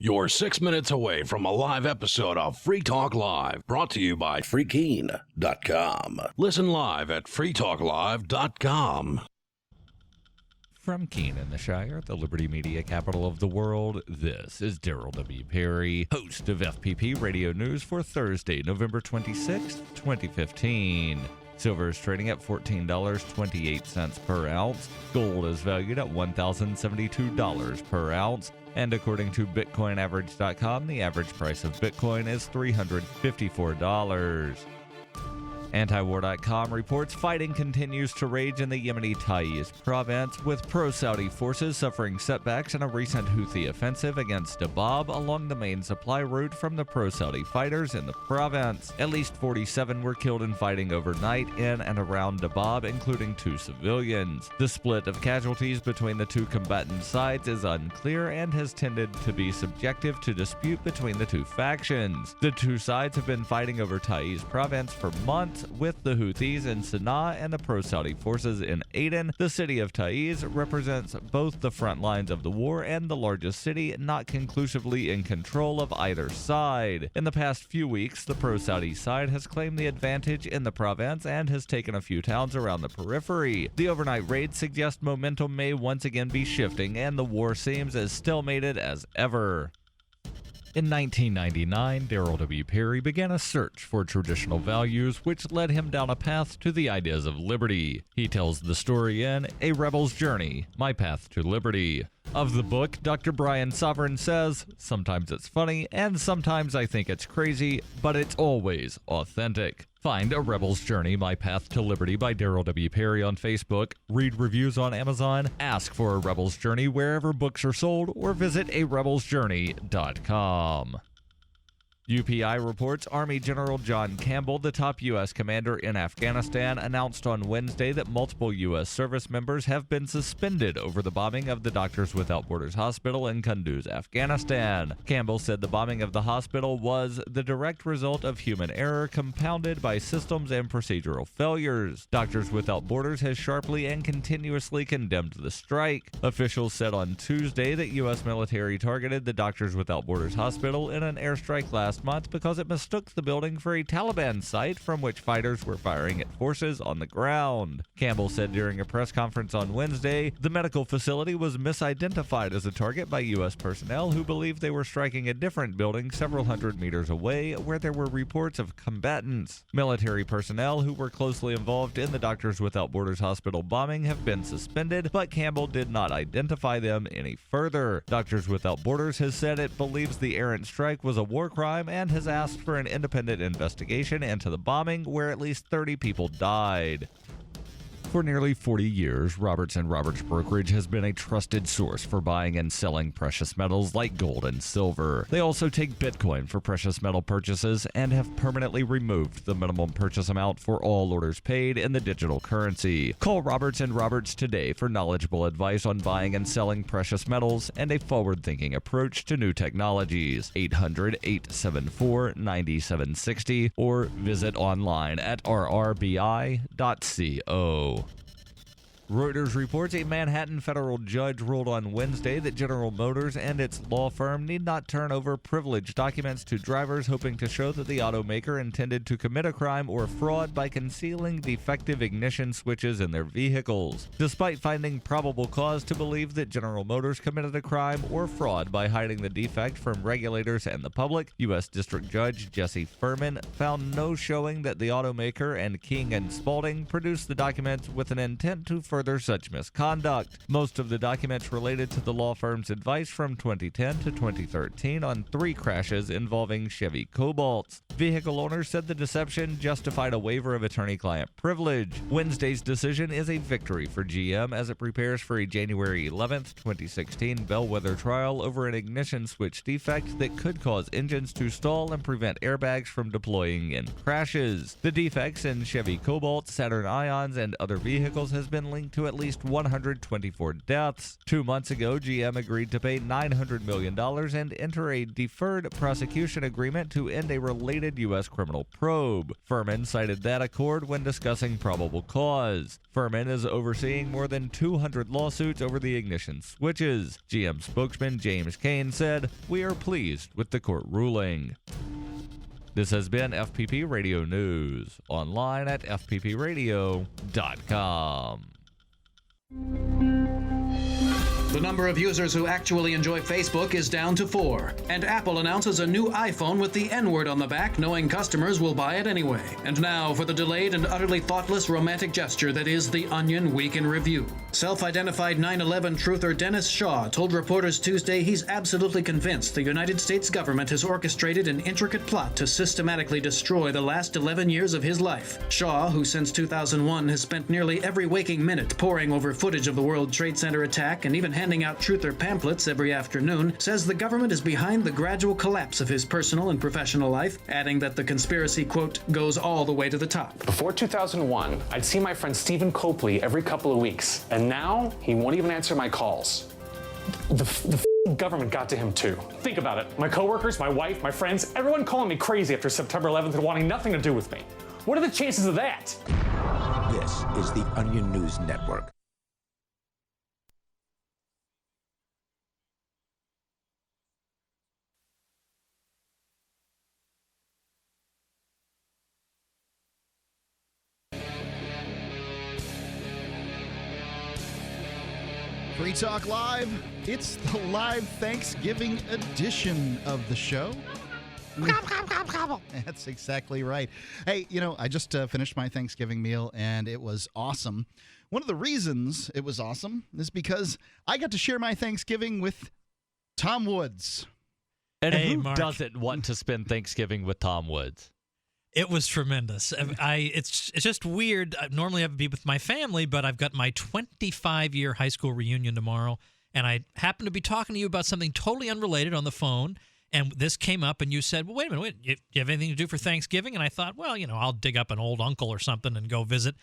You're 6 minutes away from a live episode of Free Talk Live, brought to you by freekeen.com. Listen live at freetalklive.com. From Keene in the Shire, the Liberty Media capital of the world, this is Darryl W. Perry, host of FPP Radio News for Thursday, November 26, 2015. Silver is trading at $14.28 per ounce. Gold is valued at $1,072 per ounce. And according to BitcoinAverage.com, the average price of Bitcoin is $354. Antiwar.com reports fighting continues to rage in the Yemeni Taiz province, with pro-Saudi forces suffering setbacks in a recent Houthi offensive against Dabab along the main supply route from the pro-Saudi fighters in the province. At least 47 were killed in fighting overnight in and around Dabab, including 2 civilians. The split of casualties between the two combatant sides is unclear and has tended to be subjective to dispute between the two factions. The two sides have been fighting over Taiz province for months, with the Houthis in Sana'a and the pro-Saudi forces in Aden. The city of Taiz represents both the front lines of the war and the largest city not conclusively in control of either side. In the past few weeks, the pro-Saudi side has claimed the advantage in the province and has taken a few towns around the periphery. The overnight raids suggest momentum may once again be shifting, and the war seems as stalemated as ever. In 1999, Darryl W. Perry began a search for traditional values, which led him down a path to the ideas of liberty. He tells the story in A Rebel's Journey, My Path to Liberty. Of the book, Dr. Brian Sovereign says, "Sometimes it's funny, and sometimes I think it's crazy, but it's always authentic." Find A Rebel's Journey, My Path to Liberty by Darryl W. Perry on Facebook, read reviews on Amazon, ask for A Rebel's Journey wherever books are sold, or visit arebelsjourney.com. UPI reports Army General John Campbell, the top U.S. commander in Afghanistan, announced on Wednesday that multiple U.S. service members have been suspended over the bombing of the Doctors Without Borders hospital in Kunduz, Afghanistan. Campbell said the bombing of the hospital was the direct result of human error compounded by systems and procedural failures. Doctors Without Borders has sharply and continuously condemned the strike. Officials said on Tuesday that U.S. military targeted the Doctors Without Borders hospital in an airstrike last month because it mistook the building for a Taliban site from which fighters were firing at forces on the ground. Campbell said during a press conference on Wednesday, the medical facility was misidentified as a target by U.S. personnel who believed they were striking a different building several hundred meters away where there were reports of combatants. Military personnel who were closely involved in the Doctors Without Borders hospital bombing have been suspended, but Campbell did not identify them any further. Doctors Without Borders has said it believes the errant strike was a war crime and has asked for an independent investigation into the bombing, where at least 30 people died. For nearly 40 years, Roberts & Roberts Brokerage has been a trusted source for buying and selling precious metals like gold and silver. They also take Bitcoin for precious metal purchases and have permanently removed the minimum purchase amount for all orders paid in the digital currency. Call Roberts & Roberts today for knowledgeable advice on buying and selling precious metals and a forward-thinking approach to new technologies. 800-874-9760 or visit online at rrbi.co. Reuters reports a Manhattan federal judge ruled on Wednesday that General Motors and its law firm need not turn over privileged documents to drivers hoping to show that the automaker intended to commit a crime or fraud by concealing defective ignition switches in their vehicles. Despite finding probable cause to believe that General Motors committed a crime or fraud by hiding the defect from regulators and the public, U.S. District Judge Jesse Furman found no showing that the automaker and King and Spalding produced the documents with an intent to further such misconduct. Most of the documents related to the law firm's advice from 2010 to 2013 on 3 crashes involving Chevy Cobalts. Vehicle owners said the deception justified a waiver of attorney-client privilege. Wednesday's decision is a victory for GM as it prepares for a January 11, 2016 bellwether trial over an ignition switch defect that could cause engines to stall and prevent airbags from deploying in crashes. The defects in Chevy Cobalt, Saturn Ions, and other vehicles has been linked linked to at least 124 deaths. 2 months ago, GM agreed to pay $900 million and enter a deferred prosecution agreement to end a related U.S. criminal probe. Furman cited that accord when discussing probable cause. Furman is overseeing more than 200 lawsuits over the ignition switches. GM spokesman James Kane said, "We are pleased with the court ruling." This has been FPP Radio News, online at fppradio.com. The number of users who actually enjoy Facebook is down to 4, and Apple announces a new iPhone with the N-word on the back, knowing customers will buy it anyway. And now for the delayed and utterly thoughtless romantic gesture that is The Onion Week in Review. Self-identified 9/11 truther Dennis Shaw told reporters Tuesday he's absolutely convinced the United States government has orchestrated an intricate plot to systematically destroy the last 11 years of his life. Shaw, who since 2001 has spent nearly every waking minute poring over footage of the World Trade Center attack and even handing out truther pamphlets every afternoon, says the government is behind the gradual collapse of his personal and professional life, adding that the conspiracy, quote, goes all the way to the top. Before 2001, I'd see my friend Stephen Copley every couple of weeks, and now he won't even answer my calls. The government got to him too. Think about it. My coworkers, my wife, my friends, everyone calling me crazy after September 11th and wanting nothing to do with me. What are the chances of that? This is the Onion News Network. Free Talk Live. It's the live Thanksgiving edition of the show. That's exactly right. Hey, I just finished my Thanksgiving meal, and it was awesome. One of the reasons it was awesome is because I got to share my Thanksgiving with Tom Woods. And hey, who Mark. doesn't want to spend Thanksgiving with Tom Woods? It was tremendous. It's just weird. Normally I would be with my family, but I've got my 25-year high school reunion tomorrow, and I happen to be talking to you about something totally unrelated on the phone, and this came up, and you said, well, wait a minute, you have anything to do for Thanksgiving? And I thought, well, I'll dig up an old uncle or something and go visit.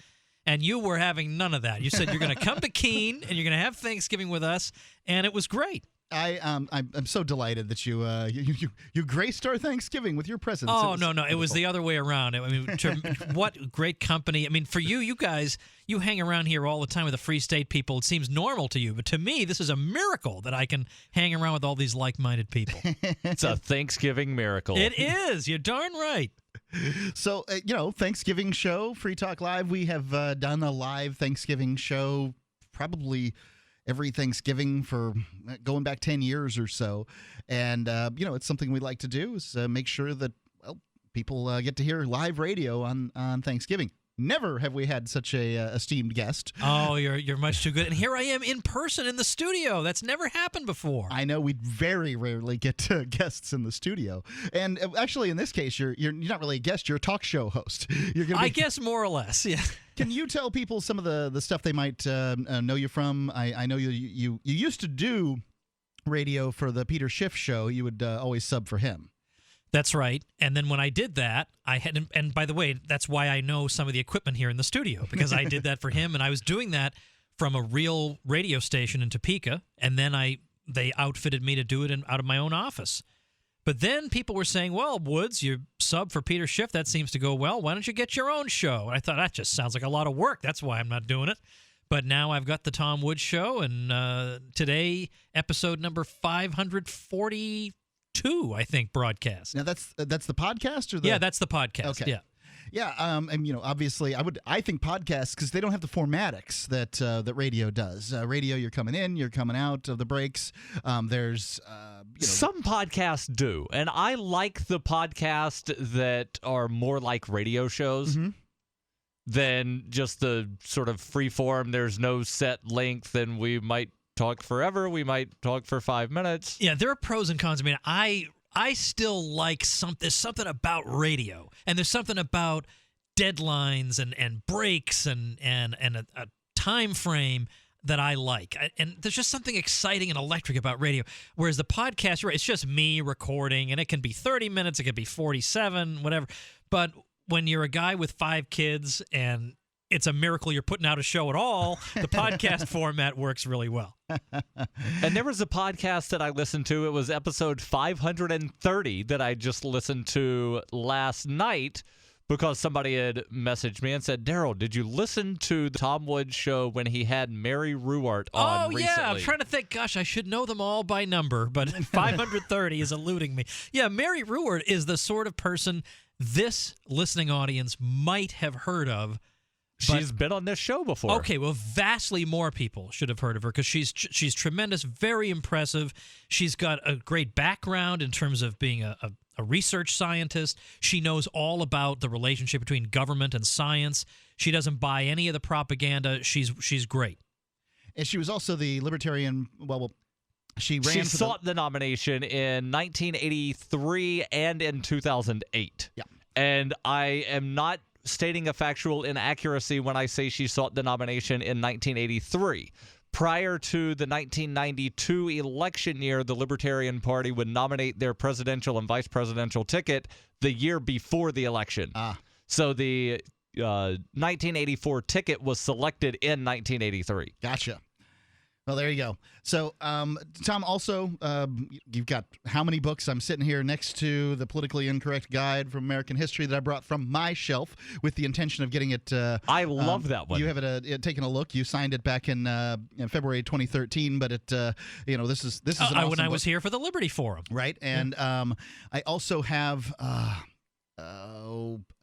And you were having none of that. You said you're going to come to Keene, and you're going to have Thanksgiving with us, and it was great. I'm so delighted that you graced our Thanksgiving with your presence. Oh, no. It was the other way around. I mean, what great company. I mean, for you guys, you hang around here all the time with the Free State people. It seems normal to you. But to me, this is a miracle that I can hang around with all these like-minded people. It's a Thanksgiving miracle. It is. You're darn right. So, Thanksgiving show, Free Talk Live. We have done a live Thanksgiving show probably every Thanksgiving for going back 10 years or so. And, it's something we like to do is make sure that, people get to hear live radio on Thanksgiving. Never have we had such a esteemed guest. Oh, you're much too good. And here I am in person in the studio. That's never happened before. I know we very rarely get guests in the studio. And actually, in this case, you're not really a guest. You're a talk show host. I guess more or less, yeah. Can you tell people some of the stuff they might know you from? I know you used to do radio for the Peter Schiff show. You would always sub for him. That's right. And then when I did that, and by the way, that's why I know some of the equipment here in the studio, because I did that for him, and I was doing that from a real radio station in Topeka, and then they outfitted me to do it out of my own office. But then people were saying, well, Woods, you sub for Peter Schiff, that seems to go well. Why don't you get your own show? And I thought, that just sounds like a lot of work. That's why I'm not doing it. But now I've got the Tom Woods Show, and today, episode number 542, I think, broadcast. Now that's the podcast, or yeah, that's the podcast. Okay. Yeah. And obviously, I think podcasts, because they don't have the formatics that radio does. Radio, you're coming in, you're coming out of the breaks. There's some podcasts do, and I like the podcasts that are more like radio shows. Mm-hmm. Than just the sort of free form. There's no set length, and we might talk forever. We might talk for 5 minutes. Yeah, there are pros and cons. I mean, I still like there's something about radio, and there's something about deadlines and breaks and a time frame that I like. And there's just something exciting and electric about radio. Whereas the podcast, it's just me recording, and it can be 30 minutes, it could be 47, whatever. But when you're a guy with 5 kids and it's a miracle you're putting out a show at all. The podcast format works really well. And there was a podcast that I listened to. It was episode 530 that I just listened to last night because somebody had messaged me and said, Darryl, did you listen to the Tom Woods show when he had Mary Ruwart on recently? Yeah. I'm trying to think. Gosh, I should know them all by number, but 530 is eluding me. Yeah, Mary Ruwart is the sort of person this listening audience might have heard of. She's been on this show before. Okay, well, vastly more people should have heard of her because she's tremendous, very impressive. She's got a great background in terms of being a research scientist. She knows all about the relationship between government and science. She doesn't buy any of the propaganda. She's great. And she was also the Libertarian. She ran. She sought the nomination in 1983 and in 2008. Yeah, and I am not stating a factual inaccuracy when I say she sought the nomination in 1983. Prior to the 1992 election year, the Libertarian Party would nominate their presidential and vice presidential ticket the year before the election. So the 1984 ticket was selected in 1983. Gotcha. Well, there you go. So, Tom, also, you've got how many books? I'm sitting here next to the Politically Incorrect Guide from American History that I brought from my shelf with the intention of getting it. I love that one. You have it taken a look. You signed it back in February 2013, but it, this is an awesome when I book. was here for the Liberty Forum, right? And I also have.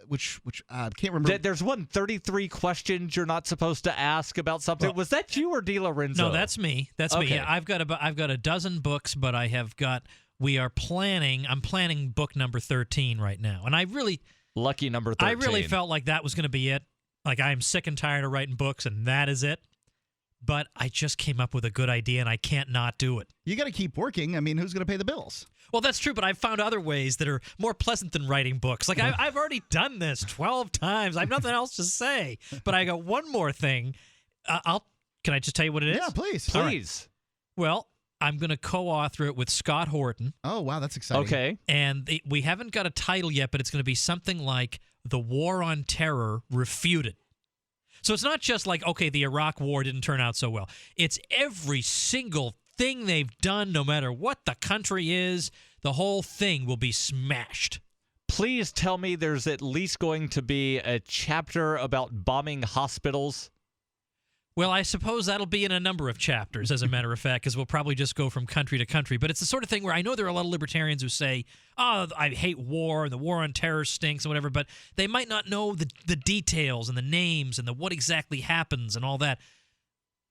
Which I can't remember. There's 33 questions you're not supposed to ask about something. Was that you or D. Lorenzo? No, that's me. That's me. Yeah, I've got a dozen books, but I'm planning book number 13 right now. And I really lucky number 13. I really felt like that was going to be it. Like I'm sick and tired of writing books and that is it. But I just came up with a good idea and I can't not do it. You got to keep working. I mean, who's going to pay the bills? Well, that's true, but I've found other ways that are more pleasant than writing books. Like, I've already done this 12 times. I have nothing else to say. But I got one more thing. Can I just tell you what it is? Yeah, please. Please. Right. Well, I'm going to co-author it with Scott Horton. Oh, wow, that's exciting. Okay. And we haven't got a title yet, but it's going to be something like The War on Terror Refuted. So it's not just like, okay, the Iraq War didn't turn out so well. It's every single thing they've done, no matter what the country is, the whole thing will be smashed. Please tell me there's at least going to be a chapter about bombing hospitals. Well, I suppose that'll be in a number of chapters, as a matter of fact, because we'll probably just go from country to country. But it's the sort of thing where I know there are a lot of libertarians who say, oh, I hate war, and the war on terror stinks and whatever, but they might not know the details and the names and what exactly happens and all that.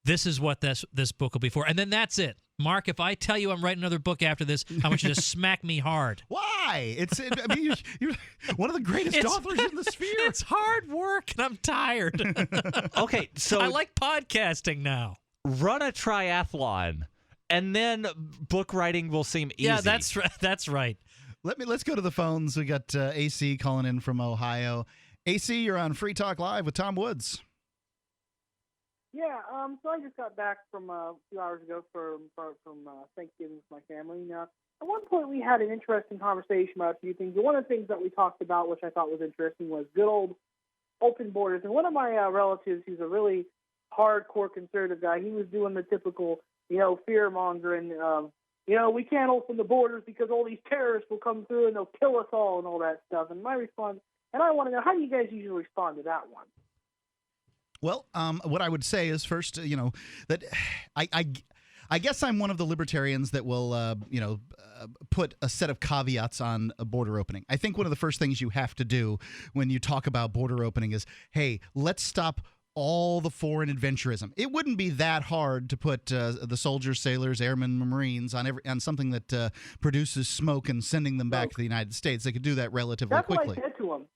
This is what this book will be for. And then that's it. Mark, if I tell you I'm writing another book after this, I want you to smack me hard. Why? You're one of the greatest authors in the sphere. It's hard work, and I'm tired. Okay, so I like podcasting now. Run a triathlon, and then book writing will seem easy. Yeah, that's right. Let's go to the phones. We got AC calling in from Ohio. AC, you're on Free Talk Live with Tom Woods. Yeah, so I just got back from a few hours ago from Thanksgiving with my family. Now, at one point we had an interesting conversation about a few things. One of the things that we talked about, which I thought was interesting, was good old open borders. And one of my relatives, who's a really hardcore conservative guy, he was doing the typical, fear mongering. We can't open the borders because all these terrorists will come through and they'll kill us all and all that stuff. And my response, and I want to know, how do you guys usually respond to that one? Well, what I would say is first, that I guess I'm one of the libertarians that will, put a set of caveats on a border opening. I think one of the first things you have to do when you talk about border opening is, hey, let's stop all the foreign adventurism. It wouldn't be that hard to put the soldiers, sailors, airmen, Marines on something that produces smoke and sending them back to the United States. They could do that relatively quickly. That's what I said to him.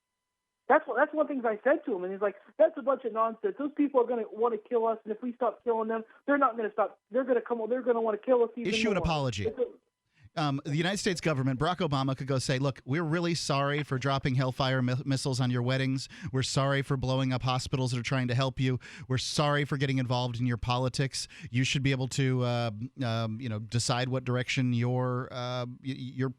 That's one thing I said to him, and he's like, "That's a bunch of nonsense. Those people are going to want to kill us, and if we stop killing them, they're not going to stop. They're going to come. They're going to want to kill us even Issue more." an apology. the United States government, Barack Obama could go say, look, we're really sorry for dropping Hellfire missiles on your weddings. We're sorry for blowing up hospitals that are trying to help you. We're sorry for getting involved in your politics. You should be able to, decide what direction your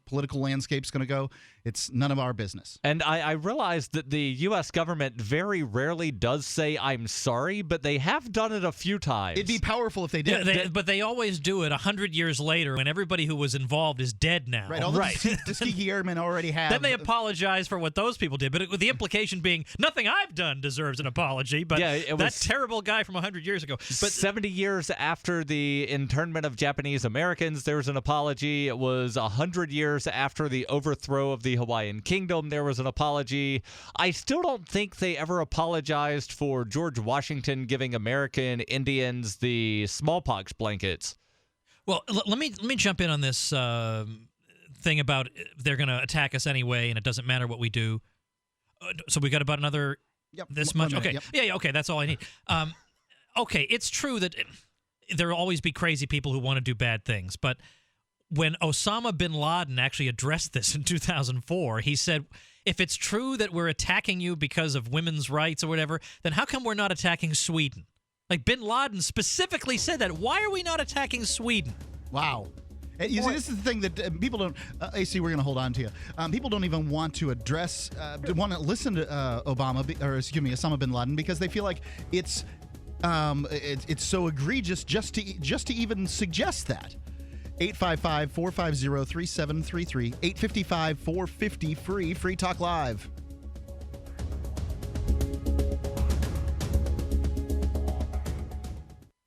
political landscape's going to go. It's none of our business. And I realize that the U.S. government very rarely does say, I'm sorry, but they have done it a few times. It'd be powerful if they did. Yeah, but they always do it 100 years later when everybody who was involved is dead now. Right, all the Tuskegee Airmen already have. Then they apologize for what those people did, but with the implication being nothing I've done deserves an apology, but that terrible guy from 100 years ago. But 70 years after the internment of Japanese Americans, there was an apology. It was 100 years after the overthrow of the Hawaiian Kingdom, there was an apology. I still don't think they ever apologized for George Washington giving American Indians the smallpox blankets. Well, let me jump in on this thing about they're going to attack us anyway, and it doesn't matter what we do. So we got about another this much. Minute, okay, yeah, okay, that's all I need. Okay, it's true that there will always be crazy people who want to do bad things, but when Osama bin Laden actually addressed this in 2004, he said, if it's true that we're attacking you because of women's rights or whatever, then how come we're not attacking Sweden? Like, bin Laden specifically said that. Why are we not attacking Sweden? Wow. You see, this is the thing that people don't. AC, we're going to hold on to you. People don't even want to address, want to listen to Osama bin Laden because they feel like it's so egregious just to even suggest that. 855-450-3733, 855-450-FREE, Free Talk Live.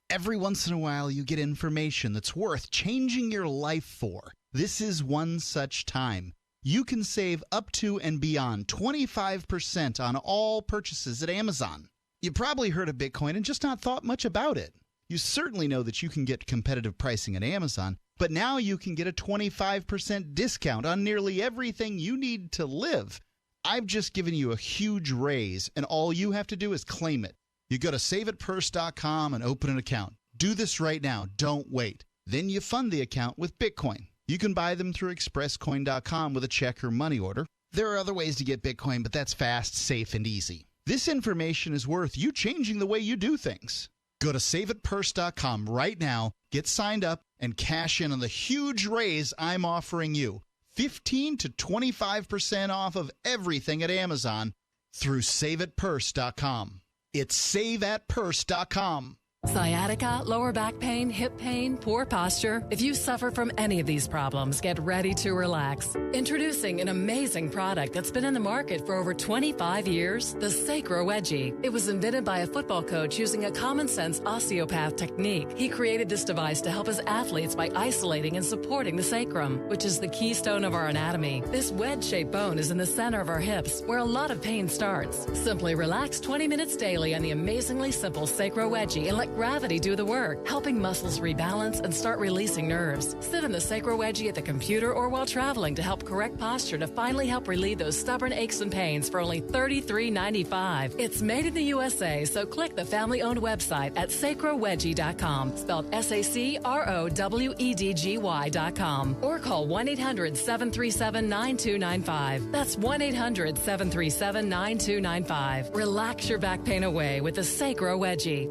Every once in a while, you get information that's worth changing your life for. This is one such time. You can save up to and beyond 25% on all purchases at Amazon. You probably heard of Bitcoin and just not thought much about it. You certainly know that you can get competitive pricing at Amazon, but now you can get a 25% discount on nearly everything you need to live. I've just given you a huge raise, and all you have to do is claim it. You go to saveitpurse.com and open an account. Do this right now. Don't wait. Then you fund the account with Bitcoin. You can buy them through expresscoin.com with a check or money order. There are other ways to get Bitcoin, but that's fast, safe, and easy. This information is worth you changing the way you do things. Go to saveitpurse.com right now, get signed up, and cash in on the huge raise I'm offering you. 15 to 25% off of everything at Amazon through saveitpurse.com. It's saveatpurse.com. Sciatica, lower back pain, hip pain, poor posture. If you suffer from any of these problems, get ready to relax. Introducing an amazing product that's been in the market for over 25 years, the Sacro Wedgie. It was invented by a football coach using a common-sense osteopath technique. He created this device to help his athletes by isolating and supporting the sacrum, which is the keystone of our anatomy. This wedge-shaped bone is in the center of our hips, where a lot of pain starts. Simply relax 20 minutes daily on the amazingly simple Sacro Wedgie and let gravity do the work, helping muscles rebalance and start releasing nerves. Sit in the Sacro Wedgie at the computer or while traveling to help correct posture to finally help relieve those stubborn aches and pains for only $33.95. It's made in the USA, so click the family-owned website at sacrowedgie.com, spelled SACROWEDGY.com, or call 1-800-737-9295. That's 1-800-737-9295. Relax your back pain away with the Sacro Wedgie.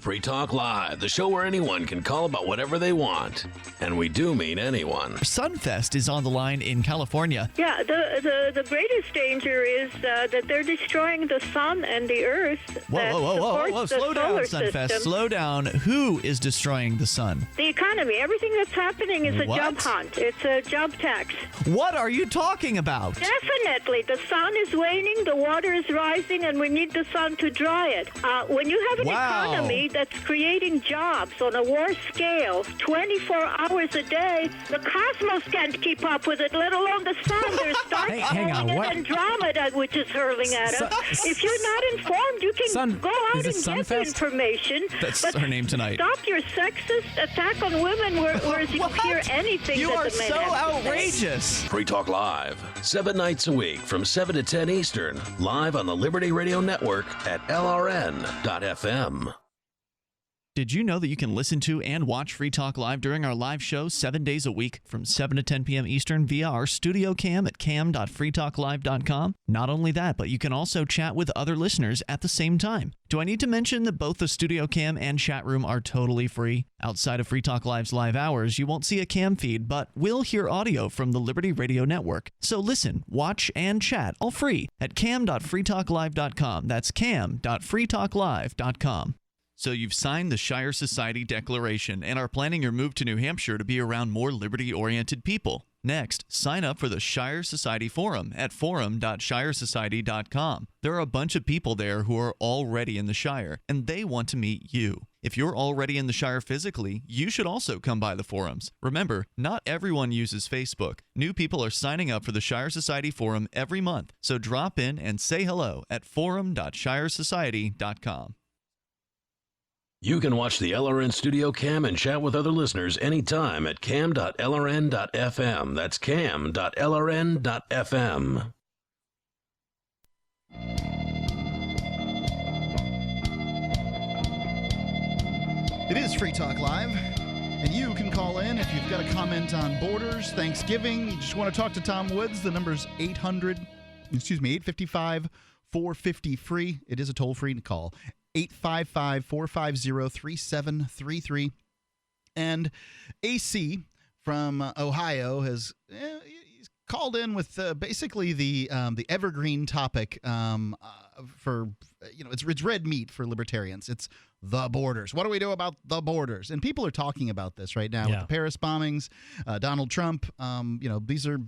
Free Talk Live, the show where anyone can call about whatever they want. And we do mean anyone. Sunfest is on the line in California. Yeah, the greatest danger is that they're destroying the sun and the earth. Whoa. Slow down, Sunfest. Slow down. Who is destroying the sun? The economy. Everything that's happening is a job hunt. It's a job tax. What are you talking about? Definitely. The sun is waning, the water is rising, and we need the sun to dry it. When you have an economy that's creating jobs on a war scale, 24 hours a day, the cosmos can't keep up with it, let alone the sun. There's stars falling and Andromeda, which is hurling at us. If you're not informed, you can go out and get the information. That's but our name tonight. Stop your sexist attack on women, whereas you hear anything you that are the men so have to outrageous. say. Free Talk Live, 7 nights a week from 7 to 10 Eastern, live on the Liberty Radio Network at LRN.FM. Did you know that you can listen to and watch Free Talk Live during our live show 7 days a week from 7 to 10 p.m. Eastern via our studio cam at cam.freetalklive.com? Not only that, but you can also chat with other listeners at the same time. Do I need to mention that both the studio cam and chat room are totally free? Outside of Free Talk Live's live hours, you won't see a cam feed, but will hear audio from the Liberty Radio Network. So listen, watch, and chat all free at cam.freetalklive.com. That's cam.freetalklive.com. So you've signed the Shire Society Declaration and are planning your move to New Hampshire to be around more liberty-oriented people. Next, sign up for the Shire Society Forum at forum.shiresociety.com. There are a bunch of people there who are already in the Shire, and they want to meet you. If you're already in the Shire physically, you should also come by the forums. Remember, not everyone uses Facebook. New people are signing up for the Shire Society Forum every month, so drop in and say hello at forum.shiresociety.com. You can watch the LRN Studio Cam and chat with other listeners anytime at cam.lrn.fm. That's cam.lrn.fm. It is Free Talk Live, and you can call in if you've got a comment on borders, Thanksgiving. You just want to talk to Tom Woods. The number's 855-450-FREE. It is a toll-free call. 855-450-3733. And AC from Ohio has he's called in with basically the evergreen topic for, it's red meat for libertarians. It's the borders. What do we do about the borders? And people are talking about this right now with the Paris bombings, Donald Trump. These are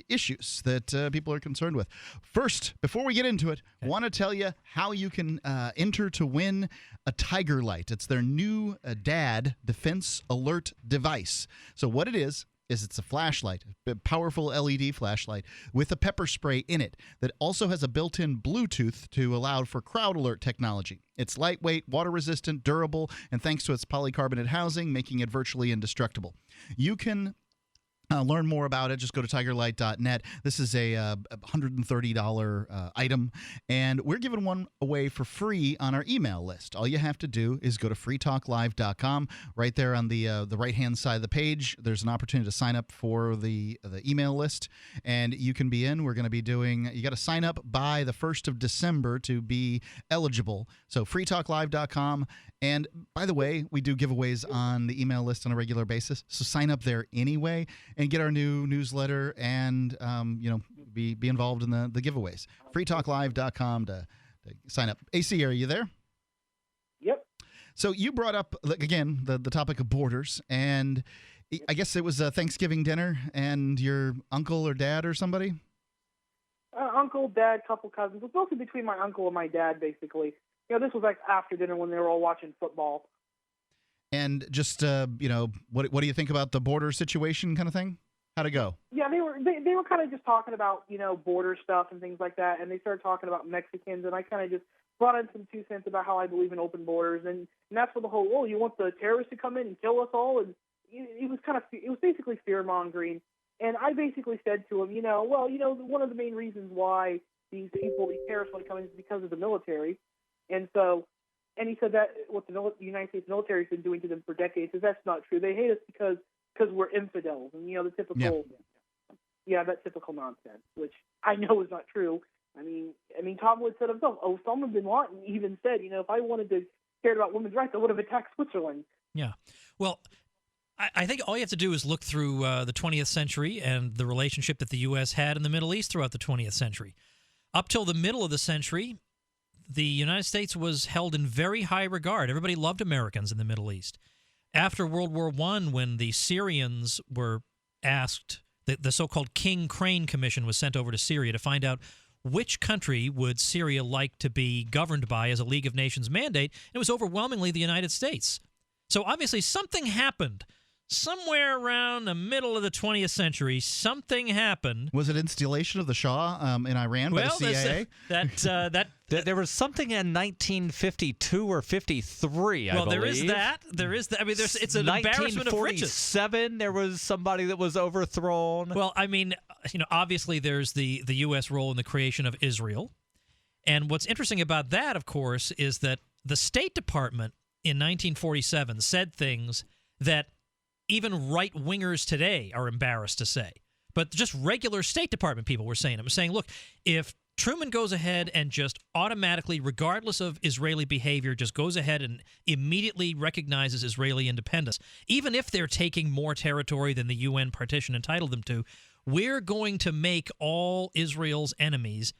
issues that people are concerned with. First, before we get into it, I want to tell you how you can enter to win a Tiger Light. It's their new DAD Defense Alert device. So what it is it's a flashlight, a powerful LED flashlight with a pepper spray in it that also has a built-in Bluetooth to allow for crowd alert technology. It's lightweight, water-resistant, durable, and thanks to its polycarbonate housing, making it virtually indestructible. You can learn more about it. Just go to tigerlight.net. This is a $130 item, and we're giving one away for free on our email list. All you have to do is go to freetalklive.com. Right there on the right-hand side of the page, there's an opportunity to sign up for the email list, and you can be in. We're going to be doing – you got to sign up by the 1st of December to be eligible. So freetalklive.com. And by the way, we do giveaways on the email list on a regular basis, so sign up there anyway and get our new newsletter and be involved in the giveaways. freetalklive.com to sign up. AC, are you there? Yep. So you brought up, again, the topic of borders, and I guess it was a Thanksgiving dinner, and your uncle or dad or somebody? Uncle, dad, couple cousins. It was mostly between my uncle and my dad, basically. This was like after dinner when they were all watching football. And just, what do you think about the border situation kind of thing? How'd it go? Yeah, they were kind of just talking about, border stuff and things like that. And they started talking about Mexicans. And I kind of just brought in some 2 cents about how I believe in open borders. And that's what the whole, you want the terrorists to come in and kill us all? And it was basically fear-mongering. And I basically said to him, one of the main reasons why these terrorists want to come in is because of the military. And he said that what the United States military has been doing to them for decades is that's not true. They hate us because we're infidels, and the typical, that typical nonsense, which I know is not true. I mean, Tom Woods said himself, Osama bin Laden even said, if I wanted to care about women's rights, I would have attacked Switzerland. Yeah, well, I think all you have to do is look through the 20th century and the relationship that the U.S. had in the Middle East throughout the 20th century. Up till the middle of the century, the United States was held in very high regard. Everybody loved Americans in the Middle East. After World War I, when the Syrians were asked, the so-called King Crane Commission was sent over to Syria to find out which country would Syria like to be governed by as a League of Nations mandate, it was overwhelmingly the United States. So obviously something happened. Somewhere around the middle of the 20th century, something happened. Was it installation of the Shah in Iran by the CIA? There was something in 1952 or 53, I believe. Well, there is that. I mean, it's an embarrassment of riches. 1947, there was somebody that was overthrown. Well, I mean, obviously there's the U.S. role in the creation of Israel. And what's interesting about that, of course, is that the State Department in 1947 said things that even right-wingers today are embarrassed to say. But just regular State Department people were saying it. Saying, look, if Truman goes ahead and just automatically, regardless of Israeli behavior, just goes ahead and immediately recognizes Israeli independence, even if they're taking more territory than the UN partition entitled them to, we're going to make all Israel's enemies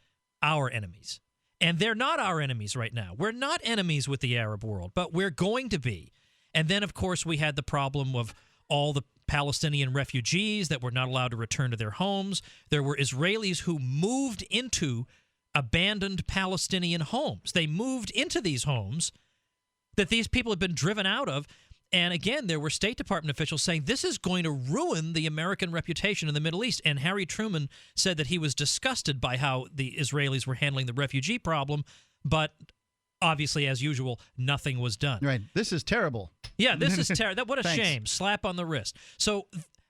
our enemies. And they're not our enemies right now. We're not enemies with the Arab world, but we're going to be. And then, of course, we had the problem of all the Palestinian refugees that were not allowed to return to their homes. There were Israelis who moved into abandoned Palestinian homes. They moved into these homes that these people had been driven out of. And again, there were State Department officials saying this is going to ruin the American reputation in the Middle East. And Harry Truman said that he was disgusted by how the Israelis were handling the refugee problem. But obviously, as usual, nothing was done. Right. This is terrible. Yeah, this is terrible. What a Thanks. shame. Slap on the wrist. So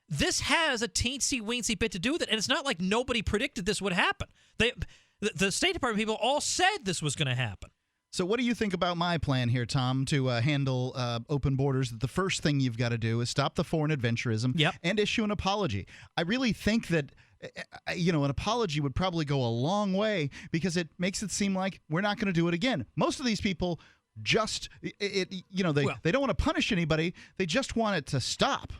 this has a teensy-weensy bit to do with it, and it's not like nobody predicted this would happen. The State Department people all said this was going to happen. So what do you think about my plan here, Tom, to handle open borders? The first thing you've got to do is stop the foreign adventurism and issue an apology. I really think that an apology would probably go a long way because it makes it seem like we're not going to do it again. Most of these people they don't want to punish anybody. They just want it to stop.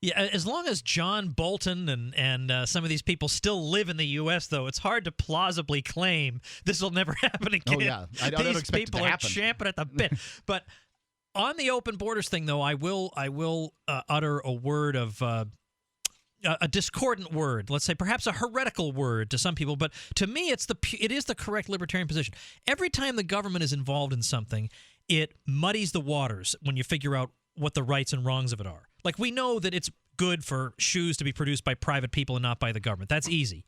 Yeah, as long as John Bolton and some of these people still live in the U.S., though, it's hard to plausibly claim this will never happen again. Oh, yeah. I don't These expect it people to are happen. champing at the bit. But on the open borders thing, though, I will utter a word of a discordant word, let's say perhaps a heretical word to some people, but to me it is the correct libertarian position. Every time the government is involved in something, it muddies the waters when you figure out what the rights and wrongs of it are. Like, we know that it's good for shoes to be produced by private people and not by the government. That's easy.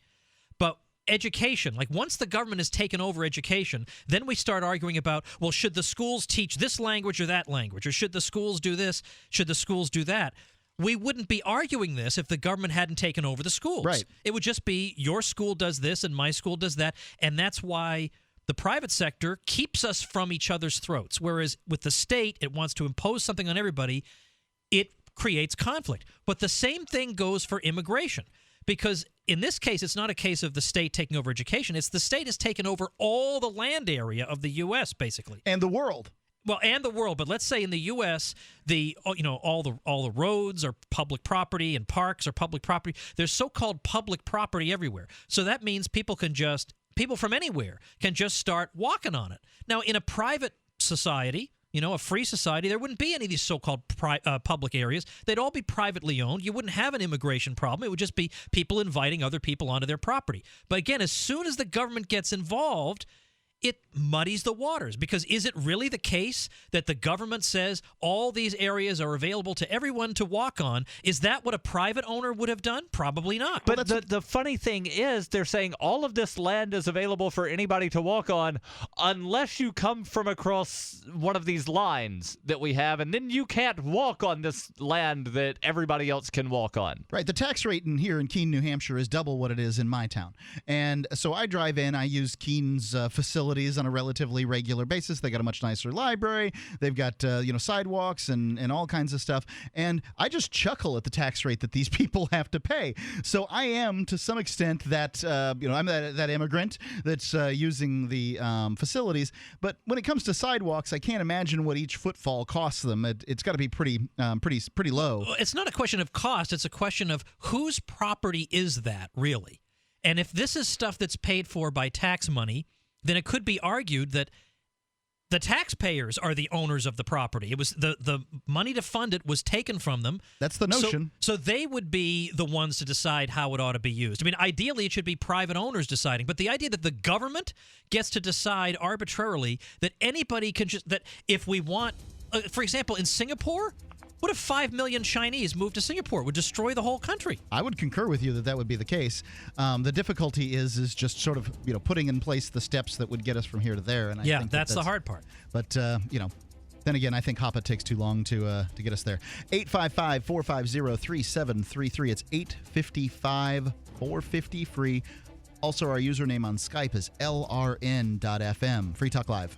But education, like once the government has taken over education, then we start arguing about, well, should the schools teach this language or that language? Or should the schools do this? Should the schools do that? We wouldn't be arguing this if the government hadn't taken over the schools. Right. It would just be your school does this and my school does that. And that's why the private sector keeps us from each other's throats. Whereas with the state, it wants to impose something on everybody. It creates conflict. But the same thing goes for immigration. Because in this case, it's not a case of the state taking over education. It's the state has taken over all the land area of the U.S., basically. And the world. Well, and the world, but let's say in the U.S., all the roads are public property and parks are public property. There's so-called public property everywhere. So that means people from anywhere can just start walking on it. Now, in a private society, a free society, there wouldn't be any of these so-called public areas. They'd all be privately owned. You wouldn't have an immigration problem. It would just be people inviting other people onto their property. But again, as soon as the government gets involved, it muddies the waters, because is it really the case that the government says all these areas are available to everyone to walk on? Is that what a private owner would have done? Probably not. But the funny thing is they're saying all of this land is available for anybody to walk on unless you come from across one of these lines that we have, and then you can't walk on this land that everybody else can walk on. Right. The tax rate here in Keene, New Hampshire is double what it is in my town. And so I drive in, I use Keene's facilities on a relatively regular basis. They got a much nicer library. They've got sidewalks and all kinds of stuff. And I just chuckle at the tax rate that these people have to pay. So I am, to some extent, that I'm that immigrant that's using the facilities. But when it comes to sidewalks, I can't imagine what each footfall costs them. It's got to be pretty low. It's not a question of cost. It's a question of whose property is that, really. And if this is stuff that's paid for by tax money, then it could be argued that the taxpayers are the owners of the property. It was the money to fund it was taken from them. That's the notion. So they would be the ones to decide how it ought to be used. I mean, ideally, it should be private owners deciding. But the idea that the government gets to decide arbitrarily that anybody can just – that if we want – for example, in Singapore – what if 5 million Chinese moved to Singapore? It would destroy the whole country. I would concur with you that would be the case. The difficulty is just sort of putting in place the steps that would get us from here to there. And I think that's the hard part. But then again, I think Hoppe takes too long to get us there. 855-450-3733. It's 855-450-FREE. Also, our username on Skype is LRN.FM. Free Talk Live.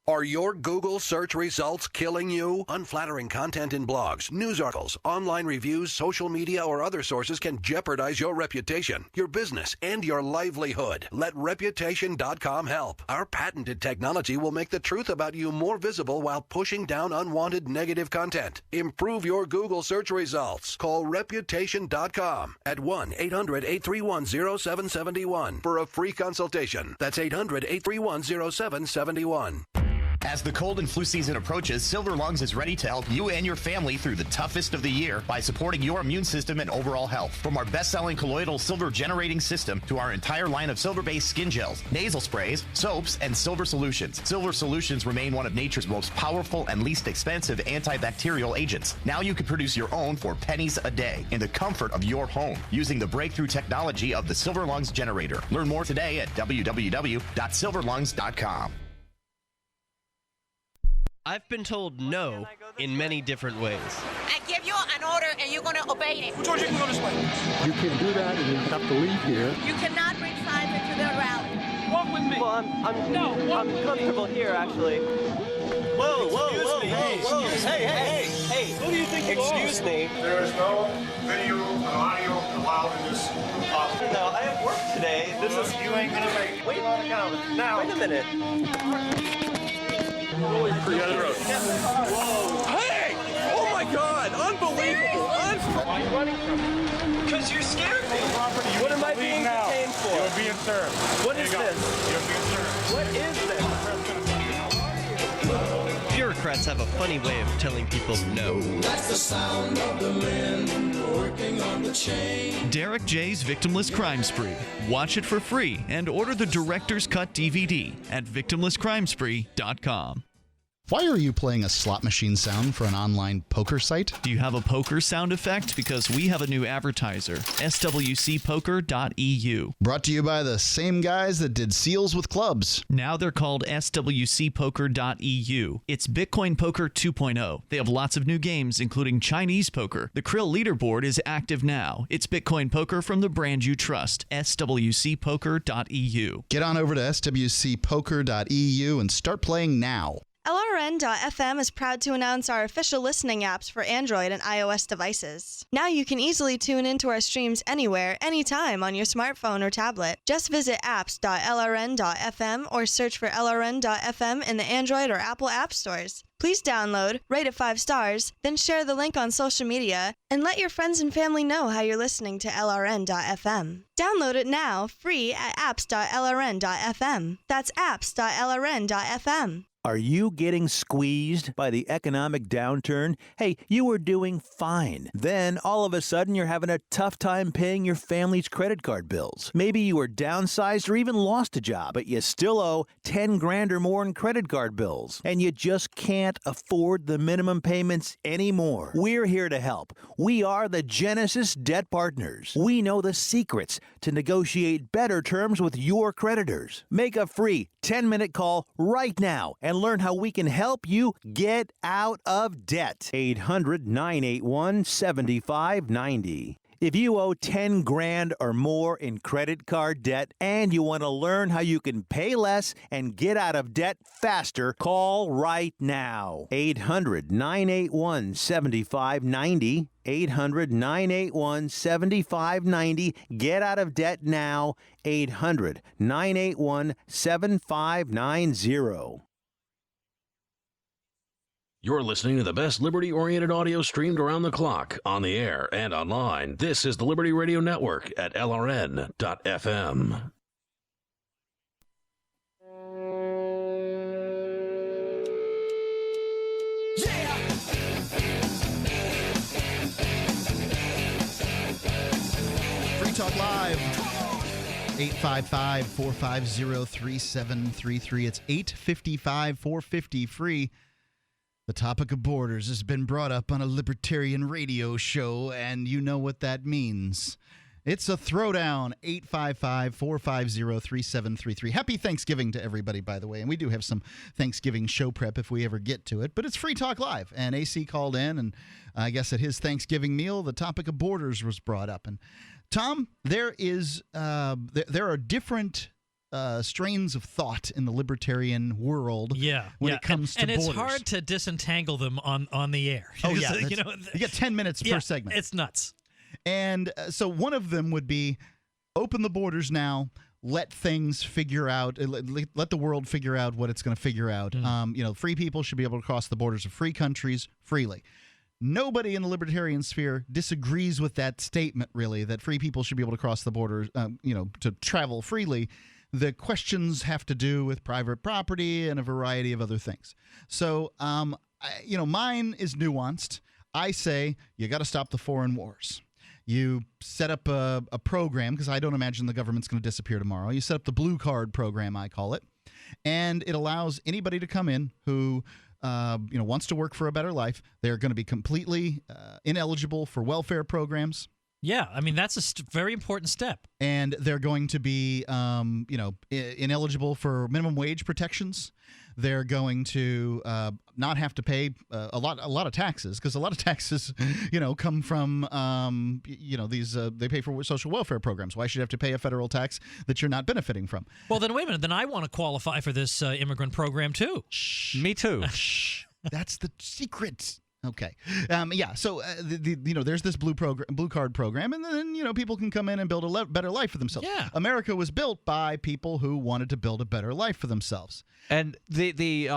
Are your Google search results killing you? Unflattering content in blogs, news articles, online reviews, social media, or other sources can jeopardize your reputation, your business, and your livelihood. Let Reputation.com help. Our patented technology will make the truth about you more visible while pushing down unwanted negative content. Improve your Google search results. Call Reputation.com at 1-800-831-0771 for a free consultation. That's 800-831-0771. As the cold and flu season approaches, Silver Lungs is ready to help you and your family through the toughest of the year by supporting your immune system and overall health. From our best-selling colloidal silver generating system to our entire line of silver-based skin gels, nasal sprays, soaps, and silver solutions. Silver solutions remain one of nature's most powerful and least expensive antibacterial agents. Now you can produce your own for pennies a day in the comfort of your home using the breakthrough technology of the Silver Lungs generator. Learn more today at www.silverlungs.com. I've been told no in many different ways. I give you an order and you're going to obey it. George, you can go this way. You can do that and you have to leave here. You cannot bring signs into the rally. Walk with me. Well, I'm comfortable here, actually. Whoa, Hey, who do you think you are? Excuse me. There is no video and audio allowed in this office. No, I have work today. You ain't going to make it. Wait a minute. Holy crap. Hey! Oh my God! Unbelievable! Why are you running from me? Because you scared me. What am I being detained for? You're being served. What is this? You're being served. What is this? Bureaucrats have a funny way of telling people no. That's the sound of the men working on the chain. Derek J's Victimless Crime Spree. Watch it for free and order the Director's Cut DVD at victimlesscrimespree.com. Why are you playing a slot machine sound for an online poker site? Do you have a poker sound effect? Because we have a new advertiser, swcpoker.eu. Brought to you by the same guys that did Seals with Clubs. Now they're called swcpoker.eu. It's Bitcoin Poker 2.0. They have lots of new games, including Chinese poker. The Krill leaderboard is active now. It's Bitcoin Poker from the brand you trust, swcpoker.eu. Get on over to swcpoker.eu and start playing now. LRN.FM is proud to announce our official listening apps for Android and iOS devices. Now you can easily tune into our streams anywhere, anytime on your smartphone or tablet. Just visit apps.lrn.fm or search for LRN.FM in the Android or Apple app stores. Please download, rate it 5 stars, then share the link on social media, and let your friends and family know how you're listening to LRN.FM. Download it now, free at apps.lrn.fm. That's apps.lrn.fm. Are you getting squeezed by the economic downturn? Hey, you were doing fine. Then, all of a sudden, you're having a tough time paying your family's credit card bills. Maybe you were downsized or even lost a job, but you still owe 10 grand or more in credit card bills. And you just can't afford the minimum payments anymore. We're here to help. We are the Genesis Debt Partners. We know the secrets to negotiate better terms with your creditors. Make a free 10-minute call right now and learn how we can help you get out of debt. 800-981-7590. If you owe 10 grand or more in credit card debt and you want to learn how you can pay less and get out of debt faster, call right now. 800-981-7590. 800-981-7590. Get out of debt now. 800-981-7590. You're listening to the best liberty-oriented audio streamed around the clock, on the air and online. This is the Liberty Radio Network at LRN.FM. Free Talk Live. 855-450-3733. It's 855-450-FREE. The topic of borders has been brought up on a libertarian radio show, and you know what that means. It's a throwdown, 855-450-3733. Happy Thanksgiving to everybody, by the way. And we do have some Thanksgiving show prep if we ever get to it. But it's Free Talk Live. And AC called in, and I guess at his Thanksgiving meal, the topic of borders was brought up. And Tom, there are different strains of thought in the libertarian world. When it comes to borders. And it's hard to disentangle them on the air. Oh yeah, you get 10 minutes per segment. It's nuts. And so one of them would be open the borders now. Let things figure out. Let the world figure out what it's going to figure out. Free people should be able to cross the borders of free countries freely. Nobody in the libertarian sphere disagrees with that statement, really, that free people should be able to cross the border, to travel freely. The questions have to do with private property and a variety of other things. So, mine is nuanced. I say you got to stop the foreign wars. You set up a program, because I don't imagine the government's going to disappear tomorrow. You set up the blue card program, I call it, and it allows anybody to come in who wants to work for a better life. They're going to be completely ineligible for welfare programs. Yeah, I mean, that's a very important step. And they're going to be, ineligible for minimum wage protections. They're going to not have to pay a lot of taxes, because a lot of taxes, come from, these they pay for social welfare programs. Why should you have to pay a federal tax that you're not benefiting from? Well, then wait a minute. Then I want to qualify for this immigrant program too. Me too. That's the secret. Okay. So there's this blue card program, and then people can come in and build a better life for themselves. Yeah. America was built by people who wanted to build a better life for themselves. And the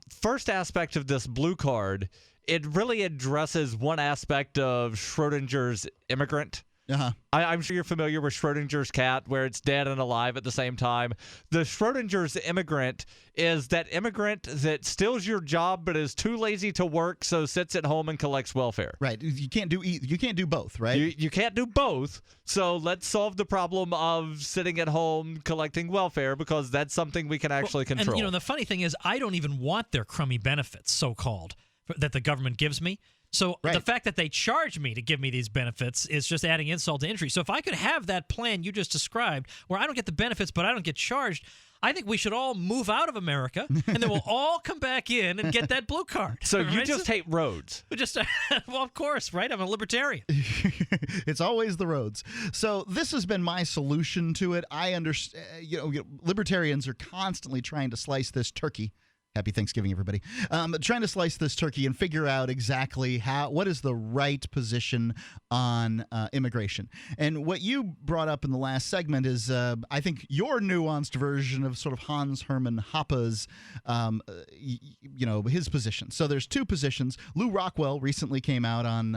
first aspect of this blue card, it really addresses one aspect of Schrodinger's immigrant. Uh-huh. I'm sure you're familiar with Schrodinger's cat, where it's dead and alive at the same time. The Schrodinger's immigrant is that immigrant that steals your job but is too lazy to work, so sits at home and collects welfare. Right. You can't do both, right? You can't do both. So let's solve the problem of sitting at home collecting welfare, because that's something we can actually control. And the funny thing is, I don't even want their crummy benefits, so-called, that the government gives me. So the fact that they charge me to give me these benefits is just adding insult to injury. So if I could have that plan you just described, where I don't get the benefits but I don't get charged, I think we should all move out of America, and then we'll all come back in and get that blue card. So you just hate roads. Well, of course, right? I'm a libertarian. It's always the roads. So this has been my solution to it. I understand, libertarians are constantly trying to slice this turkey. Happy Thanksgiving, everybody. Trying to slice this turkey and figure out exactly what is the right position on immigration. And what you brought up in the last segment is, I think, your nuanced version of sort of Hans Hermann Hoppe's, his position. So there's two positions. Lou Rockwell recently came out on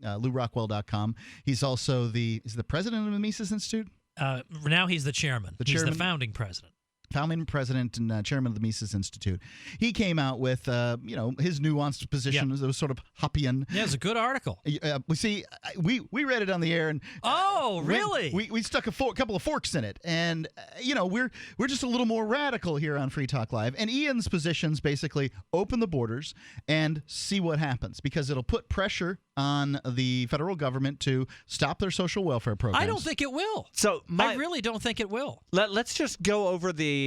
LouRockwell.com. He's also the president of the Mises Institute? Now he's the chairman. He's the founding president. Founding president and chairman of the Mises Institute. He came out with, his nuanced position. It was sort of Hoppian. Yeah, it's a good article. We read it on the air, and really? We stuck a couple of forks in it, and we're just a little more radical here on Free Talk Live. And Ian's positions basically open the borders and see what happens, because it'll put pressure on the federal government to stop their social welfare programs. I don't think it will. So I really don't think it will. Let's just go over the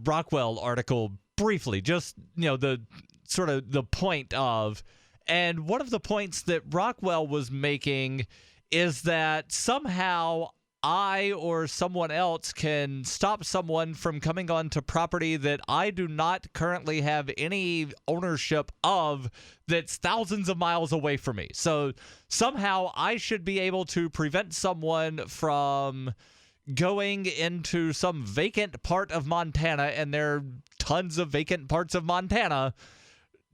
Rockwell article briefly, just the sort of the point of, and one of the points that Rockwell was making is that somehow I or someone else can stop someone from coming onto property that I do not currently have any ownership of, that's thousands of miles away from me. So somehow I should be able to prevent someone from going into some vacant part of Montana, and there are tons of vacant parts of Montana,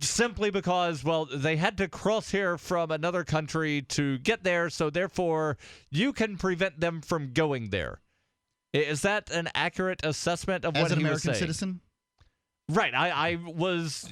simply because, they had to cross here from another country to get there, so therefore you can prevent them from going there. Is that an accurate assessment of what he was saying? As an American citizen? Right. I was,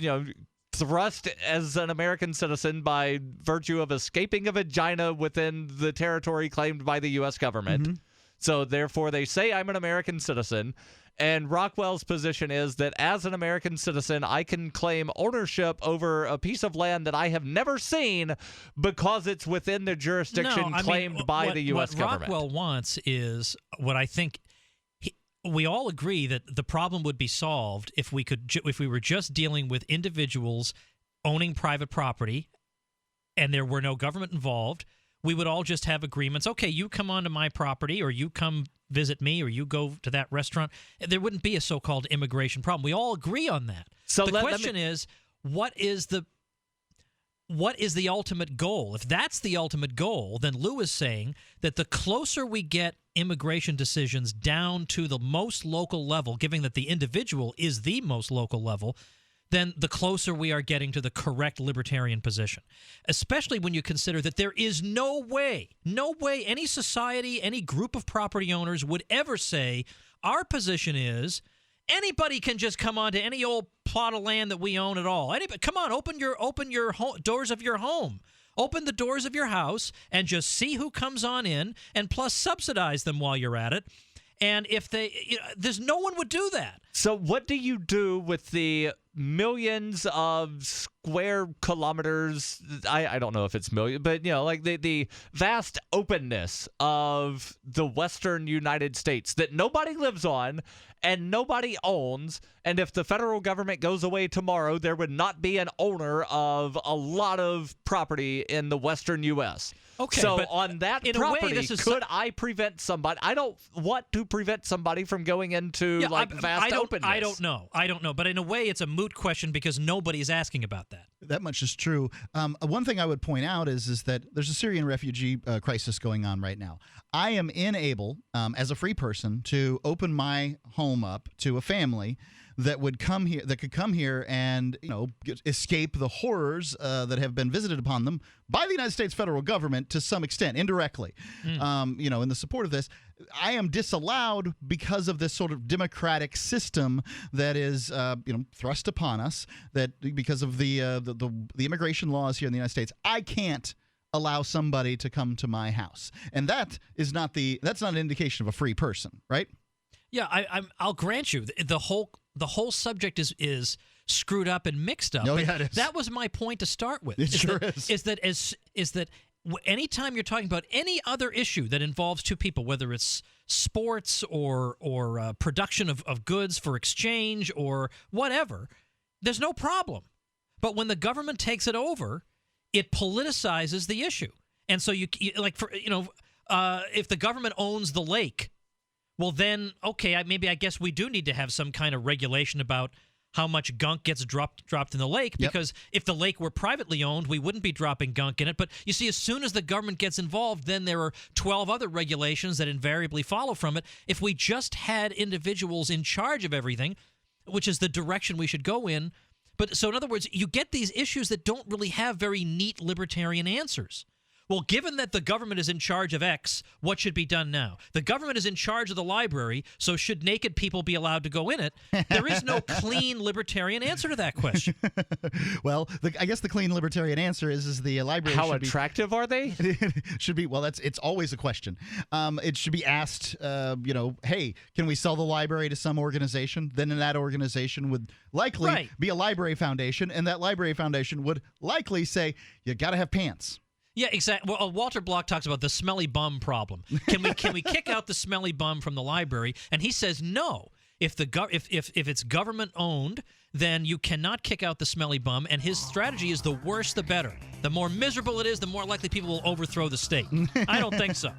thrust as an American citizen by virtue of escaping a vagina within the territory claimed by the U.S. government. Mm-hmm. So therefore they say I'm an American citizen. And Rockwell's position is that as an American citizen, I can claim ownership over a piece of land that I have never seen because it's within the jurisdiction claimed by the U.S. government. What Rockwell wants is what I think we all agree, that the problem would be solved if we were just dealing with individuals owning private property and there were no government involved. we would all just have agreements. Okay, you come onto my property, or you come visit me, or you go to that restaurant. There wouldn't be a so-called immigration problem. We all agree on that. So the question is, what is the ultimate goal? If that's the ultimate goal, then Lou is saying that the closer we get immigration decisions down to the most local level, given that the individual is the most local level, then the closer we are getting to the correct libertarian position, especially when you consider that there is no way any society, any group of property owners would ever say, our position is anybody can just come onto any old plot of land that we own at all. Anybody, come on, open your doors of your home. Open the doors of your house and just see who comes on in, and plus subsidize them while you're at it. And if there's no one would do that. So what do you do with the millions of square kilometers? I don't know if it's million, but like the vast openness of the western United States that nobody lives on and nobody owns. And if the federal government goes away tomorrow, there would not be an owner of a lot of property in the western U.S. Okay, so but on that in property, a way, this is could I prevent somebody? I don't want to prevent somebody from going into vast openness. I don't know. But in a way, it's a moot question because nobody's asking about that. That much is true. One thing I would point out is that there's a Syrian refugee crisis going on right now. I am unable, as a free person, to open my home up to a family that would come here, that could come here and escape the horrors that have been visited upon them by the United States federal government to some extent, indirectly. In the support of this, I am disallowed because of this sort of democratic system that is thrust upon us. That because of the immigration laws here in the United States, I can't allow somebody to come to my house, and that's not an indication of a free person, right? Yeah, I'll grant you the whole subject is screwed up and mixed up. Oh, yeah, it is. That was my point to start with. It sure is. Is that anytime you're talking about any other issue that involves two people, whether it's sports or production of goods for exchange or whatever, there's no problem. But when the government takes it over, it politicizes the issue. And so if the government owns the lake, well then, okay, I guess we do need to have some kind of regulation about how much gunk gets dropped in the lake, because if the lake were privately owned, we wouldn't be dropping gunk in it. But you see, as soon as the government gets involved, then there are 12 other regulations that invariably follow from it. If we just had individuals in charge of everything, which is the direction we should go in. But so in other words, you get these issues that don't really have very neat libertarian answers. Well, given that the government is in charge of X, what should be done now? The government is in charge of the library, so should naked people be allowed to go in it? There is no clean libertarian answer to that question. Well, I guess the clean libertarian answer is the library. How attractive are they? Should be. Well, it's always a question. It should be asked. Hey, can we sell the library to some organization? Then that organization would likely be a library foundation, and that library foundation would likely say you got to have pants. Yeah, exactly. Well, Walter Block talks about the smelly bum problem. Can we kick out the smelly bum from the library? And he says no. If it's government owned, then you cannot kick out the smelly bum. And his strategy is the worse the better. The more miserable it is, the more likely people will overthrow the state. I don't think so.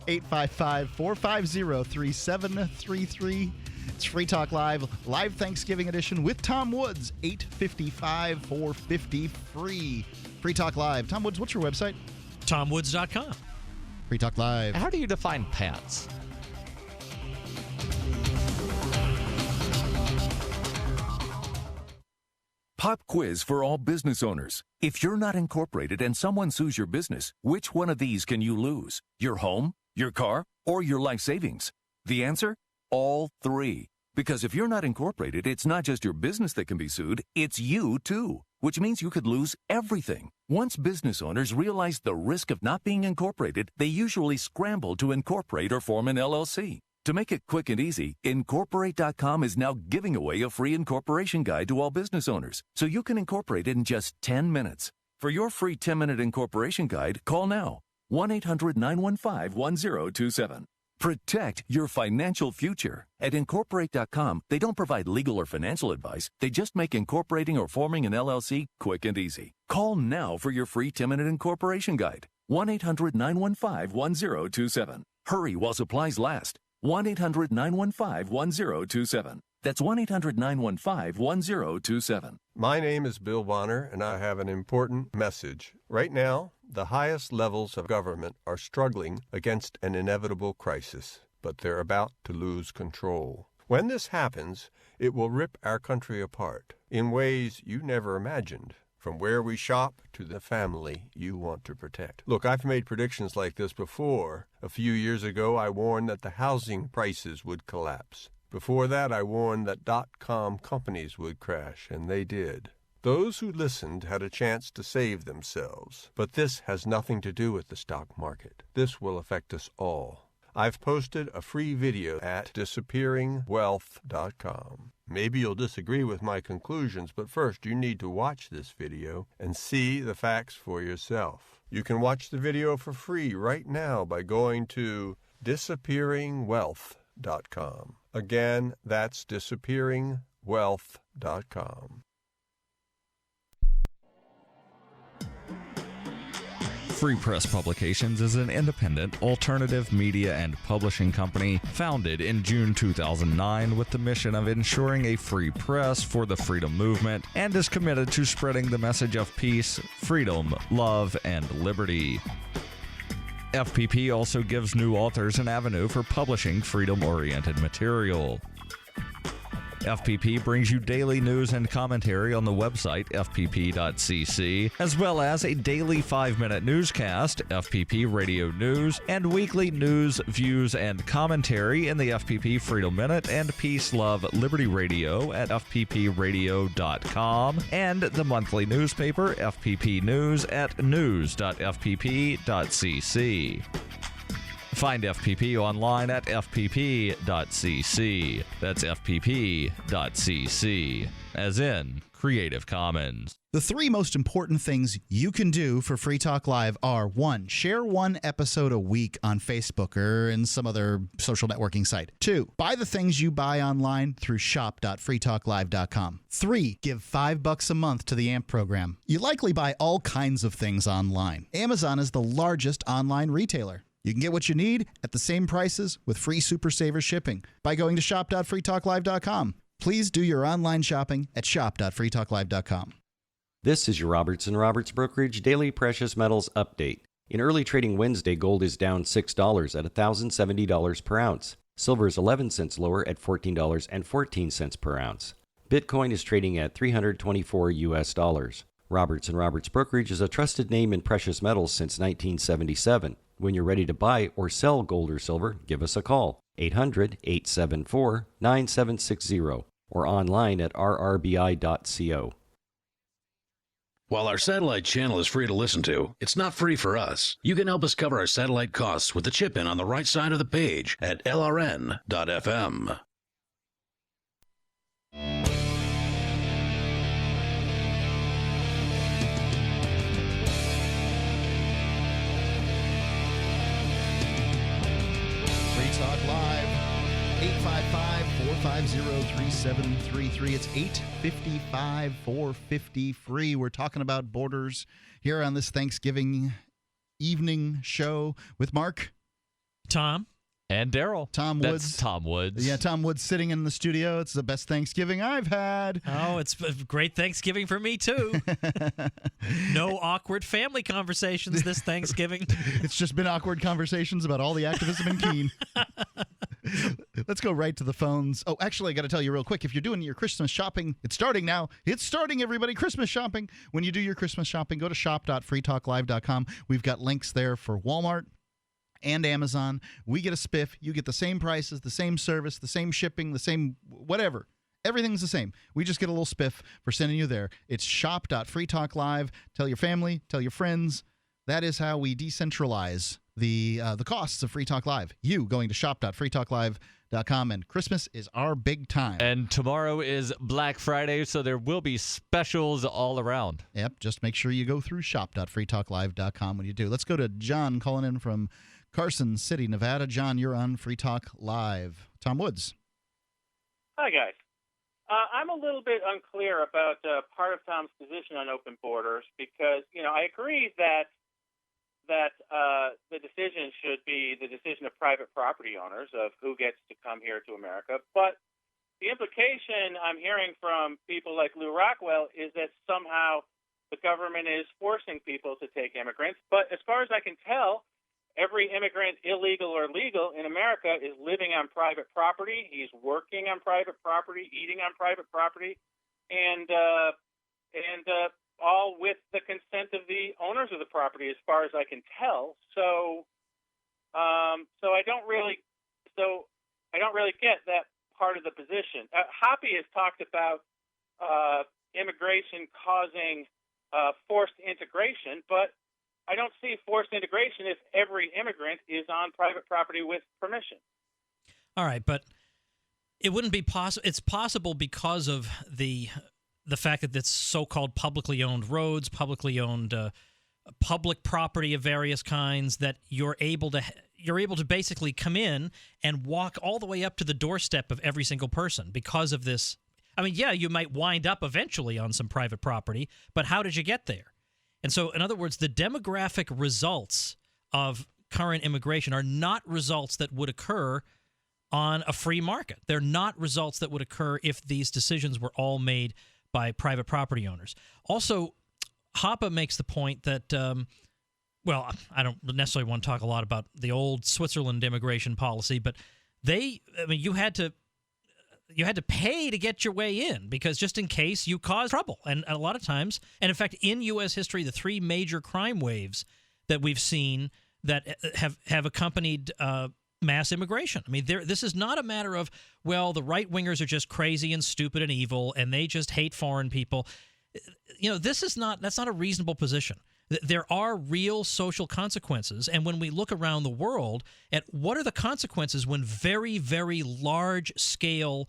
855-450-3733. It's Free Talk Live Thanksgiving edition with Tom Woods. 855-450 free. Free Talk Live. Tom Woods, what's your website? TomWoods.com. Free Talk Live. How do you define pants? Pop quiz for all business owners. If you're not incorporated and someone sues your business, which one of these can you lose? Your home, your car, or your life savings? The answer? All three. Because if you're not incorporated, it's not just your business that can be sued, it's you too, which means you could lose everything. Once business owners realize the risk of not being incorporated, they usually scramble to incorporate or form an LLC. To make it quick and easy, Incorporate.com is now giving away a free incorporation guide to all business owners, so you can incorporate in just 10 minutes. For your free 10-minute incorporation guide, call now, 1-800-915-1027. Protect your financial future. At Incorporate.com, they don't provide legal or financial advice. They just make incorporating or forming an LLC quick and easy. Call now for your free 10-minute incorporation guide. 1-800-915-1027. Hurry while supplies last. 1-800-915-1027. That's 1-800-915-1027. My name is Bill Bonner, and I have an important message. Right now, the highest levels of government are struggling against an inevitable crisis, but they're about to lose control. When this happens, it will rip our country apart in ways you never imagined. From where we shop to the family you want to protect. Look, I've made predictions like this before. A few years ago, I warned that the housing prices would collapse. Before that, I warned that .com companies would crash, and they did. Those who listened had a chance to save themselves. But this has nothing to do with the stock market. This will affect us all. I've posted a free video at disappearingwealth.com. Maybe you'll disagree with my conclusions, but first you need to watch this video and see the facts for yourself. You can watch the video for free right now by going to disappearingwealth.com. Again, that's disappearingwealth.com. Free Press Publications is an independent, alternative media and publishing company founded in June 2009 with the mission of ensuring a free press for the freedom movement and is committed to spreading the message of peace, freedom, love, and liberty. FPP also gives new authors an avenue for publishing freedom-oriented material. FPP brings you daily news and commentary on the website fpp.cc, as well as a daily 5-minute newscast, FPP Radio News, and weekly news, views, and commentary in the FPP Freedom Minute and Peace, Love, Liberty Radio at fppradio.com, and the monthly newspaper FPP News at news.fpp.cc. Find FPP online at fpp.cc. That's fpp.cc, as in Creative Commons. The 3 most important things you can do for Free Talk Live are 1. Share 1 episode a week on Facebook or in some other social networking site. 2. Buy the things you buy online through shop.freetalklive.com. 3. Give $5 a month to the AMP program. You likely buy all kinds of things online. Amazon is the largest online retailer. You can get what you need at the same prices with free Super Saver shipping by going to shop.freetalklive.com. Please do your online shopping at shop.freetalklive.com. This is your Robertson Roberts Brokerage Daily Precious Metals Update. In early trading Wednesday, gold is down $6 at $1,070 per ounce. Silver is 11 cents lower at $14.14 per ounce. Bitcoin is trading at $324 US. Robertson Roberts Brokerage is a trusted name in precious metals since 1977. When you're ready to buy or sell gold or silver, give us a call, 800-874-9760, or online at rrbi.co. While our satellite channel is free to listen to, it's not free for us. You can help us cover our satellite costs with the chip-in on the right side of the page at lrn.fm. Talk Live, 855-450-3733. It's 855-450-FREE. We're talking about borders here on this Thanksgiving evening show with Mark, Tom, and Darryl. Tom Woods. That's Tom Woods. Yeah, Tom Woods sitting in the studio. It's the best Thanksgiving I've had. Oh, it's a great Thanksgiving for me, too. No awkward family conversations this Thanksgiving. It's just been awkward conversations about all the activism in Keene. Let's go right to the phones. Oh, actually, I got to tell you real quick. If you're doing your Christmas shopping, it's starting now. It's starting, everybody. Christmas shopping. When you do your Christmas shopping, go to shop.freetalklive.com. We've got links there for Walmart and Amazon. We get a spiff. You get the same prices, the same service, the same shipping, the same whatever. Everything's the same. We just get a little spiff for sending you there. It's shop.freetalklive. Tell your family, tell your friends. That is how we decentralize the costs of Free Talk Live. You going to shop.freetalklive.com, and Christmas is our big time. And tomorrow is Black Friday, so there will be specials all around. Yep, just make sure you go through shop.freetalklive.com when you do. Let's go to John calling in from Carson City, Nevada. John, you're on Free Talk Live. Tom Woods. Hi, guys. I'm a little bit unclear about part of Tom's position on open borders because, I agree that that the decision should be the decision of private property owners of who gets to come here to America. But the implication I'm hearing from people like Lou Rockwell is that somehow the government is forcing people to take immigrants. But as far as I can tell, every immigrant, illegal or legal, in America is living on private property. He's working on private property, eating on private property, and all with the consent of the owners of the property, as far as I can tell. So I don't really get that part of the position. Hoppe has talked about immigration causing forced integration, but I don't see forced integration if every immigrant is on private property with permission. All right, but it wouldn't be possible. It's possible because of the fact that it's so-called publicly owned roads, publicly owned public property of various kinds, that you're able to basically come in and walk all the way up to the doorstep of every single person because of this. I mean, yeah, you might wind up eventually on some private property, but how did you get there? And so, in other words, the demographic results of current immigration are not results that would occur on a free market. They're not results that would occur if these decisions were all made by private property owners. Also, Hoppe makes the point that, well, I don't necessarily want to talk a lot about the old Switzerland immigration policy, but you had to pay to get your way in, because just in case you cause trouble. And a lot of times, and in fact, in U.S. history, the three major crime waves that we've seen that have accompanied mass immigration. I mean, this is not a matter of, well, the right-wingers are just crazy and stupid and evil, and they just hate foreign people. You know, that's not a reasonable position. There are real social consequences, and when we look around the world at what are the consequences when very, very large-scale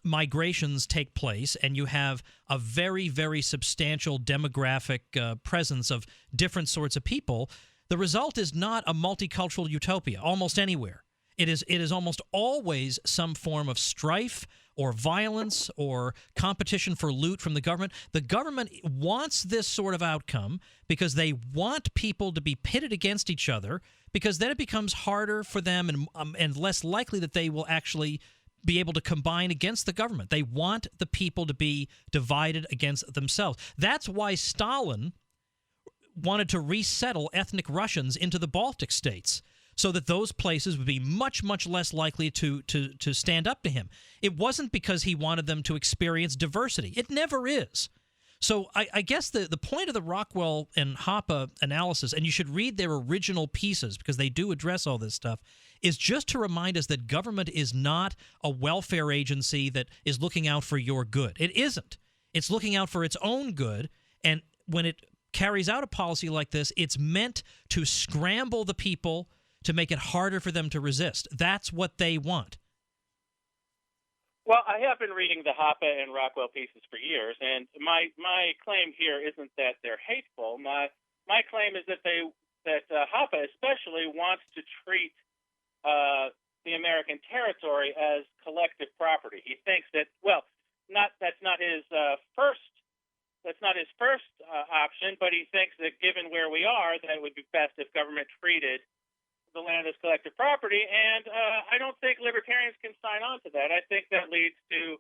migrations take place, and you have a very, very substantial demographic presence of different sorts of people, the result is not a multicultural utopia almost anywhere. It is almost always some form of strife or violence or competition for loot from the government. The government wants this sort of outcome because they want people to be pitted against each other, because then it becomes harder for them and less likely that they will actually be able to combine against the government. They want the people to be divided against themselves. That's why Stalin wanted to resettle ethnic Russians into the Baltic states, so that those places would be much, much less likely to stand up to him. It wasn't because he wanted them to experience diversity. It never is. So I guess the point of the Rockwell and Hoppe analysis, and you should read their original pieces because they do address all this stuff, is just to remind us that government is not a welfare agency that is looking out for your good. It isn't. It's looking out for its own good, and when it carries out a policy like this, it's meant to scramble the people to make it harder for them to resist. That's what they want. Well, I have been reading the Hoppe and Rockwell pieces for years, and my claim here isn't that they're hateful. My claim is that Hoppe especially wants to treat the American territory as collective property. He thinks that, well, that's not his first option, but he thinks that given where we are, that it would be best if government treated the land as collective property, and I don't think libertarians can sign on to that. I think that leads to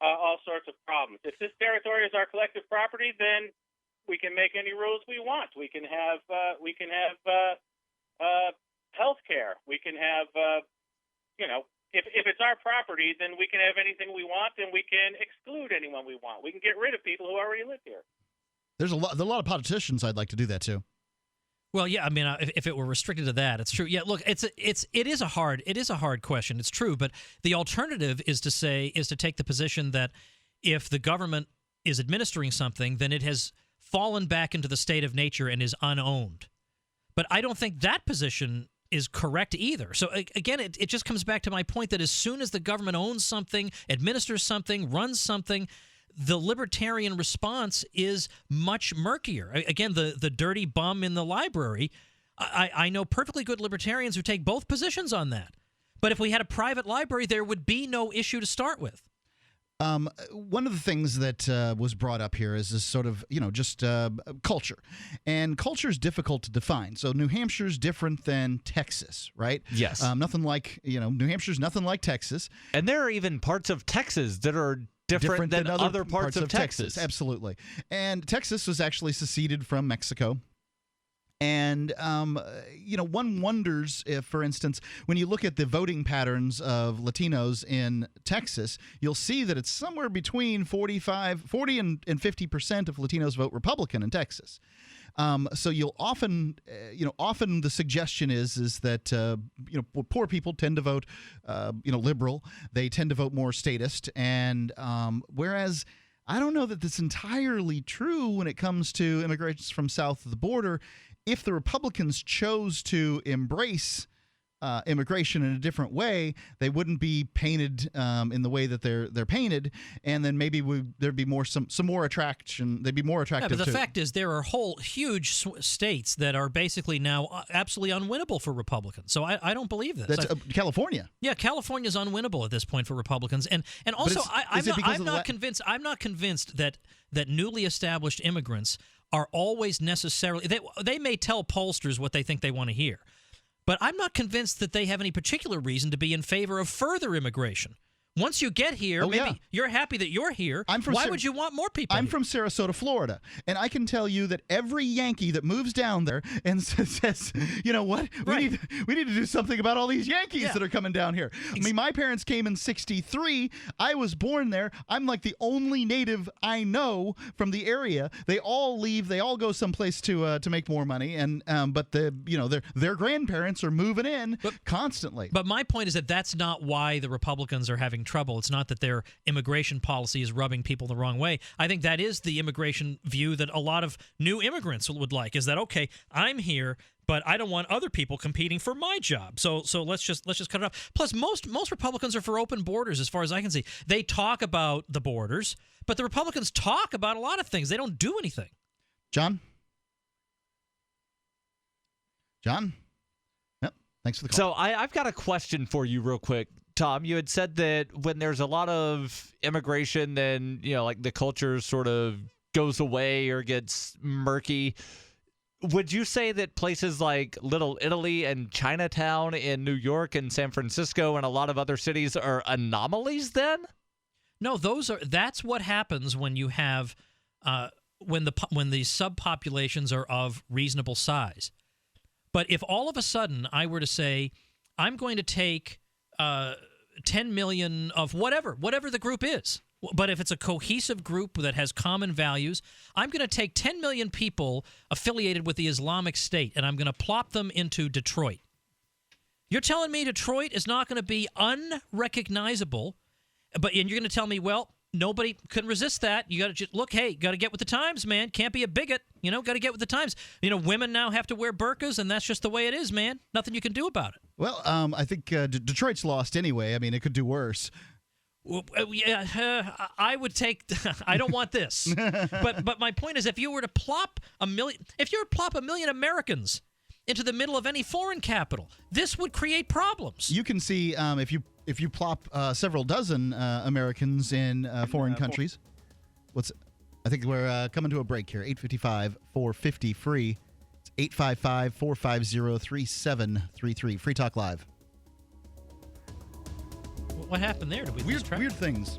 all sorts of problems. If this territory is our collective property, then we can make any rules we want. We can have health care. We can have if it's our property, then we can have anything we want, and we can exclude anyone we want. We can get rid of people who already live here. There's a lot of politicians I'd like to do that too. Well, yeah, I mean, if it were restricted to that, it's true. Yeah, look, it is a hard question. It's true, but the alternative is to take the position that if the government is administering something, then it has fallen back into the state of nature and is unowned. But I don't think that position is correct either. So again, it just comes back to my point that as soon as the government owns something, administers something, runs something, the libertarian response is much murkier. Again, the dirty bum in the library, I know perfectly good libertarians who take both positions on that. But if we had a private library, there would be no issue to start with. One of the things that was brought up here is this sort of, just culture. And culture is difficult to define. So New Hampshire's different than Texas, right? Yes. Nothing like, New Hampshire's nothing like Texas. And there are even parts of Texas that are different than other parts of Texas. Absolutely. And Texas was actually seceded from Mexico. And, one wonders if, for instance, when you look at the voting patterns of Latinos in Texas, you'll see that it's somewhere between 40 and 50% of Latinos vote Republican in Texas. So you'll often the suggestion is that, poor people tend to vote, liberal. They tend to vote more statist. And whereas I don't know that that's entirely true when it comes to immigrants from south of the border. If the Republicans chose to embrace immigration in a different way, they wouldn't be painted in the way that they're painted, and then maybe there'd be some more attraction. They'd be more attractive. Yeah, but the fact is, there are whole huge states that are basically now absolutely unwinnable for Republicans. So I don't believe this. That's California. Yeah, California's unwinnable at this point for Republicans, and also I'm not convinced. I'm not convinced that newly established immigrants are always necessarily they may tell pollsters what they think they want to hear, but I'm not convinced that they have any particular reason to be in favor of further immigration. Once you get here, you're happy that you're here. Why would you want more people? I'm from Sarasota, Florida, and I can tell you that every Yankee that moves down there and says, you know what, we need to do something about all these Yankees that are coming down here. I mean, my parents came in '63. I was born there. I'm like the only native I know from the area. They all leave. They all go someplace to make more money, and but their grandparents are moving in constantly. But my point is that that's not why the Republicans are having trouble. It's not that their immigration policy is rubbing people the wrong way. I think that is the immigration view that a lot of new immigrants would like, is that, okay, I'm here, but I don't want other people competing for my job. So let's just cut it off. Plus, most Republicans are for open borders, as far as I can see. They talk about the borders, but the Republicans talk about a lot of things. They don't do anything. John? Yep. Thanks for the call. So I've got a question for you real quick. Tom, you had said that when there's a lot of immigration, then, like the culture sort of goes away or gets murky. Would you say that places like Little Italy and Chinatown in New York and San Francisco and a lot of other cities are anomalies then? No, that's what happens when you have when the subpopulations are of reasonable size. But if all of a sudden I were to say, I'm going to take 10 million of whatever the group is, but if it's a cohesive group that has common values, I'm going to take 10 million people affiliated with the Islamic State, and I'm going to plop them into Detroit. You're telling me Detroit is not going to be unrecognizable, and you're going to tell me, well, nobody can resist that. You got to just look, hey, got to get with the times, man. Can't be a bigot. Got to get with the times. Women now have to wear burqas, and that's just the way it is, man. Nothing you can do about it. Well, I think Detroit's lost anyway. I mean, it could do worse. I would take. I don't want this. but my point is, if you were to plop a million Americans into the middle of any foreign capital, this would create problems. You can see if you plop several dozen Americans in foreign countries. I think we're coming to a break here. 855-450-FREE. It's 855-450-3733. Free Talk Live. What happened there? Did we lose track? Weird things.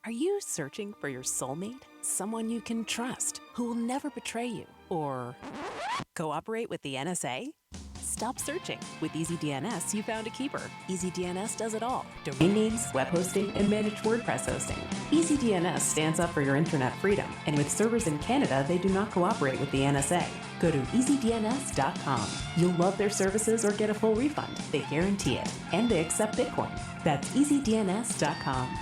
Are you searching for your soulmate? Someone you can trust, who will never betray you or cooperate with the NSA? Stop searching. With EasyDNS, you found a keeper. EasyDNS does it all. Domain names, web hosting, and managed WordPress hosting. EasyDNS stands up for your internet freedom, and with servers in Canada, they do not cooperate with the NSA. Go to EasyDNS.com. You'll love their services or get a full refund. They guarantee it. And they accept Bitcoin. That's EasyDNS.com.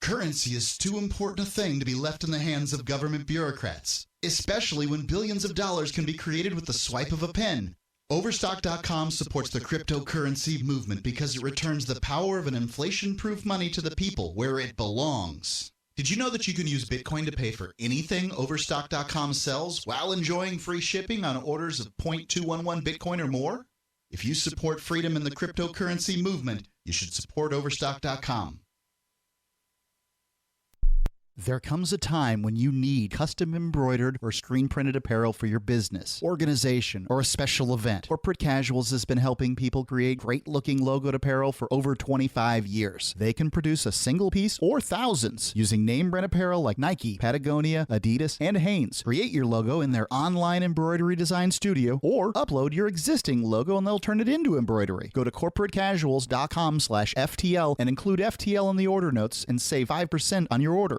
Currency is too important a thing to be left in the hands of government bureaucrats, especially when billions of dollars can be created with the swipe of a pen. Overstock.com supports the cryptocurrency movement because it returns the power of an inflation-proof money to the people where it belongs. Did you know that you can use Bitcoin to pay for anything Overstock.com sells while enjoying free shipping on orders of 0.211 Bitcoin or more? If you support freedom in the cryptocurrency movement, you should support Overstock.com. There comes a time when you need custom embroidered or screen printed apparel for your business, organization, or a special event. Corporate Casuals has been helping people create great looking logoed apparel for over 25 years. They can produce a single piece or thousands using name brand apparel like Nike, Patagonia, Adidas, and Hanes. Create your logo in their online embroidery design studio or upload your existing logo and they'll turn it into embroidery. Go to corporatecasuals.com/FTL and include FTL in the order notes and save 5% on your order.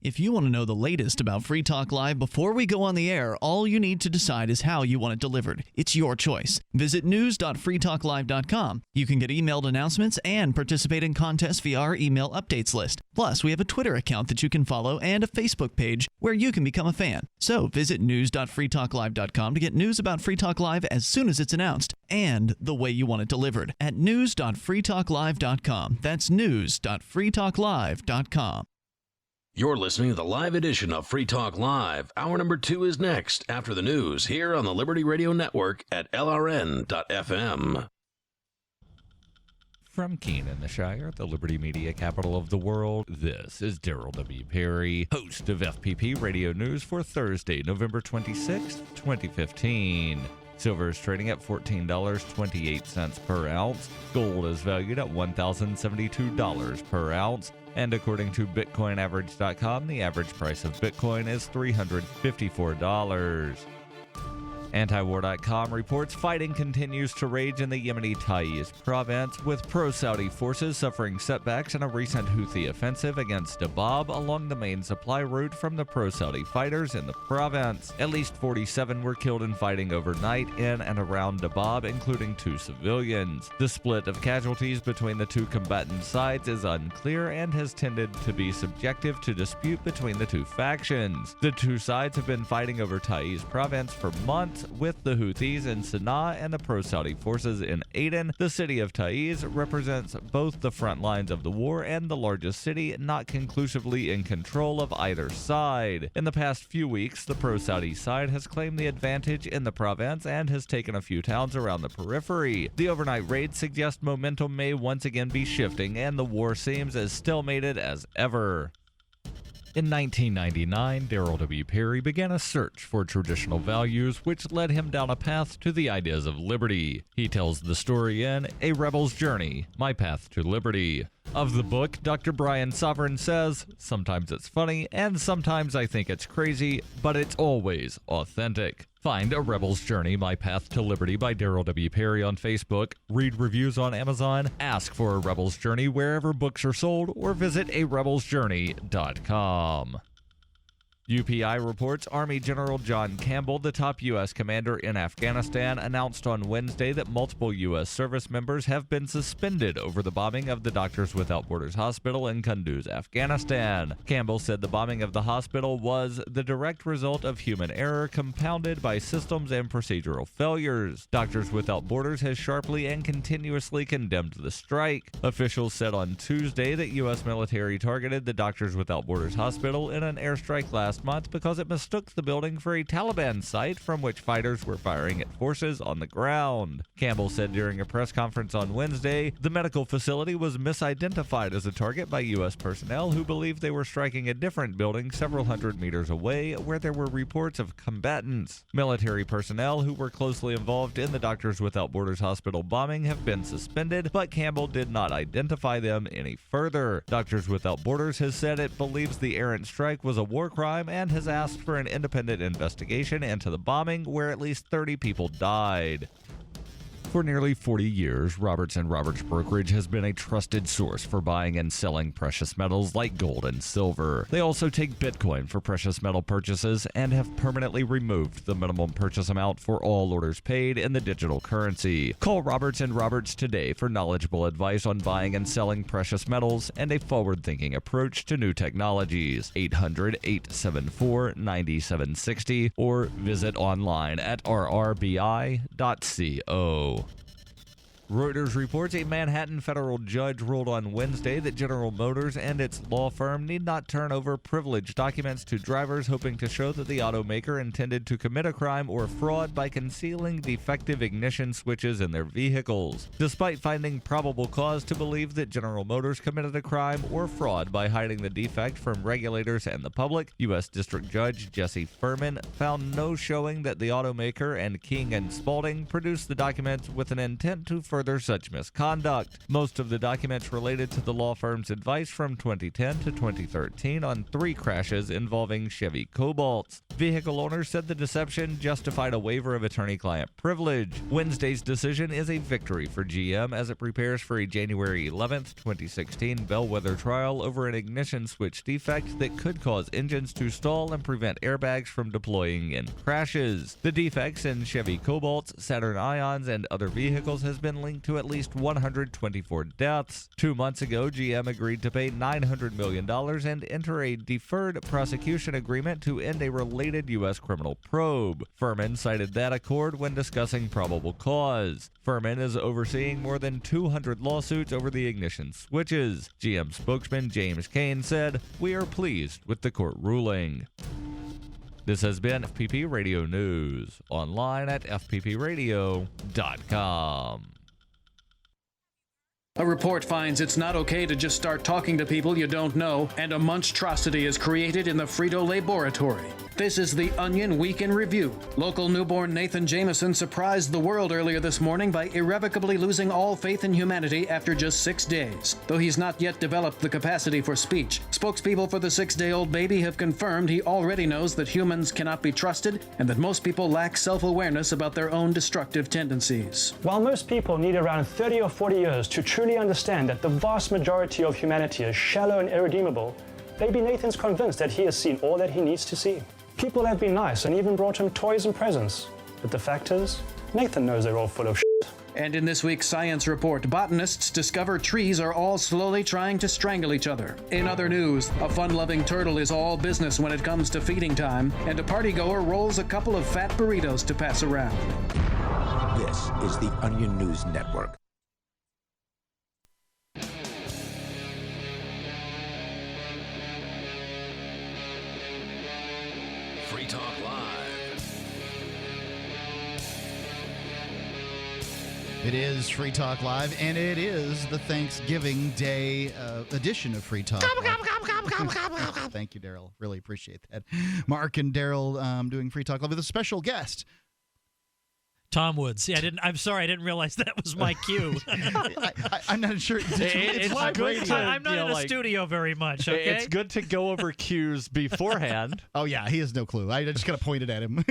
If you want to know the latest about Free Talk Live before we go on the air, all you need to decide is how you want it delivered. It's your choice. Visit news.freetalklive.com. You can get emailed announcements and participate in contests via our email updates list. Plus, we have a Twitter account that you can follow and a Facebook page where you can become a fan. So visit news.freetalklive.com to get news about Free Talk Live as soon as it's announced and the way you want it delivered at news.freetalklive.com. That's news.freetalklive.com. You're listening to the live edition of Free Talk Live. Hour number 2 is next after the news here on the Liberty Radio Network at LRN.FM. From Keene in the Shire, the Liberty Media capital of the world, this is Darryl W. Perry, host of FPP Radio News for Thursday, November 26, 2015. Silver is trading at $14.28 per ounce. Gold is valued at $1,072 per ounce. And according to BitcoinAverage.com, the average price of Bitcoin is $354. Antiwar.com reports fighting continues to rage in the Yemeni Taiz province, with pro-Saudi forces suffering setbacks in a recent Houthi offensive against Dabab along the main supply route from the pro-Saudi fighters in the province. At least 47 were killed in fighting overnight in and around Dabab, including 2 civilians. The split of casualties between the two combatant sides is unclear and has tended to be subjective to dispute between the two factions. The two sides have been fighting over Taiz province for months, with the Houthis in Sana'a and the pro-Saudi forces in Aden. The city of Taiz represents both the front lines of the war and the largest city not conclusively in control of either side. In the past few weeks, the pro-Saudi side has claimed the advantage in the province and has taken a few towns around the periphery. The overnight raids suggest momentum may once again be shifting, and the war seems as stalemated as ever. In 1999, Darryl W. Perry began a search for traditional values, which led him down a path to the ideas of liberty. He tells the story in A Rebel's Journey, My Path to Liberty. Of the book, Dr. Brian Sovereign says, "Sometimes it's funny, and sometimes I think it's crazy, but it's always authentic." Find A Rebel's Journey, My Path to Liberty by Darryl W. Perry on Facebook, read reviews on Amazon, ask for A Rebel's Journey wherever books are sold, or visit arebelsjourney.com. UPI reports Army General John Campbell, the top U.S. commander in Afghanistan, announced on Wednesday that multiple U.S. service members have been suspended over the bombing of the Doctors Without Borders hospital in Kunduz, Afghanistan. Campbell said the bombing of the hospital was the direct result of human error compounded by systems and procedural failures. Doctors Without Borders has sharply and continuously condemned the strike. Officials said on Tuesday that U.S. military targeted the Doctors Without Borders hospital in an airstrike last month because it mistook the building for a Taliban site from which fighters were firing at forces on the ground. Campbell said during a press conference on Wednesday, the medical facility was misidentified as a target by U.S. personnel who believed they were striking a different building several hundred meters away where there were reports of combatants. Military personnel who were closely involved in the Doctors Without Borders hospital bombing have been suspended, but Campbell did not identify them any further. Doctors Without Borders has said it believes the errant strike was a war crime and has asked for an independent investigation into the bombing, where at least 30 people died. For nearly 40 years, Roberts & Roberts Brokerage has been a trusted source for buying and selling precious metals like gold and silver. They also take Bitcoin for precious metal purchases and have permanently removed the minimum purchase amount for all orders paid in the digital currency. Call Roberts & Roberts today for knowledgeable advice on buying and selling precious metals and a forward-thinking approach to new technologies. 800-874-9760 or visit online at rrbi.co. Reuters reports a Manhattan federal judge ruled on Wednesday that General Motors and its law firm need not turn over privileged documents to drivers hoping to show that the automaker intended to commit a crime or fraud by concealing defective ignition switches in their vehicles. Despite finding probable cause to believe that General Motors committed a crime or fraud by hiding the defect from regulators and the public, U.S. District Judge Jesse Furman found no showing that the automaker and King and Spalding produced the documents with an intent to further such misconduct. Most of the documents related to the law firm's advice from 2010 to 2013 on 3 crashes involving Chevy Cobalts. Vehicle owners said the deception justified a waiver of attorney-client privilege. Wednesday's decision is a victory for GM as it prepares for a January 11th, 2016 bellwether trial over an ignition switch defect that could cause engines to stall and prevent airbags from deploying in crashes. The defects in Chevy Cobalts, Saturn Ions, and other vehicles has been linked to at least 124 deaths. 2 months ago, GM agreed to pay $900 million and enter a deferred prosecution agreement to end a related U.S. criminal probe. Furman cited that accord when discussing probable cause. Furman is overseeing more than 200 lawsuits over the ignition switches. GM spokesman James Kane said, "We are pleased with the court ruling." This has been FPP Radio News, online at fppradio.com. A report finds it's not okay to just start talking to people you don't know, and a monstrosity is created in the Frito-Lay laboratory. This is the Onion Week in Review. Local newborn Nathan Jameson surprised the world earlier this morning by irrevocably losing all faith in humanity after just 6 days. Though he's not yet developed the capacity for speech, spokespeople for the 6-day-old baby have confirmed he already knows that humans cannot be trusted and that most people lack self-awareness about their own destructive tendencies. While most people need around 30 or 40 years to truly understand that the vast majority of humanity is shallow and irredeemable, baby Nathan's convinced that he has seen all that he needs to see. People have been nice and even brought him toys and presents. But the fact is, Nathan knows they're all full of shit. And in this week's science report, botanists discover trees are all slowly trying to strangle each other. In other news, a fun-loving turtle is all business when it comes to feeding time, and a partygoer rolls a couple of fat burritos to pass around. This is the Onion News Network. Free Talk Live. It is Free Talk Live, and it is the Thanksgiving Day edition of Free Talk Live. Thank you, Darryl. Really appreciate that. Mark and Darryl doing Free Talk Live with a special guest. Tom Woods. Yeah, I'm sorry, I didn't realize that was my cue. I'm not sure. It's live good radio. to, I'm not in the studio very much, okay? It's good to go over cues beforehand. Oh, yeah, he has no clue. I just kind of pointed at him.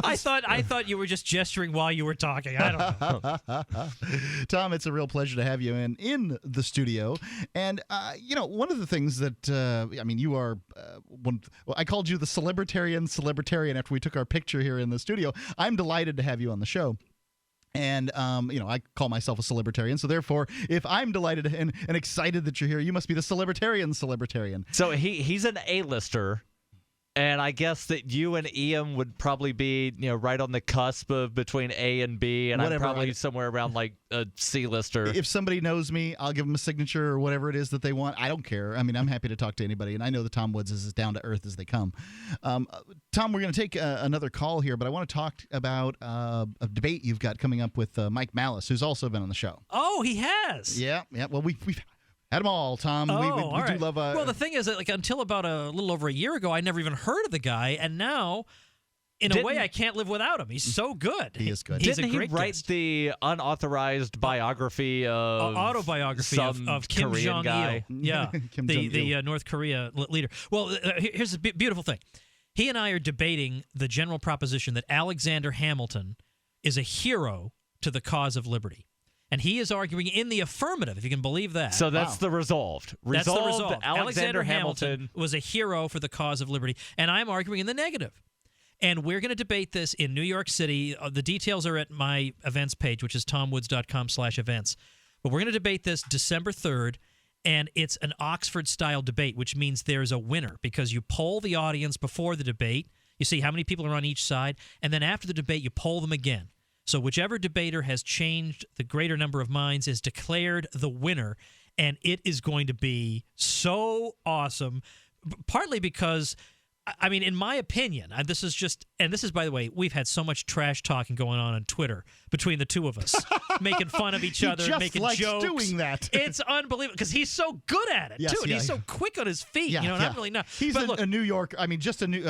I thought you were just gesturing while you were talking. I don't know. Tom, it's a real pleasure to have you in the studio. And, one of the things that, you are, I called you the celebritarian after we took our picture here in the studio. I'm delighted to have you on the show. And, I call myself a celebritarian. So therefore, if I'm delighted and excited that you're here, you must be the celebritarian. So he's an A-lister. And I guess that you and Ian would probably be, right on the cusp of between A and B, and Whatever, I'm probably somewhere around like a C-lister. If somebody knows me, I'll give them a signature or whatever it is that they want. I don't care. I mean, I'm happy to talk to anybody, and I know that Tom Woods is as down to earth as they come. Tom, we're going to take another call here, but I want to talk about a debate you've got coming up with Mike Malice, who's also been on the show. Oh, he has? Yeah. Well, we've had them all, Tom. Oh, we all right. do love. Well, the thing is that until about a little over a year ago, I never even heard of the guy, and now, in a way, I can't live without him. He's so good. He is good. Didn't he write the unauthorized biography of autobiography of Kim Korean Jong-il? guy? Yeah, the North Korea leader. Well, here's the beautiful thing. He and I are debating the general proposition that Alexander Hamilton is a hero to the cause of liberty. And he is arguing in the affirmative, if you can believe that. So that's the resolved. That's the resolve. Alexander Hamilton was a hero for the cause of liberty. And I'm arguing in the negative. And we're going to debate this in New York City. The details are at my events page, which is tomwoods.com/events. But we're going to debate this December 3rd. And it's an Oxford-style debate, which means there's a winner because you poll the audience before the debate. You see how many people are on each side. And then after the debate, you poll them again. So whichever debater has changed the greater number of minds is declared the winner, and it is going to be so awesome, partly because, I mean, in my opinion, this is, by the way, we've had so much trash talking going on Twitter between the two of us, making fun of each other, making jokes. Doing that. It's unbelievable because he's so good at it, too. And he's so quick on his feet. And I'm really not. He's a New York, I mean, just a New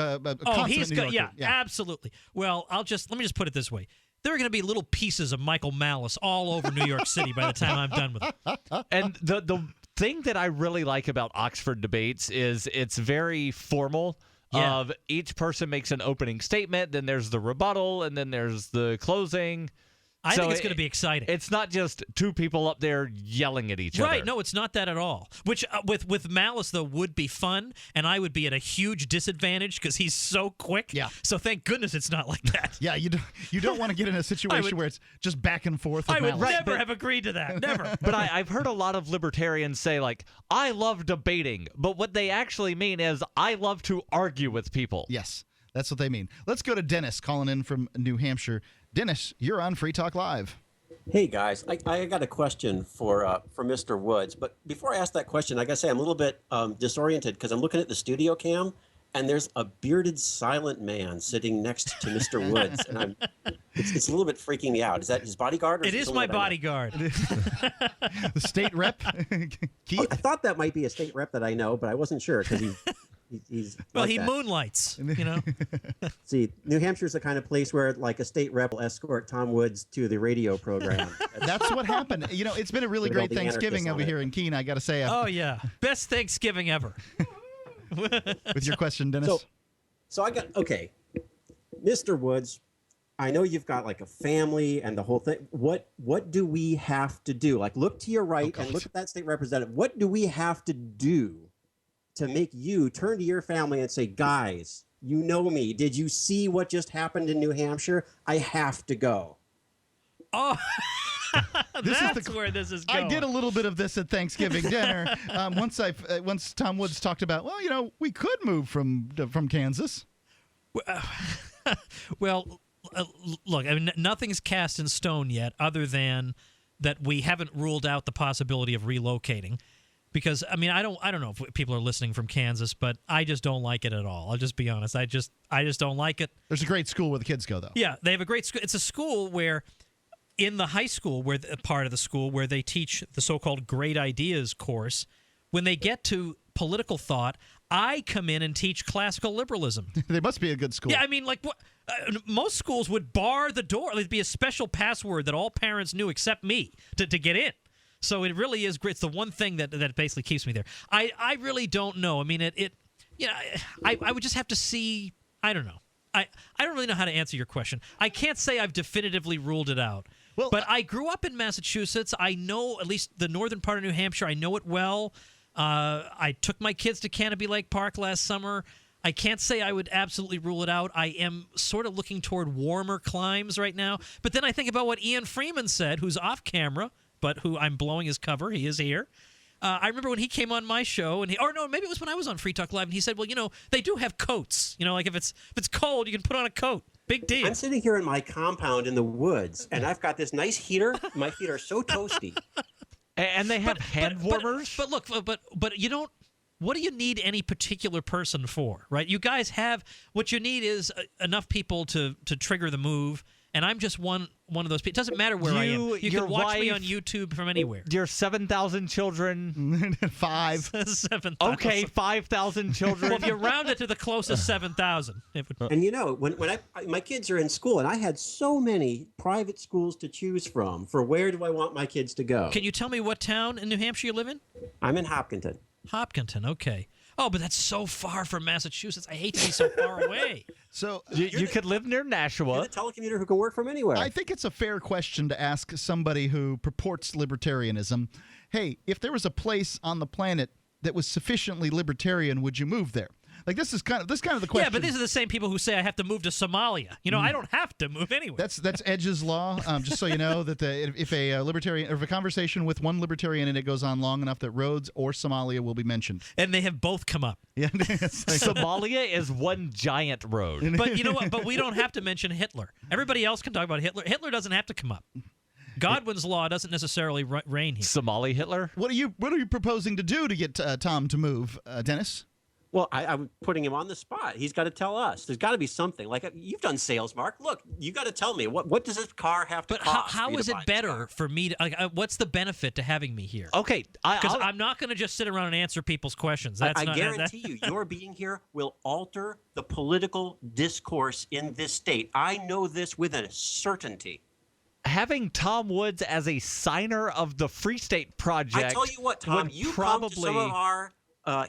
he's New good. Yorker. Yeah, absolutely. Well, let me just put it this way. There are going to be little pieces of Michael Malice all over New York City by the time I'm done with it. And the thing that I really like about Oxford debates is it's very formal. Yeah. Of each person makes an opening statement, then there's the rebuttal, and then there's the closing. I think it's going to be exciting. It's not just two people up there yelling at each other. Right. No, it's not that at all. Which with Malice, though, would be fun, and I would be at a huge disadvantage because he's so quick. Yeah. So thank goodness it's not like that. Yeah, you don't want to get in a situation where it's just back and forth with I would Malice. never have agreed to that. Never. But I've heard a lot of libertarians say, like, I love debating. But what they actually mean is I love to argue with people. Yes, that's what they mean. Let's go to Dennis calling in from New Hampshire. Dennis, you're on Free Talk Live. Hey guys, I got a question for Mr. Woods, but before I ask that question, I gotta say I'm a little bit disoriented because I'm looking at the studio cam, and there's a bearded silent man sitting next to Mr. Woods, and it's a little bit freaking me out. Is that his bodyguard? Or It is my bodyguard. The state rep, Keith. I thought that might be a state rep that I know, but I wasn't sure because he's well, like he that. moonlights, you know. See, New Hampshire's the kind of place where, like, a state rep will escort Tom Woods to the radio program. That's what happened. You know, it's been a really With all great the Thanksgiving anarchists over on here in Keene. I got to say, Oh yeah, best Thanksgiving ever. with your question, Dennis. So I got okay, Mr. Woods. I know you've got like a family and the whole thing. What do we have to do? Like, look to your right and look at that state representative. What do we have to do to make you turn to your family and say, guys, you know me. Did you see what just happened in New Hampshire? I have to go. Oh, that's where this is going. I did a little bit of this at Thanksgiving dinner. Once Tom Woods talked about, well, you know, we could move from Kansas. Well, look, I mean, nothing's cast in stone yet, other than that we haven't ruled out the possibility of relocating. Because I mean, I don't know if people are listening from Kansas, but I just don't like it at all. I'll just be honest. I just don't like it. There's a great school where the kids go, though. Yeah, they have a great school. It's a school where, in the high school, where part of the school where they teach the so-called Great Ideas course, when they get to political thought, I come in and teach classical liberalism. They must be a good school. Yeah, I mean, like what? Most schools would bar the door. There'd be a special password that all parents knew except me to get in. So it really is great. It's the one thing that basically keeps me there. I really don't know. I mean, I would just have to see. I don't know. I don't really know how to answer your question. I can't say I've definitively ruled it out. Well, but I grew up in Massachusetts. I know at least the northern part of New Hampshire. I know it well. I took my kids to Canopy Lake Park last summer. I can't say I would absolutely rule it out. I am sort of looking toward warmer climes right now. But then I think about what Ian Freeman said, who's off camera, but who I'm blowing his cover. He is here. I remember when he came on my show, maybe it was when I was on Free Talk Live, and he said, well, you know, they do have coats. You know, like if it's cold, you can put on a coat. Big deal. I'm sitting here in my compound in the woods, and I've got this nice heater. My feet are so toasty. And they have hand warmers. But look, but you don't. What do you need any particular person for, right? You guys have what you need is enough people to trigger the move. And I'm just one of those people. It doesn't matter where I am. You can watch me on YouTube from anywhere. Your 7,000 children. 5. 7,000. Okay, 5,000 children. Well, if you round it to the closest 7,000. And you know, when my kids are in school, and I had so many private schools to choose from for where do I want my kids to go. Can you tell me what town in New Hampshire you live in? I'm in Hopkinton. Hopkinton, okay. Oh, but that's so far from Massachusetts. I hate to be so far away. So you could live near Nashua. You're the telecommuter who can work from anywhere. I think it's a fair question to ask somebody who purports libertarianism. Hey, if there was a place on the planet that was sufficiently libertarian, would you move there? Like this is kind of the question. Yeah, but these are the same people who say I have to move to Somalia. I don't have to move anywhere. That's Edge's law. Just so you know that if a libertarian or if a conversation with one libertarian and it goes on long enough, that Rhodes or Somalia will be mentioned. And they have both come up. Yeah, Somalia is one giant road. But you know what? But we don't have to mention Hitler. Everybody else can talk about Hitler. Hitler doesn't have to come up. Godwin's law doesn't necessarily reign here. Somali Hitler? What are you proposing to do to get Tom to move, Dennis? Well, I'm putting him on the spot. He's got to tell us. There's got to be something. Like, you've done sales, Mark. Look, you got to tell me. What does this car have to cost? But how is it better for me to, what's the benefit to having me here? Okay. Because I'm not going to just sit around and answer people's questions. I guarantee you, your being here will alter the political discourse in this state. I know this with a certainty. Having Tom Woods as a signer of the Free State Project. I tell you what, Tom, you come to some of our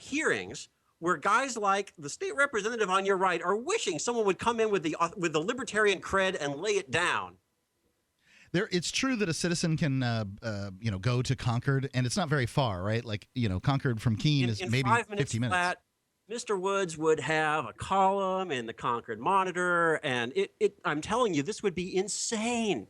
hearings where guys like the state representative on your right are wishing someone would come in with the libertarian cred and lay it down. It's true that a citizen can, go to Concord, and it's not very far, right? Like, Concord from Keene is maybe 5 minutes 50 minutes. Flat, Mr. Woods would have a column in the Concord Monitor, and I'm telling you, this would be insane.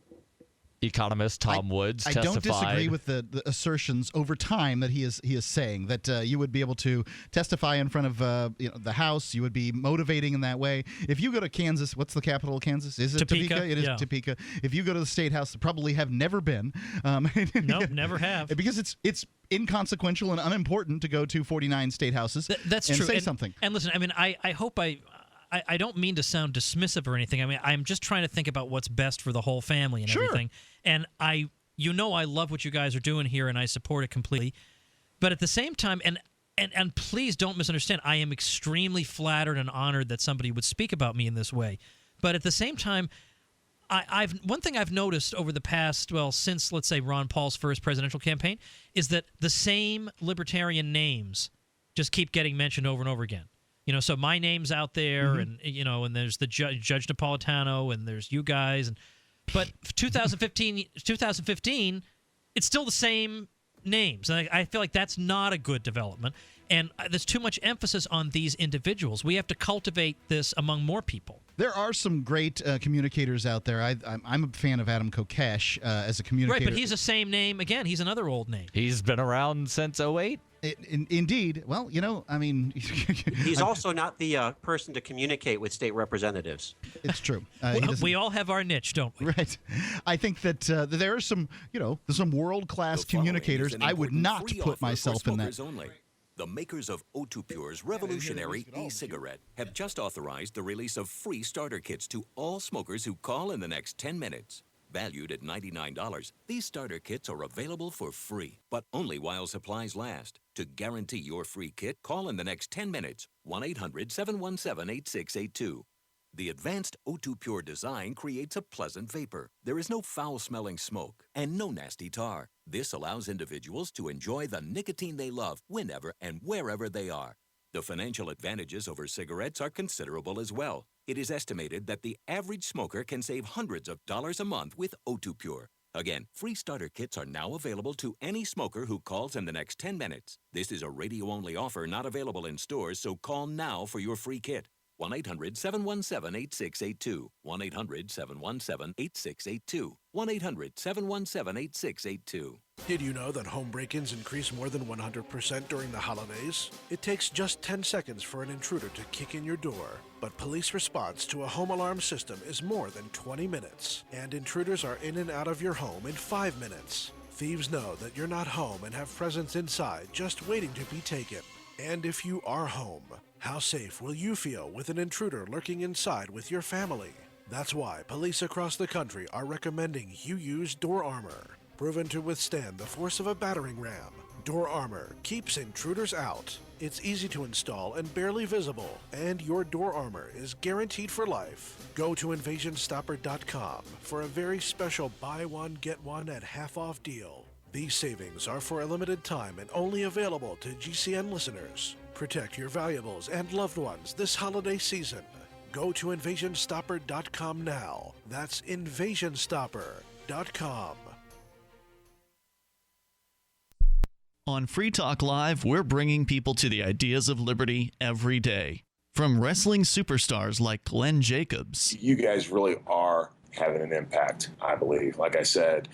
Economist Tom Woods testified. I don't disagree with the assertions over time that he is saying that you would be able to testify in front of the House. You would be motivating in that way. If you go to Kansas, what's the capital of Kansas? Is it Topeka? It is Topeka. If you go to the State House, probably have never been. Nope, never have. Because it's inconsequential and unimportant to go to 49 state houses. That's and true. Say something. And listen, I mean, I hope I don't mean to sound dismissive or anything. I mean, I'm just trying to think about what's best for the whole family and everything. And I love what you guys are doing here, and I support it completely. But at the same time, and please don't misunderstand, I am extremely flattered and honored that somebody would speak about me in this way. But at the same time, one thing I've noticed over the past, since, let's say, Ron Paul's first presidential campaign, is that the same libertarian names just keep getting mentioned over and over again. So my name's out there, and there's the Judge Napolitano, and there's you guys, but 2015, it's still the same names, and I feel like that's not a good development. And there's too much emphasis on these individuals. We have to cultivate this among more people. There are some great communicators out there. I'm a fan of Adam Kokesh as a communicator. Right, but he's the same name again. He's another old name. He's been around since 2008. Indeed. Well, I mean... He's also not the person to communicate with state representatives. It's true. We all have our niche, don't we? Right. I think that there are some, some world-class communicators. I would not put myself in that. Only. The makers of O2 Pure's revolutionary e-cigarette have just authorized the release of free starter kits to all smokers who call in the next 10 minutes. Valued at $99, these starter kits are available for free, but only while supplies last. To guarantee your free kit, call in the next 10 minutes, 1-800-717-8682. The advanced O2 Pure design creates a pleasant vapor. There is no foul-smelling smoke and no nasty tar. This allows individuals to enjoy the nicotine they love whenever and wherever they are. The financial advantages over cigarettes are considerable as well. It is estimated that the average smoker can save hundreds of dollars a month with O2 Pure. Again, free starter kits are now available to any smoker who calls in the next 10 minutes. This is a radio-only offer not available in stores, so call now for your free kit. 1-800-717-8682. 1-800-717-8682. 1-800-717-8682. Did you know that home break-ins increase more than 100% during the holidays? It takes just 10 seconds for an intruder to kick in your door, but police response to a home alarm system is more than 20 minutes, and intruders are in and out of your home in 5 minutes. Thieves know that you're not home and have presents inside just waiting to be taken. And if you are home, how safe will you feel with an intruder lurking inside with your family? That's why police across the country are recommending you use door armor. Proven to withstand the force of a battering ram, door armor keeps intruders out. It's easy to install and barely visible, and your door armor is guaranteed for life. Go to InvasionStopper.com for a very special buy one, get one at half off deal. These savings are for a limited time and only available to GCN listeners. Protect your valuables and loved ones this holiday season. Go to InvasionStopper.com now. That's InvasionStopper.com. On Free Talk Live, we're bringing people to the ideas of liberty every day. From wrestling superstars like Glenn Jacobs. You guys really are having an impact, I believe. Like I said,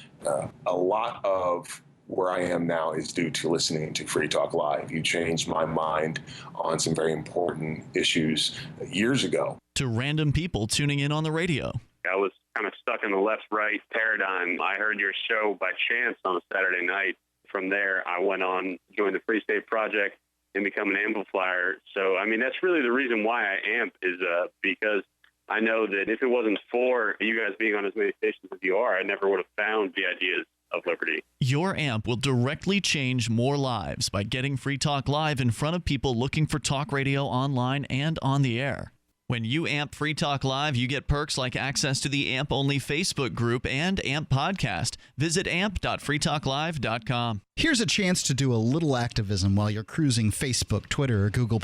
a lot of where I am now is due to listening to Free Talk Live. You changed my mind on some very important issues years ago. To random people tuning in on the radio. I was kind of stuck in the left-right paradigm. I heard your show by chance on a Saturday night. From there, I went on, joined the Free State Project, and become an amplifier. So, I mean, that's really the reason why I amp is because I know that if it wasn't for you guys being on as many stations as you are, I never would have found the ideas of liberty. Your amp will directly change more lives by getting Free Talk Live in front of people looking for talk radio online and on the air. When you amp Free Talk Live, you get perks like access to the AMP-only Facebook group and AMP podcast. Visit amp.freetalklive.com. Here's a chance to do a little activism while you're cruising Facebook, Twitter, or Google+.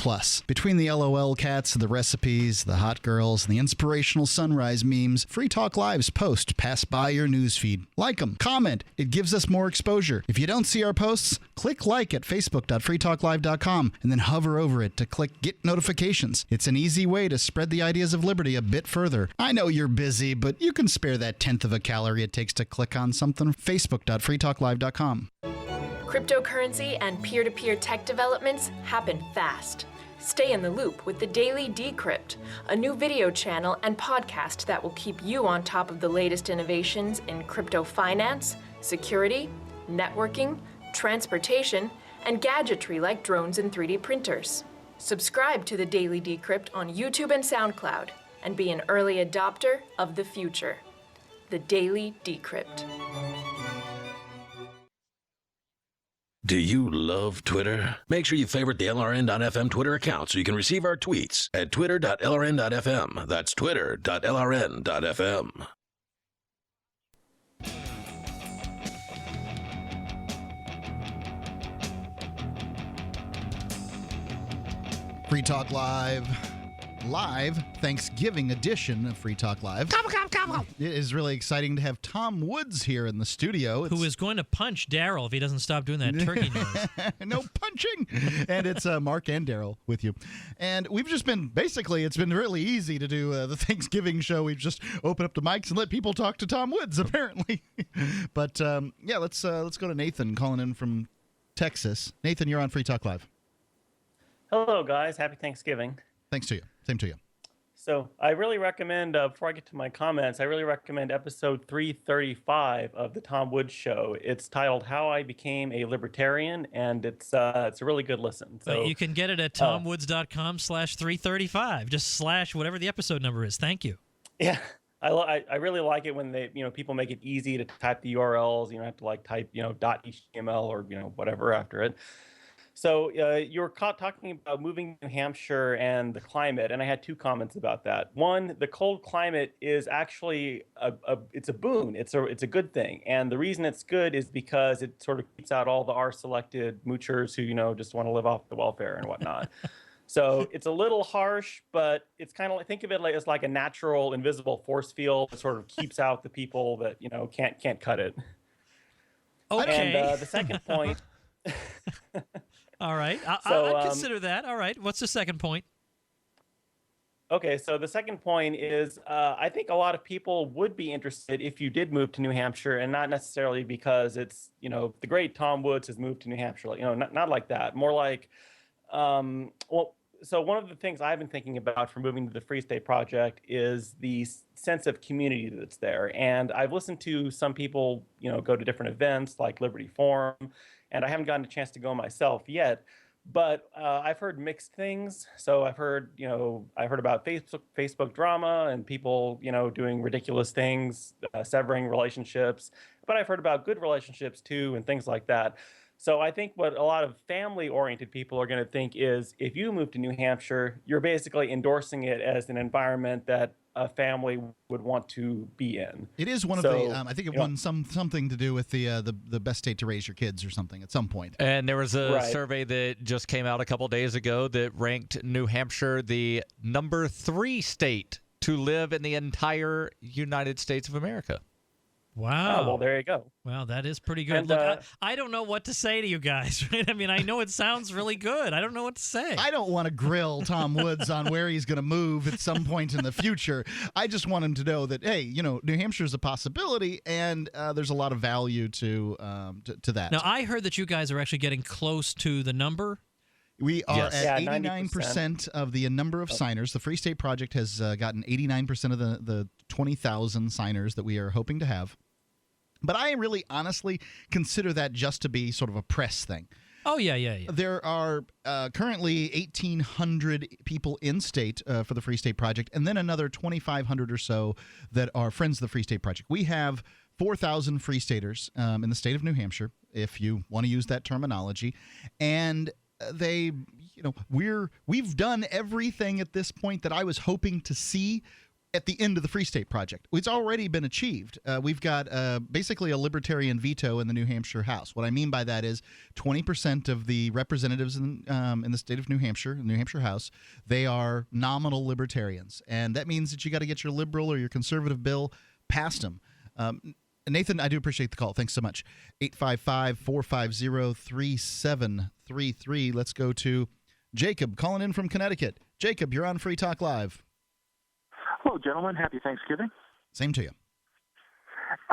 Between the LOL cats, the recipes, the hot girls, and the inspirational sunrise memes, Free Talk Live's posts pass by your newsfeed. Like them, comment. It gives us more exposure. If you don't see our posts, click like at facebook.freetalklive.com and then hover over it to click Get Notifications. It's an easy way to spread the ideas of liberty a bit further. I know you're busy, but you can spare that 1/10 of a calorie it takes to click on something. facebook.freetalklive.com. Cryptocurrency and peer-to-peer tech developments happen fast. Stay in the loop with the Daily Decrypt, a new video channel and podcast that will keep you on top of the latest innovations in crypto finance, security, networking, transportation, and gadgetry like drones and 3D printers. Subscribe to the Daily Decrypt on YouTube and SoundCloud and be an early adopter of the future. The Daily Decrypt. Do you love Twitter? Make sure you favorite the LRN.FM Twitter account so you can receive our tweets at twitter.lrn.fm. That's twitter.lrn.fm. Free Talk Live Thanksgiving edition of Free Talk Live. It is really exciting to have Tom Woods here in the studio. Who is going to punch Darryl if he doesn't stop doing that turkey noise. No punching. And it's Mark and Darryl with you. And we've just been, basically, it's been really easy to do the Thanksgiving show. We've just opened up the mics and let people talk to Tom Woods, apparently. But, yeah, let's go to Nathan calling in from Texas. Nathan, you're on Free Talk Live. Hello, guys. Happy Thanksgiving. Thanks to you. Same to you. So I really recommend, before I get to my comments, I really recommend episode 335 of the Tom Woods Show. It's titled "How I Became a Libertarian," and it's a really good listen. So you can get it at tomwoods.com/335. Just slash whatever the episode number is. Thank you. Yeah, I really like it when they people make it easy to type the URLs. You don't have to like type .html or whatever after it. So you were talking about moving to New Hampshire and the climate, and I had two comments about that. One, the cold climate is actually it's a boon. It's a good thing, and the reason it's good is because it sort of keeps out all the R-selected moochers who just want to live off the welfare and whatnot. So it's a little harsh, but it's kind of like, think of it as like a natural invisible force field that sort of keeps out the people that can't cut it. Okay. And the second point. All right. I'll consider that. All right. What's the second point? Okay, so the second point is I think a lot of people would be interested if you did move to New Hampshire, and not necessarily because it's, the great Tom Woods has moved to New Hampshire, not like that. More like, so one of the things I've been thinking about for moving to the Free State Project is the sense of community that's there. And I've listened to some people, go to different events like Liberty Forum, and I haven't gotten a chance to go myself yet, but I've heard mixed things. So I've heard about Facebook drama and people, doing ridiculous things, severing relationships. But I've heard about good relationships too, and things like that. So I think what a lot of family-oriented people are going to think is, if you move to New Hampshire, you're basically endorsing it as an environment that a family would want to be in. It is one of the. I think it won something to do with the best state to raise your kids or something at some point. And there was a survey that just came out a couple days ago that ranked New Hampshire the number 3 state to live in the entire United States of America. Wow. Well, there you go. Wow, that is pretty good. And, Look, I don't know what to say to you guys, right? I mean, I know it sounds really good. I don't know what to say. I don't want to grill Tom Woods on where he's going to move at some point in the future. I just want him to know that, hey, New Hampshire is a possibility, and there's a lot of value to that. Now, I heard that you guys are actually getting close to the number. We are Yes. at Yeah, 89% of the number of signers. The Free State Project has gotten 89% of the 20,000 signers that we are hoping to have. But I really honestly consider that just to be sort of a press thing. Oh, yeah. There are currently 1,800 people in state for the Free State Project, and then another 2,500 or so that are friends of the Free State Project. We have 4,000 Free Staters in the state of New Hampshire, if you want to use that terminology. And we've done everything at this point that I was hoping to see at the end of the Free State Project. It's already been achieved. We've got basically a libertarian veto in the New Hampshire House. What I mean by that is 20% of the representatives in the state of New Hampshire, the New Hampshire House, they are nominal libertarians. And that means that you got to get your liberal or your conservative bill past them. Nathan, I do appreciate the call. Thanks so much. 855-450-3733. Let's go to Jacob calling in from Connecticut. Jacob, you're on Free Talk Live. Hello, gentlemen. Happy Thanksgiving. Same to you.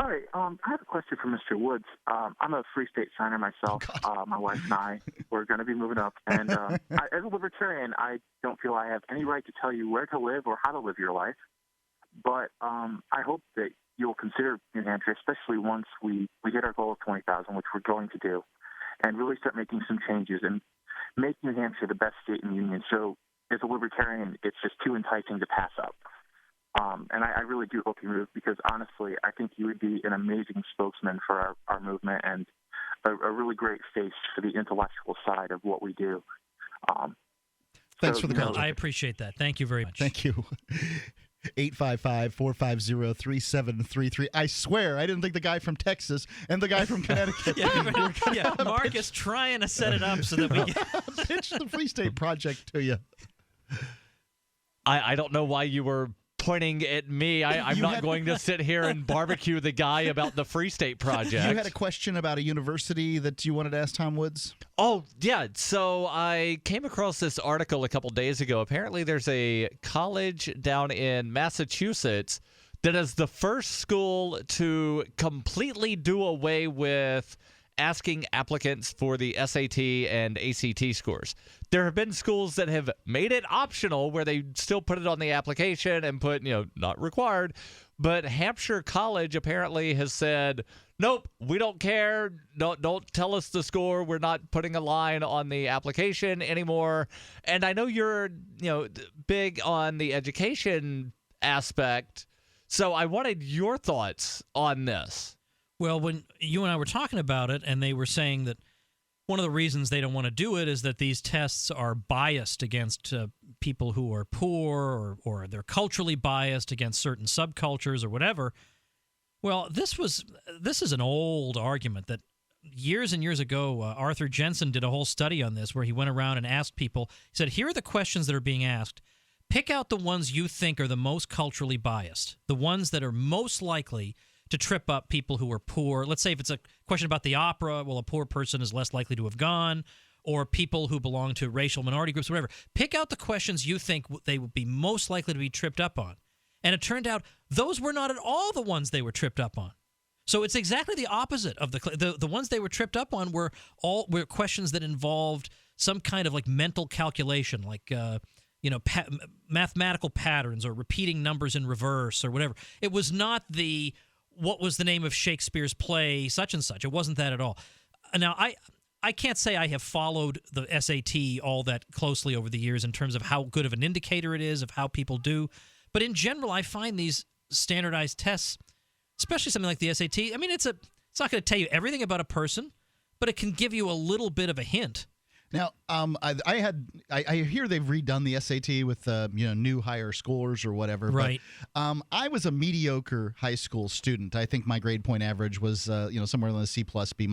All right. I have a question for Mr. Woods. I'm a Free State signer myself. My wife and I, we're going to be moving up. And as a libertarian, I don't feel I have any right to tell you where to live or how to live your life. But I hope that you'll consider New Hampshire, especially once we hit our goal of 20,000, which we're going to do, and really start making some changes and make New Hampshire the best state in the union. So as a libertarian, it's just too enticing to pass up. And I really do hope you move because, honestly, I think you would be an amazing spokesman for our movement and a really great face for the intellectual side of what we do. Thanks for the call. I appreciate that. Thank you very much. Thank you. 855-450-3733. I swear, I didn't think the guy from Texas and the guy from Connecticut. yeah, Mark is trying to set it up so that we can pitch the Free State Project to you. I don't know why you were pointing at me. I'm not going to sit here and barbecue the guy about the Free State Project. You had a question about a university that you wanted to ask Tom Woods? Oh, yeah. So I came across this article a couple days ago. Apparently there's a college down in Massachusetts that is the first school to completely do away with asking applicants for the SAT and ACT scores. There have been schools that have made it optional where they still put it on the application and put, not required. But Hampshire College apparently has said, nope, we don't care. Don't tell us the score. We're not putting a line on the application anymore. And I know you're, big on the education aspect. So I wanted your thoughts on this. Well, when you and I were talking about it, and they were saying that one of the reasons they don't want to do it is that these tests are biased against people who are poor, or they're culturally biased against certain subcultures or whatever. Well, this is an old argument that years and years ago, Arthur Jensen did a whole study on this where he went around and asked people, he said, here are the questions that are being asked. Pick out the ones you think are the most culturally biased, the ones that are most likely to trip up people who are poor. Let's say if it's a question about the opera, well, a poor person is less likely to have gone, or people who belong to racial minority groups, whatever. Pick out the questions you think they would be most likely to be tripped up on. And it turned out those were not at all the ones they were tripped up on. So it's exactly the opposite of the ones they were tripped up on were questions that involved some kind of like mental calculation, like mathematical patterns or repeating numbers in reverse or whatever. It was not what was the name of Shakespeare's play, such and such. It wasn't that at all. Now, I can't say I have followed the SAT all that closely over the years in terms of how good of an indicator it is of how people do. But in general, I find these standardized tests, especially something like the SAT, I mean, it's not going to tell you everything about a person, but it can give you a little bit of a hint. Now, I hear they've redone the SAT with new higher scores or whatever. Right. But, I was a mediocre high school student. I think my grade point average was somewhere in the C+ B-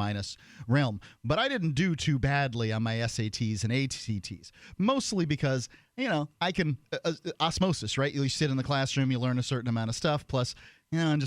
realm. But I didn't do too badly on my SATs and ACTs, mostly because I can osmosis, right? You sit in the classroom, you learn a certain amount of stuff. Plus, I'm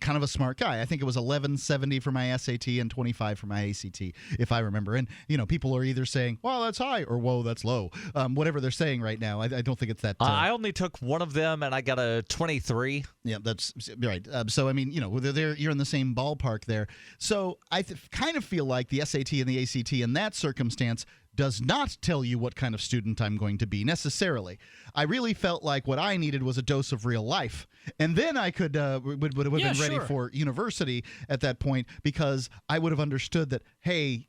kind of a smart guy. I think it was 1170 for my SAT and 25 for my ACT, if I remember. And, people are either saying, well, that's high, or whoa, that's low. Whatever they're saying right now, I don't think it's that. I only took one of them, and I got a 23. Yeah, that's right. So, you're in the same ballpark there. So I kind of feel like the SAT and the ACT in that circumstance does not tell you what kind of student I'm going to be necessarily. I really felt like what I needed was a dose of real life. And then I would have been ready for university at that point, because I would have understood that, hey,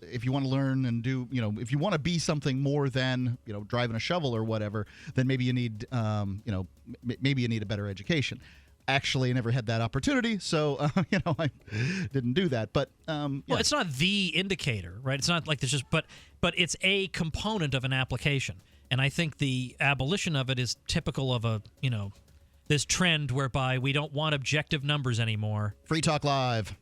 if you want to learn and do, if you want to be something more than, driving a shovel or whatever, then maybe you need, maybe you need a better education. Actually, I never had that opportunity, so I didn't do that. But well, it's not the indicator, right? It's not like there's just, but it's a component of an application, and I think the abolition of it is typical of a this trend whereby we don't want objective numbers anymore. Free Talk Live.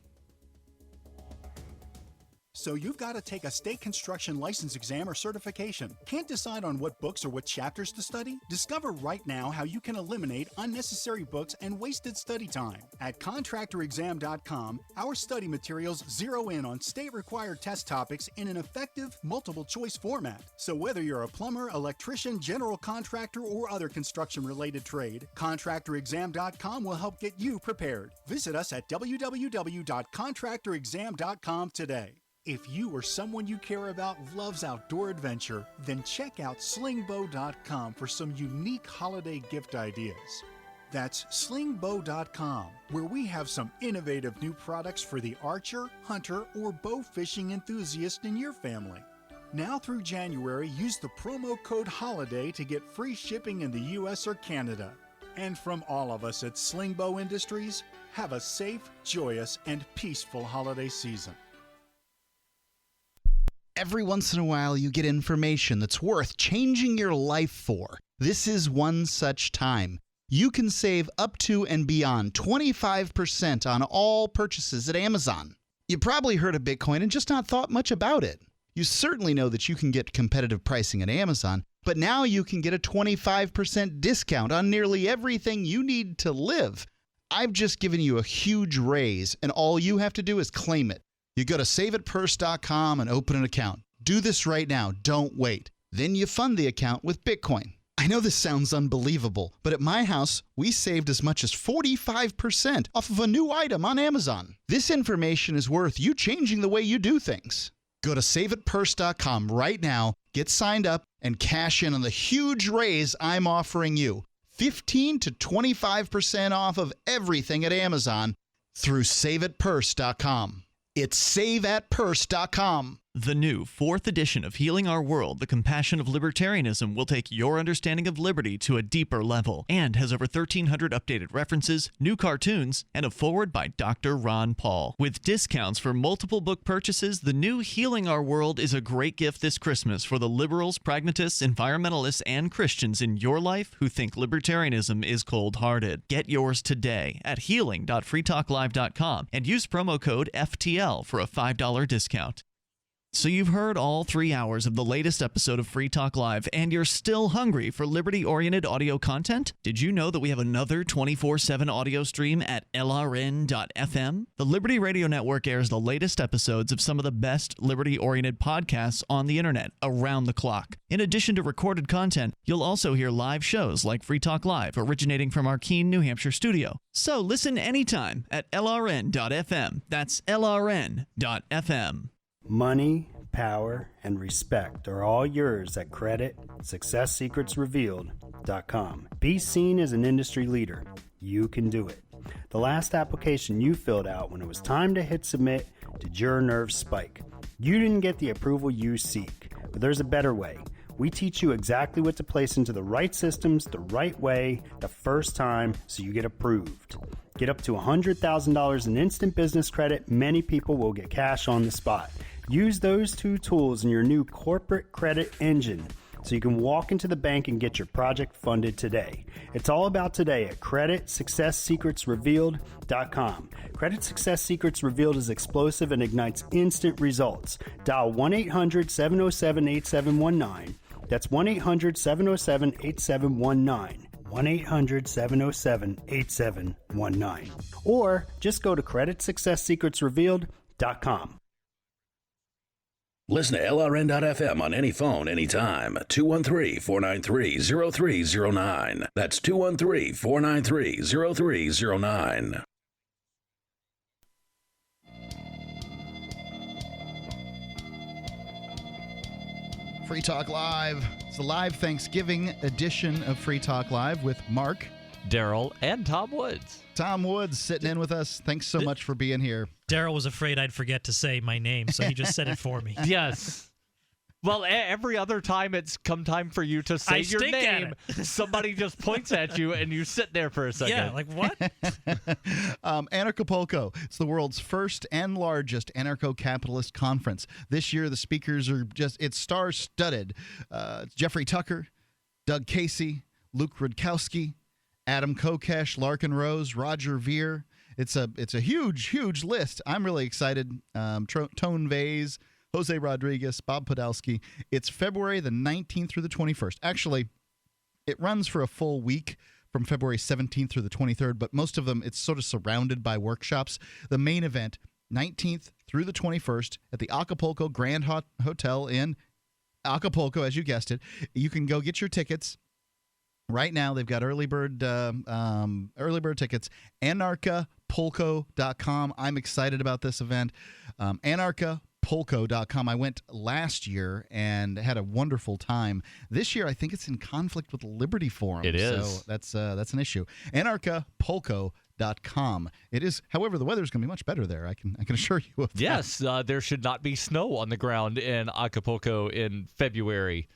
So you've got to take a state construction license exam or certification. Can't decide on what books or what chapters to study? Discover right now how you can eliminate unnecessary books and wasted study time. At contractorexam.com, our study materials zero in on state-required test topics in an effective, multiple-choice format. So whether you're a plumber, electrician, general contractor, or other construction-related trade, contractorexam.com will help get you prepared. Visit us at www.contractorexam.com today. If you or someone you care about loves outdoor adventure, then check out slingbow.com for some unique holiday gift ideas. That's slingbow.com, where we have some innovative new products for the archer, hunter, or bow fishing enthusiast in your family. Now through January, use the promo code HOLIDAY to get free shipping in the U.S. or Canada. And from all of us at Slingbow Industries, have a safe, joyous, and peaceful holiday season. Every once in a while, you get information that's worth changing your life for. This is one such time. You can save up to and beyond 25% on all purchases at Amazon. You probably heard of Bitcoin and just not thought much about it. You certainly know that you can get competitive pricing at Amazon, but now you can get a 25% discount on nearly everything you need to live. I've just given you a huge raise, and all you have to do is claim it. You go to saveitpurse.com and open an account. Do this right now. Don't wait. Then you fund the account with Bitcoin. I know this sounds unbelievable, but at my house, we saved as much as 45% off of a new item on Amazon. This information is worth you changing the way you do things. Go to saveitpurse.com right now, get signed up, and cash in on the huge raise I'm offering you. 15 to 25% off of everything at Amazon through saveitpurse.com. It's saveatpurse.com. The new 4th edition of Healing Our World, The Compassion of Libertarianism, will take your understanding of liberty to a deeper level and has over 1,300 updated references, new cartoons, and a foreword by Dr. Ron Paul. With discounts for multiple book purchases, the new Healing Our World is a great gift this Christmas for the liberals, pragmatists, environmentalists, and Christians in your life who think libertarianism is cold-hearted. Get yours today at healing.freetalklive.com and use promo code FTL for a $5 discount. So you've heard all 3 hours of the latest episode of Free Talk Live, and you're still hungry for liberty-oriented audio content? Did you know that we have another 24/7 audio stream at LRN.FM? The Liberty Radio Network airs the latest episodes of some of the best liberty-oriented podcasts on the internet around the clock. In addition to recorded content, you'll also hear live shows like Free Talk Live, originating from our Keene, New Hampshire studio. So listen anytime at LRN.FM. That's LRN.FM. Money, power, and respect are all yours at CreditSecretsRevealed.com. Be seen as an industry leader. You can do it. The last application you filled out when it was time to hit submit, did your nerves spike? You didn't get the approval you seek, but there's a better way. We teach you exactly what to place into the right systems the right way the first time so you get approved. Get up to $100,000 in instant business credit. Many people will get cash on the spot. Use those two tools in your new corporate credit engine so you can walk into the bank and get your project funded today. It's all about today at CreditSuccessSecretsRevealed.com. Credit Success Secrets Revealed is explosive and ignites instant results. Dial 1-800-707-8719. That's 1-800-707-8719. 1-800-707-8719. Or just go to creditsuccesssecretsrevealed.com. Listen to LRN.FM on any phone, anytime. 213-493-0309. That's 213-493-0309. Free Talk Live. It's the live Thanksgiving edition of Free Talk Live with Mark, Darryl, and Tom Woods. Tom Woods sitting in with us. Thanks so much for being here. Darryl was afraid I'd forget to say my name, so he just said it for me. Yes. Well, every other time it's come time for you to say your name, somebody just points at you and you sit there for a second. Yeah, like what? Anarchapulco. It's the world's first and largest anarcho-capitalist conference. This year, the speakers are it's star-studded. Jeffrey Tucker, Doug Casey, Luke Rudkowski, Adam Kokesh, Larkin Rose, Roger Ver. It's a huge, huge list. I'm really excited. Tone Vase, Jose Rodriguez, Bob Podolsky. It's February the 19th through the 21st. Actually, it runs for a full week from February 17th through the 23rd, but most of them, it's sort of surrounded by workshops. The main event, 19th through the 21st at the Acapulco Grand Hotel in Acapulco, as you guessed it. You can go get your tickets. Right now, they've got early bird tickets, anarchapulco.com. I'm excited about this event. Anarchapulco.com. I went last year and had a wonderful time. This year, I think it's in conflict with the Liberty Forum. It is. So that's an issue. Anarchapulco.com. It is, however, the weather's going to be much better there. I can assure you of that. Yes, there should not be snow on the ground in Acapulco in February.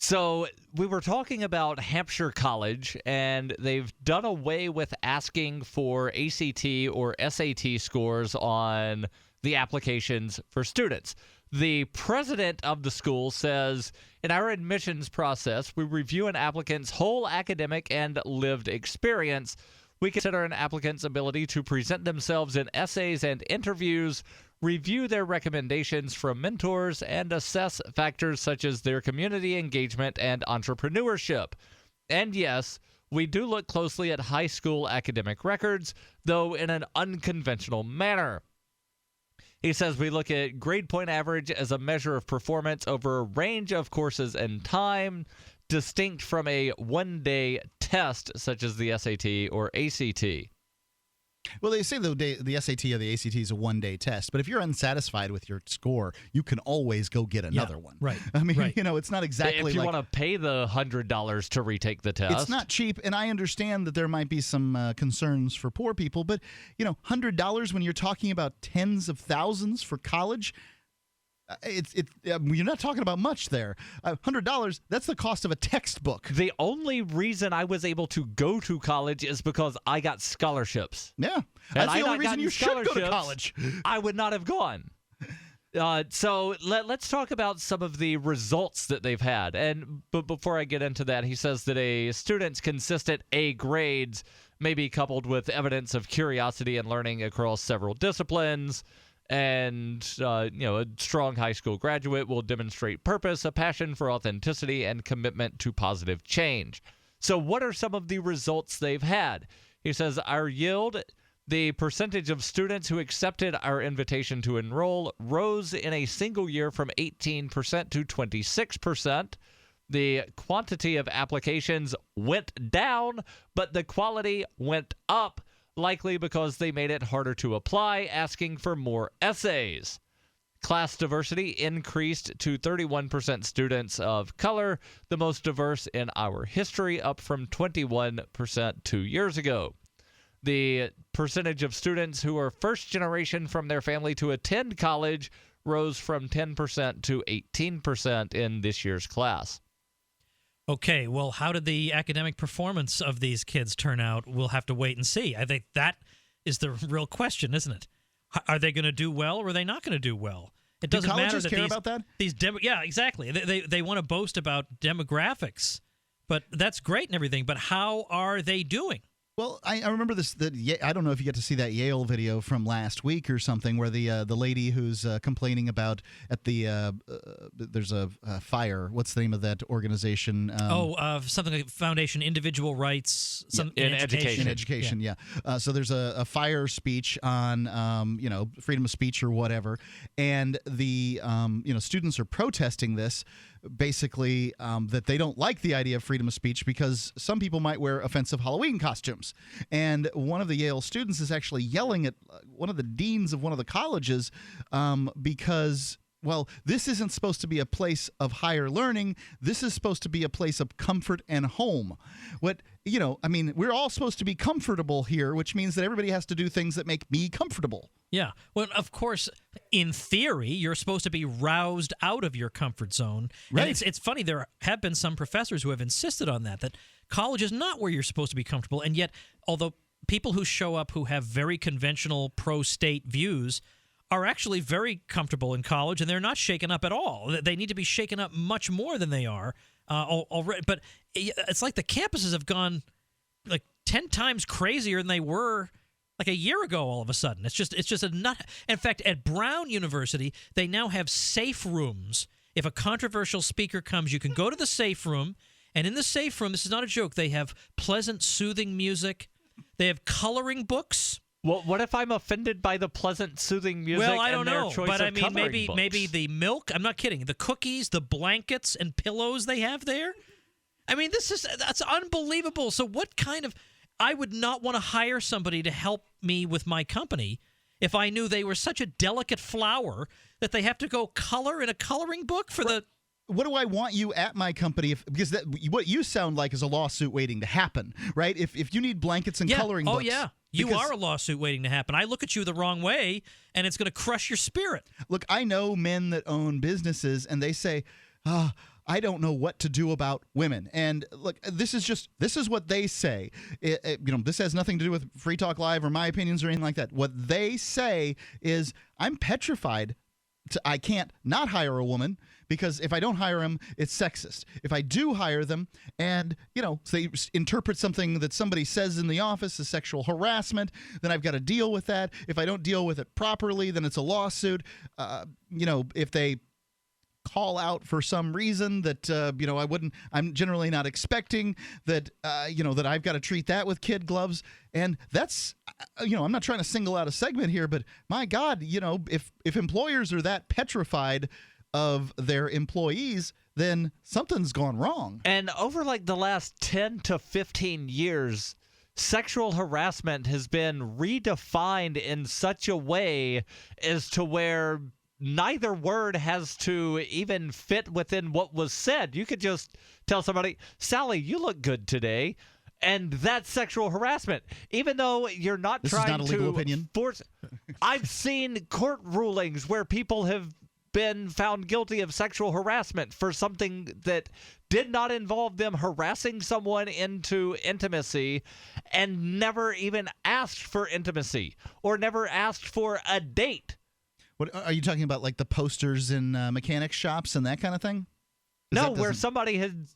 So we were talking about Hampshire College, and they've done away with asking for ACT or SAT scores on the applications for students. The president of the school says, in our admissions process, we review an applicant's whole academic and lived experience. We consider an applicant's ability to present themselves in essays and interviews, review their recommendations from mentors, and assess factors such as their community engagement and entrepreneurship. And yes, we do look closely at high school academic records, though in an unconventional manner. He says we look at grade point average as a measure of performance over a range of courses and time, distinct from a one-day test such as the SAT or ACT. Well, they say the SAT or the ACT is a one-day test, but if you're unsatisfied with your score, you can always go get another one. Right. I mean, right. It's not exactly if you like, want to pay the $100 to retake the test. It's not cheap, and I understand that there might be some concerns for poor people, but, $100 when you're talking about tens of thousands for college, you're not talking about much there. $100, that's the cost of a textbook. The only reason I was able to go to college is because I got scholarships. Yeah. That's the only reason you should go to college. I would not have gone. So let's talk about some of the results that they've had. But before I get into that, he says that a student's consistent A grades may be coupled with evidence of curiosity and learning across several disciplines. And, a strong high school graduate will demonstrate purpose, a passion for authenticity, and commitment to positive change. So what are some of the results they've had? He says, our yield, the percentage of students who accepted our invitation to enroll, rose in a single year from 18% to 26%. The quantity of applications went down, but the quality went up, likely because they made it harder to apply, asking for more essays. Class diversity increased to 31% students of color, the most diverse in our history, up from 21% 2 years ago. The percentage of students who are first generation from their family to attend college rose from 10% to 18% in this year's class. Okay, well, how did the academic performance of these kids turn out? We'll have to wait and see. I think that is the real question, isn't it? Are they going to do well or are they not going to do well? It doesn't matter. Do colleges care about that? Yeah, exactly. They want to boast about demographics, but that's great and everything. But how are they doing? Well, I remember this. I don't know if you get to see that Yale video from last week or something, where the lady who's complaining about at the there's a fire. What's the name of that organization? Something like Foundation Individual Rights. In education. In education, yeah. So there's a fire speech on freedom of speech or whatever, and the students are protesting this. Basically, that they don't like the idea of freedom of speech because some people might wear offensive Halloween costumes. And one of the Yale students is actually yelling at one of the deans of one of the colleges because, well, this isn't supposed to be a place of higher learning. This is supposed to be a place of comfort and home. We're all supposed to be comfortable here, which means that everybody has to do things that make me comfortable. Yeah. Well, of course, in theory, you're supposed to be roused out of your comfort zone. Right. And it's funny, there have been some professors who have insisted on that college is not where you're supposed to be comfortable. And yet, although people who show up who have very conventional pro-state views are actually very comfortable in college, and they're not shaken up at all. They need to be shaken up much more than they are already. But it's like the campuses have gone like 10 times crazier than they were like a year ago all of a sudden. It's just a nut. In fact, at Brown University, they now have safe rooms. If a controversial speaker comes, you can go to the safe room, and in the safe room, this is not a joke, they have pleasant, soothing music. They have coloring books. Well, what if I'm offended by the pleasant, soothing music? Well, I don't and their know, choice but of I mean, coloring books? maybe the milk. I'm not kidding. The cookies, the blankets, and pillows they have there. I mean, that's unbelievable. So what kind of? I would not want to hire somebody to help me with my company if I knew they were such a delicate flower that they have to go color in a coloring book for the. What do I want you at my company? Because what you sound like is a lawsuit waiting to happen, right? If you need blankets and coloring books. Oh, yeah. You are a lawsuit waiting to happen. I look at you the wrong way, and it's going to crush your spirit. Look, I know men that own businesses, and they say, I don't know what to do about women. And look, this is what they say. This has nothing to do with Free Talk Live or my opinions or anything like that. What they say is, I'm petrified. I can't not hire a woman because if I don't hire them, it's sexist. If I do hire them and, they interpret something that somebody says in the office as sexual harassment, then I've got to deal with that. If I don't deal with it properly, then it's a lawsuit. If they call out for some reason that I'm generally not expecting, that that I've got to treat that with kid gloves. And that's I'm not trying to single out a segment here, but my God, if employers are that petrified of their employees, then something's gone wrong. And over like the last 10 to 15 years, sexual harassment has been redefined in such a way as to where neither word has to even fit within what was said. You could just tell somebody, Sally, you look good today. And that's sexual harassment, even though you're not this trying is not a legal to opinion. Force. I've seen court rulings where people have been found guilty of sexual harassment for something that did not involve them harassing someone into intimacy and never even asked for intimacy or never asked for a date. What are you talking about, like the posters in mechanic shops and that kind of thing? No, where somebody had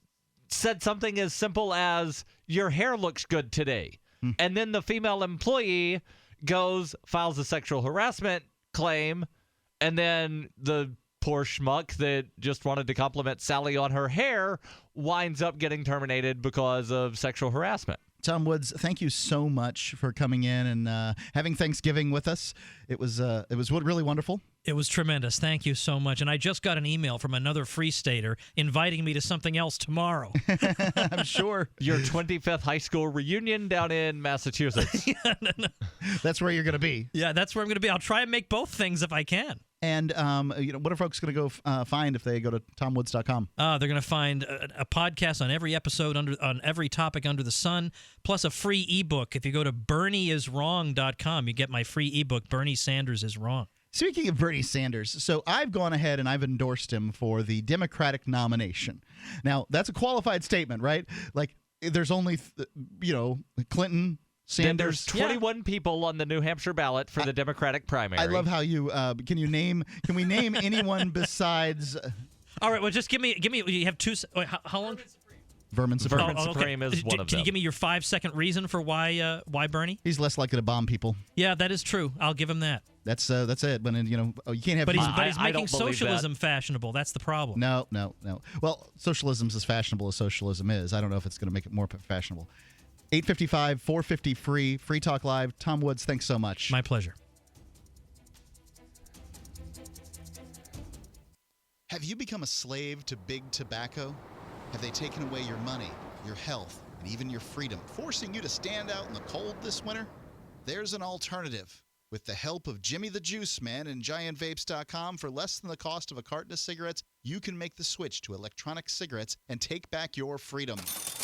said something as simple as, your hair looks good today. And then the female employee files a sexual harassment claim, and then the poor schmuck that just wanted to compliment Sally on her hair winds up getting terminated because of sexual harassment. Tom Woods, thank you so much for coming in and having Thanksgiving with us. It was really wonderful. It was tremendous. Thank you so much. And I just got an email from another Free Stater inviting me to something else tomorrow. I'm sure. Your 25th high school reunion down in Massachusetts. No. That's where you're going to be. Yeah, that's where I'm going to be. I'll try and make both things if I can. And what are folks going to go find if they go to tomwoods.com? They're going to find a podcast on every episode, on every topic under the sun, plus a free ebook. If you go to BernieIsWrong.com, you get my free ebook, Bernie Sanders is Wrong. Speaking of Bernie Sanders, so I've gone ahead and I've endorsed him for the Democratic nomination. Now, that's a qualified statement, right? Like, there's only, Clinton, Sanders. There's 21 people on the New Hampshire ballot for the Democratic primary. I love how you can we name anyone besides all right, well, just give me you have two. Wait, how long? Vermin Supreme. Vermin Supreme is one of Can them. you give me your 5-second reason for why Bernie? He's less likely to bomb people. Yeah, that is true. I'll give him that. That's it. But you can't have. But people- he's making socialism fashionable. That's the problem. No. Well, socialism's as fashionable as socialism is. I don't know if it's going to make it more fashionable. 855, 450 free, Free Talk Live. Tom Woods, thanks so much. My pleasure. Have you become a slave to big tobacco? Have they taken away your money, your health, and even your freedom, forcing you to stand out in the cold this winter? There's an alternative. With the help of Jimmy the Juice Man and GiantVapes.com, for less than the cost of a carton of cigarettes, you can make the switch to electronic cigarettes and take back your freedom.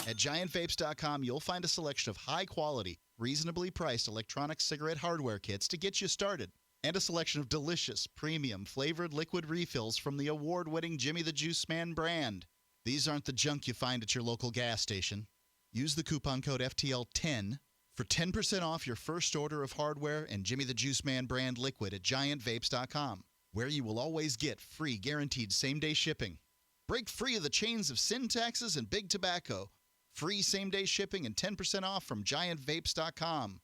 At GiantVapes.com, you'll find a selection of high-quality, reasonably priced electronic cigarette hardware kits to get you started, and a selection of delicious, premium, flavored liquid refills from the award-winning Jimmy the Juice Man brand. These aren't the junk you find at your local gas station. Use the coupon code FTL10 for 10% off your first order of hardware and Jimmy the Juice Man brand liquid at GiantVapes.com, where you will always get free guaranteed same-day shipping. Break free of the chains of sin taxes and big tobacco. Free same-day shipping and 10% off from GiantVapes.com.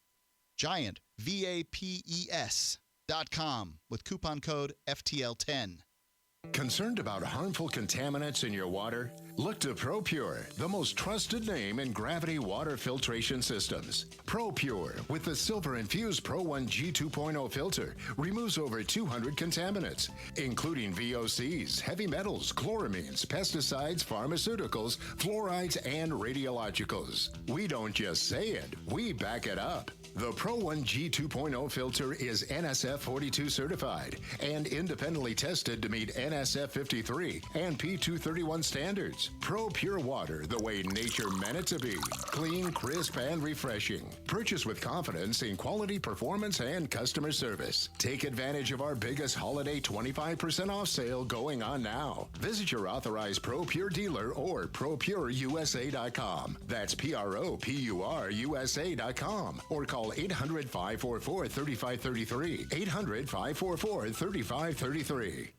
Giant, VAPES.com with coupon code FTL10. Concerned about harmful contaminants in your water? Look to ProPure, the most trusted name in gravity water filtration systems. ProPure, with the silver-infused Pro 1G 2.0 filter, removes over 200 contaminants, including VOCs, heavy metals, chloramines, pesticides, pharmaceuticals, fluorides, and radiologicals. We don't just say it, we back it up. The Pro 1G 2.0 filter is NSF 42 certified and independently tested to meet NSF 53 and P231 standards. Pro Pure Water, the way nature meant it to be. Clean, crisp, and refreshing. Purchase with confidence in quality, performance, and customer service. Take advantage of our biggest holiday 25% off sale going on now. Visit your authorized Pro Pure dealer or ProPureUSA.com. That's ProPureUSA.com. Or call 800-544-3533. 800-544-3533.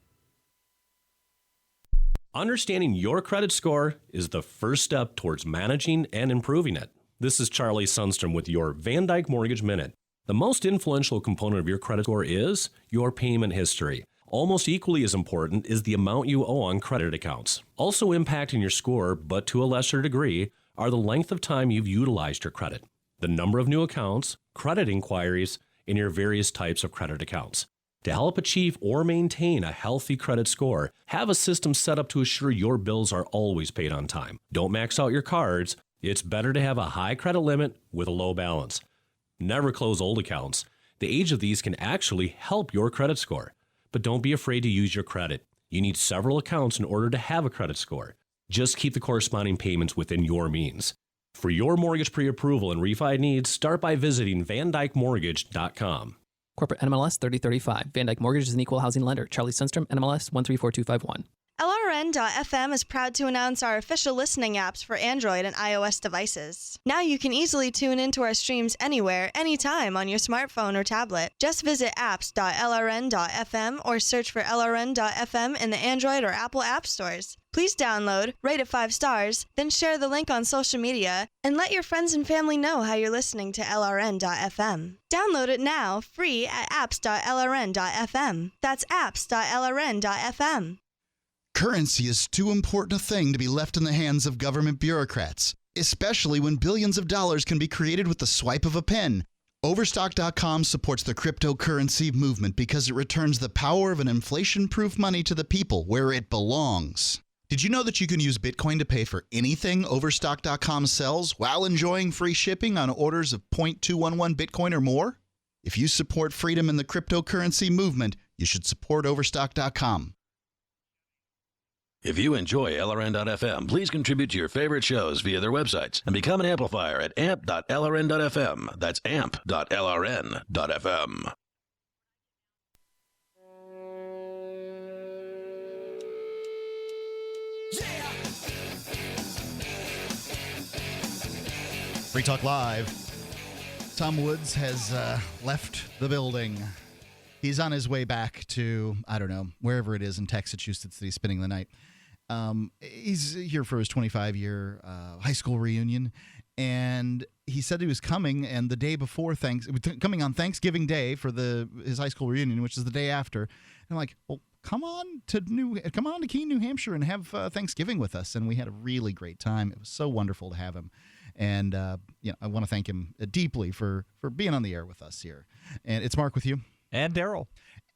Understanding your credit score is the first step towards managing and improving it. This is Charlie Sundstrom with your Van Dyke Mortgage Minute. The most influential component of your credit score is your payment history. Almost equally as important is the amount you owe on credit accounts. Also impacting your score, but to a lesser degree, are the length of time you've utilized your credit, the number of new accounts, credit inquiries, and your various types of credit accounts. To help achieve or maintain a healthy credit score, have a system set up to assure your bills are always paid on time. Don't max out your cards. It's better to have a high credit limit with a low balance. Never close old accounts. The age of these can actually help your credit score. But don't be afraid to use your credit. You need several accounts in order to have a credit score. Just keep the corresponding payments within your means. For your mortgage pre-approval and refi needs, start by visiting VanDykeMortgage.com. Corporate NMLS 3035. Van Dyke Mortgage is an equal housing lender. Charlie Sundstrom, NMLS 134251. LRN.FM is proud to announce our official listening apps for Android and iOS devices. Now you can easily tune into our streams anywhere, anytime on your smartphone or tablet. Just visit apps.lrn.fm or search for LRN.FM in the Android or Apple app stores. Please download, rate it 5 stars, then share the link on social media, and let your friends and family know how you're listening to LRN.FM. Download it now, free at apps.lrn.fm. That's apps.lrn.fm. Currency is too important a thing to be left in the hands of government bureaucrats, especially when billions of dollars can be created with the swipe of a pen. Overstock.com supports the cryptocurrency movement because it returns the power of an inflation-proof money to the people where it belongs. Did you know that you can use Bitcoin to pay for anything Overstock.com sells while enjoying free shipping on orders of 0.211 Bitcoin or more? If you support freedom in the cryptocurrency movement, you should support Overstock.com. If you enjoy LRN.FM, please contribute to your favorite shows via their websites and become an amplifier at amp.lrn.fm. That's amp.lrn.fm. Free Talk Live. Tom Woods has left the building. He's on his way back to, I don't know, wherever it is in Massachusetts that he's spending the night. He's here for his 25-year high school reunion, and he said he was coming, and the day before coming on Thanksgiving Day for his high school reunion, which is the day after. And I'm like, well, come on to Keene, New Hampshire, and have Thanksgiving with us. And we had a really great time. It was so wonderful to have him. And I want to thank him deeply for being on the air with us here. And it's Mark with you. And Darryl.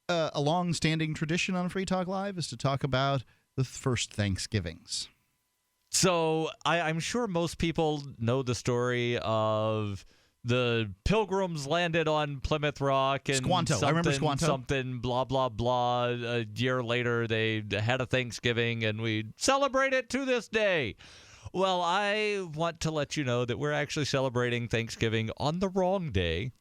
A long-standing tradition on Free Talk Live is to talk about the first Thanksgivings. So I'm sure most people know the story of the Pilgrims landed on Plymouth Rock and Squanto. I remember Squanto. Something, blah, blah, blah. A year later, they had a Thanksgiving, and we celebrate it to this day. Well, I want to let you know that we're actually celebrating Thanksgiving on the wrong day.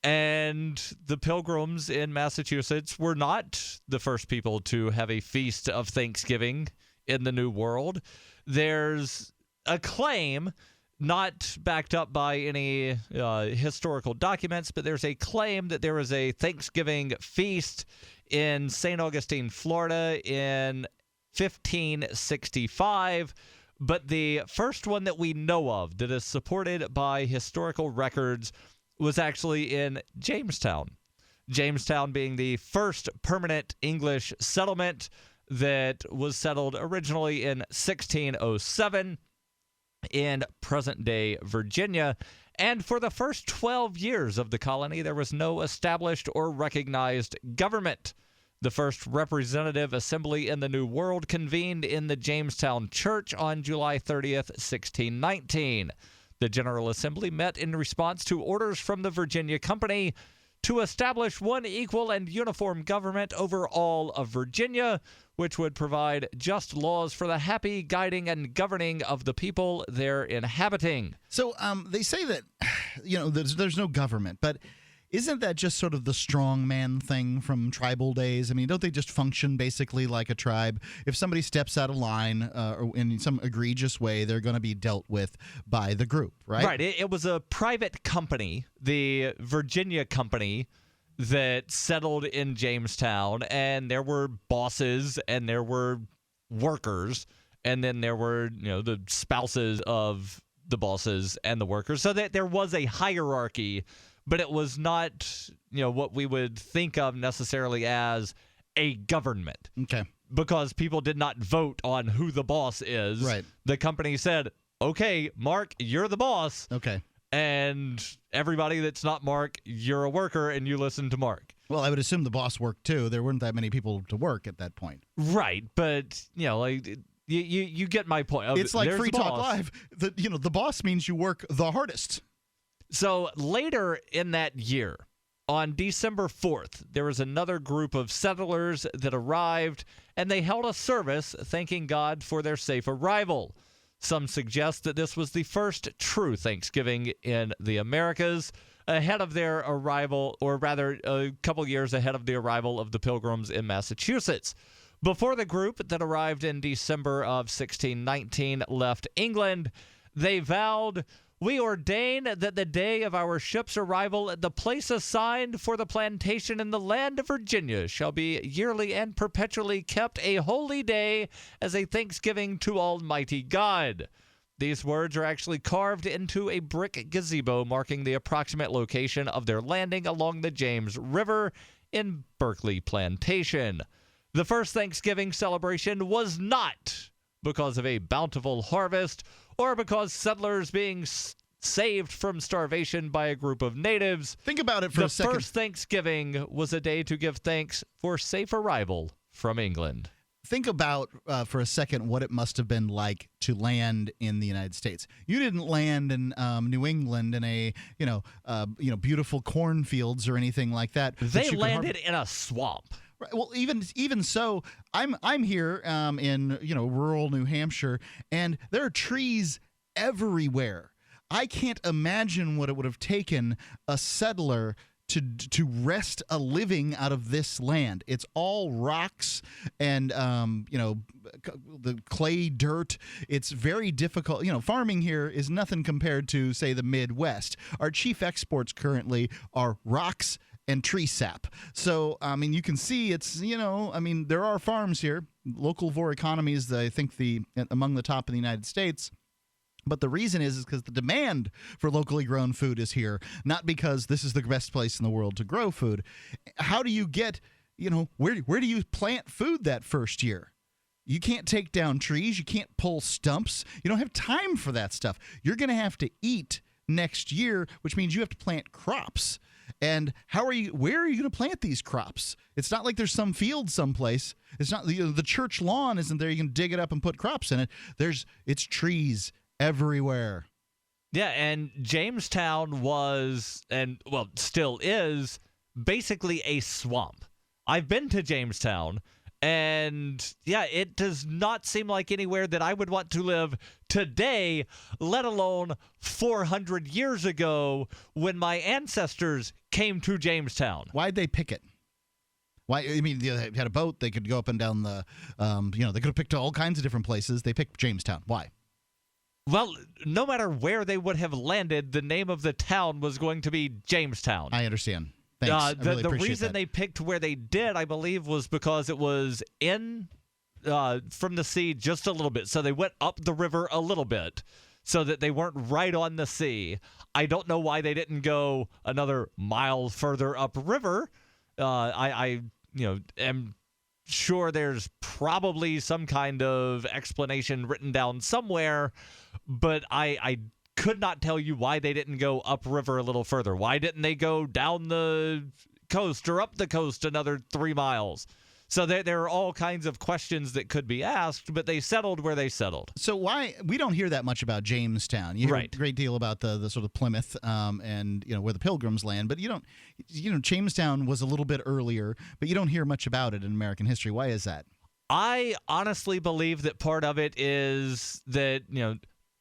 And the Pilgrims in Massachusetts were not the first people to have a feast of Thanksgiving in the New World. There's a claim, not backed up by any historical documents, but there's a claim that there was a Thanksgiving feast in St. Augustine, Florida in 1565. But the first one that we know of that is supported by historical records was actually in Jamestown. Jamestown being the first permanent English settlement that was settled originally in 1607 in present-day Virginia. And for the first 12 years of the colony, there was no established or recognized government. The first representative assembly in the New World convened in the Jamestown Church on July 30th, 1619. The General Assembly met in response to orders from the Virginia Company to establish one equal and uniform government over all of Virginia, which would provide just laws for the happy guiding and governing of the people there inhabiting. So they say that, there's no government, but isn't that just sort of the strong man thing from tribal days? I mean, don't they just function basically like a tribe? If somebody steps out of line or in some egregious way, they're going to be dealt with by the group, right? Right. It was a private company, the Virginia Company, that settled in Jamestown, and there were bosses and there were workers, and then there were, the spouses of the bosses and the workers. So that there was a hierarchy, but it was not, what we would think of necessarily as a government. Okay. Because people did not vote on who the boss is. Right. The company said, okay, Mark, you're the boss. Okay. And everybody that's not Mark, you're a worker and you listen to Mark. Well, I would assume the boss worked too. There weren't that many people to work at that point. Right. But, you get my point. It's like Free Talk Live. The boss means you work the hardest. So later in that year, on December 4th, there was another group of settlers that arrived, and they held a service thanking God for their safe arrival. Some suggest that this was the first true Thanksgiving in the Americas, ahead of their arrival, or rather a couple years ahead of the arrival of the Pilgrims in Massachusetts. Before the group that arrived in December of 1619 left England, they vowed, "We ordain that the day of our ship's arrival at the place assigned for the plantation in the land of Virginia shall be yearly and perpetually kept a holy day as a thanksgiving to Almighty God." These words are actually carved into a brick gazebo marking the approximate location of their landing along the James River in Berkeley Plantation. The first Thanksgiving celebration was not because of a bountiful harvest or because settlers being saved from starvation by a group of natives. Think about it for a second. The first Thanksgiving was a day to give thanks for safe arrival from England. Think about for a second what it must have been like to land in the United States. You didn't land in New England in a beautiful cornfields or anything like that. They landed in a swamp. Right. Well, even so, I'm here in rural New Hampshire, and there are trees everywhere. I can't imagine what it would have taken a settler to wrest a living out of this land. It's all rocks and the clay dirt. It's very difficult. Farming here is nothing compared to, say, the Midwest. Our chief exports currently are rocks and tree sap. So, I mean, you can see it's, there are farms here. Local vor economy is, I think, among the top in the United States. But the reason is because the demand for locally grown food is here, not because this is the best place in the world to grow food. How do you get, where do you plant food that first year? You can't take down trees. You can't pull stumps. You don't have time for that stuff. You're going to have to eat next year, which means you have to plant crops. And where are you going to plant these crops? It's not like there's some field someplace. It's not the church lawn isn't there. You can dig it up and put crops in it. It's trees everywhere. Yeah, and Jamestown was, and well, still is, basically a swamp. I've been to Jamestown, and yeah, it does not seem like anywhere that I would want to live today, let alone 400 years ago when my ancestors came to Jamestown. Why'd they pick it? Why? I mean, they had a boat. They could go up and down the, they could have picked all kinds of different places. They picked Jamestown. Why? Well, no matter where they would have landed, the name of the town was going to be Jamestown. I understand. Thanks. The reason they picked where they did, I believe, was because it was in from the sea just a little bit. So they went up the river a little bit so that they weren't right on the sea. I don't know why they didn't go another mile further upriver. I am sure there's probably some kind of explanation written down somewhere, but I could not tell you why they didn't go upriver a little further. Why didn't they go down the coast or up the coast another 3 miles? So there are all kinds of questions that could be asked, but they settled where they settled. So why we don't hear that much about Jamestown? You hear a great deal about the sort of Plymouth and where the Pilgrims land, but you don't. Jamestown was a little bit earlier, but you don't hear much about it in American history. Why is that? I honestly believe that part of it is that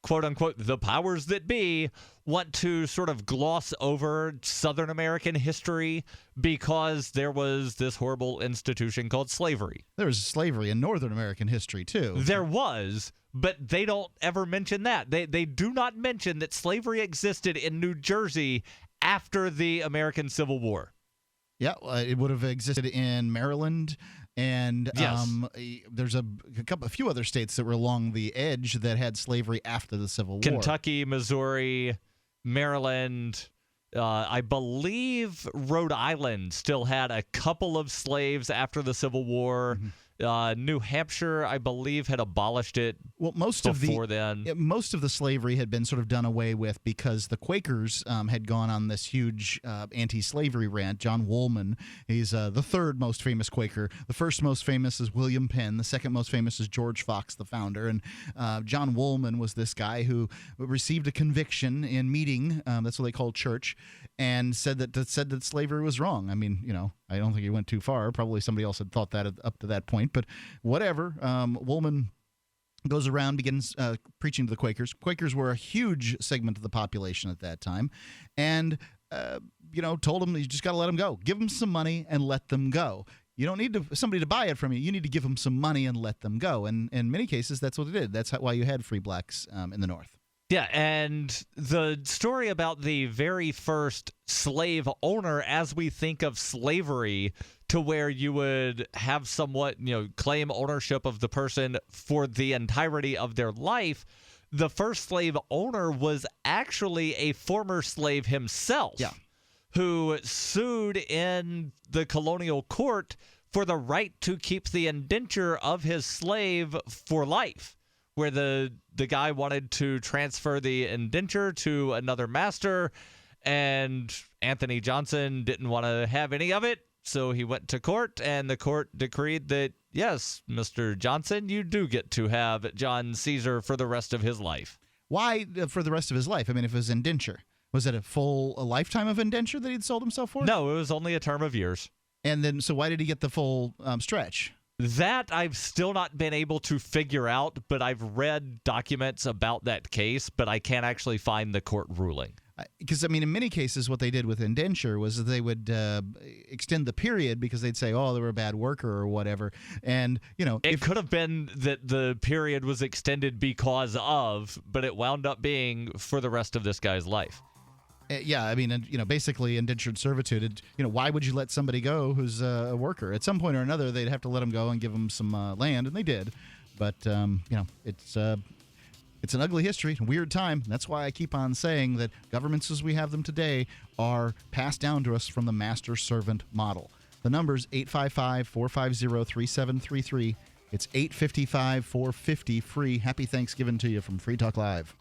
quote unquote, the powers that be want to sort of gloss over Southern American history because there was this horrible institution called slavery. There was slavery in Northern American history, too. There was, but they don't ever mention that. They do not mention that slavery existed in New Jersey after the American Civil War. Yeah, it would have existed in Maryland. And yes. There's a few other states that were along the edge that had slavery after the Civil War. Kentucky, Missouri, Maryland. I believe Rhode Island still had a couple of slaves after the Civil War. Mm-hmm. New Hampshire, I believe, had abolished it. Well, most of the slavery had been sort of done away with because the Quakers had gone on this huge anti-slavery rant. John Woolman, he's the third most famous Quaker. The first most famous is William Penn. The second most famous is George Fox, the founder. And John Woolman was this guy who received a conviction in meeting. That's what they called church, and said that slavery was wrong. I mean, I don't think he went too far. Probably somebody else had thought that up to that point. But whatever, Woolman goes around, begins preaching to the Quakers. Quakers were a huge segment of the population at that time, and told them you just got to let them go. Give them some money and let them go. You don't need somebody to buy it from you. You need to give them some money and let them go. And in many cases, that's what it did. That's why you had free blacks in the North. Yeah, and the story about the very first slave owner, as we think of slavery, to where you would have somewhat, claim ownership of the person for the entirety of their life, the first slave owner was actually a former slave himself, who sued in the colonial court for the right to keep the indenture of his slave for life, where the guy wanted to transfer the indenture to another master, and Anthony Johnson didn't want to have any of it, so he went to court, and the court decreed that, yes, Mr. Johnson, you do get to have John Caesar for the rest of his life. Why for the rest of his life? I mean, if it was indenture, was it a lifetime of indenture that he'd sold himself for? No, it was only a term of years. And then, so why did he get the full stretch? That I've still not been able to figure out, but I've read documents about that case, but I can't actually find the court ruling. Because, I mean, in many cases, what they did with indenture was that they would extend the period because they'd say, oh, they were a bad worker or whatever. And, it could have been that the period was extended because of, but it wound up being for the rest of this guy's life. Yeah, I mean, and, basically indentured servitude. Why would you let somebody go who's a worker? At some point or another, they'd have to let them go and give them some land, and they did. But it's an ugly history, a weird time. That's why I keep on saying that governments as we have them today are passed down to us from the master-servant model. The number's 855-450-3733. It's 855-450-FREE. Happy Thanksgiving to you from Free Talk Live.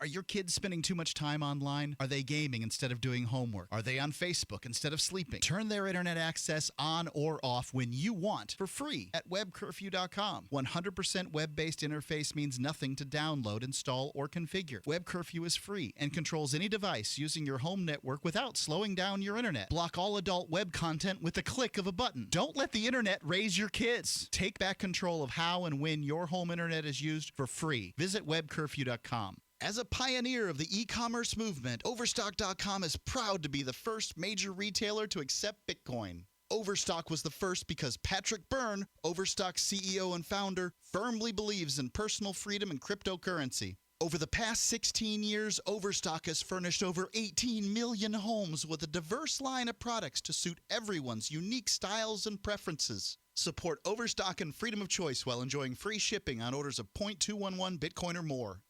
Are your kids spending too much time online? Are they gaming instead of doing homework? Are they on Facebook instead of sleeping? Turn their internet access on or off when you want for free at webcurfew.com. 100% web-based interface means nothing to download, install, or configure. Web Curfew is free and controls any device using your home network without slowing down your internet. Block all adult web content with the click of a button. Don't let the internet raise your kids. Take back control of how and when your home internet is used for free. Visit webcurfew.com. As a pioneer of the e-commerce movement, Overstock.com is proud to be the first major retailer to accept Bitcoin. Overstock was the first because Patrick Byrne, Overstock's CEO and founder, firmly believes in personal freedom and cryptocurrency. Over the past 16 years, Overstock has furnished over 18 million homes with a diverse line of products to suit everyone's unique styles and preferences. Support Overstock and freedom of choice while enjoying free shipping on orders of 0.211 Bitcoin or more.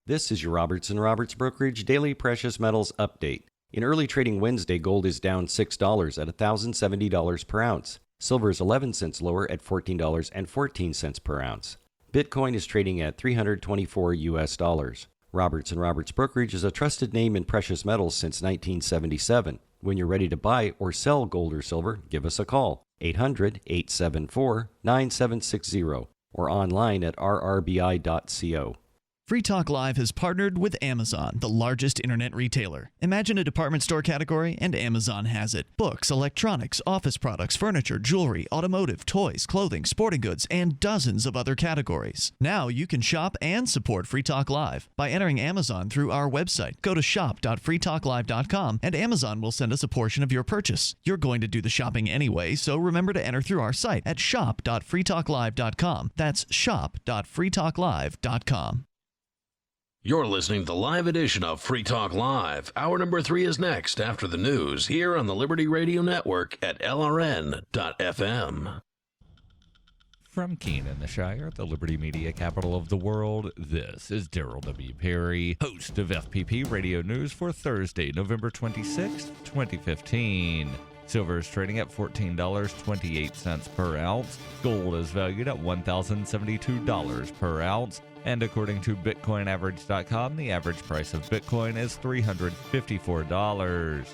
This is your Robertson Roberts Brokerage Daily Precious Metals Update. In early trading Wednesday, gold is down $6 at $1,070 per ounce. Silver is 11 cents lower at $14.14 per ounce. Bitcoin is trading at $324 US. Robertson Roberts Brokerage is a trusted name in precious metals since 1977. When you're ready to buy or sell gold or silver, give us a call. 800-874-9760 or online at rrbi.co. Free Talk Live has partnered with Amazon, the largest internet retailer. Imagine a department store category, and Amazon has it. Books, electronics, office products, furniture, jewelry, automotive, toys, clothing, sporting goods, and dozens of other categories. Now you can shop and support Free Talk Live by entering Amazon through our website. Go to shop.freetalklive.com, and Amazon will send us a portion of your purchase. You're going to do the shopping anyway, so remember to enter through our site at shop.freetalklive.com. That's shop.freetalklive.com. You're listening to the live edition of Free Talk Live. Hour number 3 is next after the news here on the Liberty Radio Network at LRN.FM. From Keene in the Shire, the Liberty Media capital of the world, this is Darryl W. Perry, host of FPP Radio News for Thursday, November 26, 2015. Silver is trading at $14.28 per ounce. Gold is valued at $1,072 per ounce. And according to BitcoinAverage.com, the average price of Bitcoin is $354.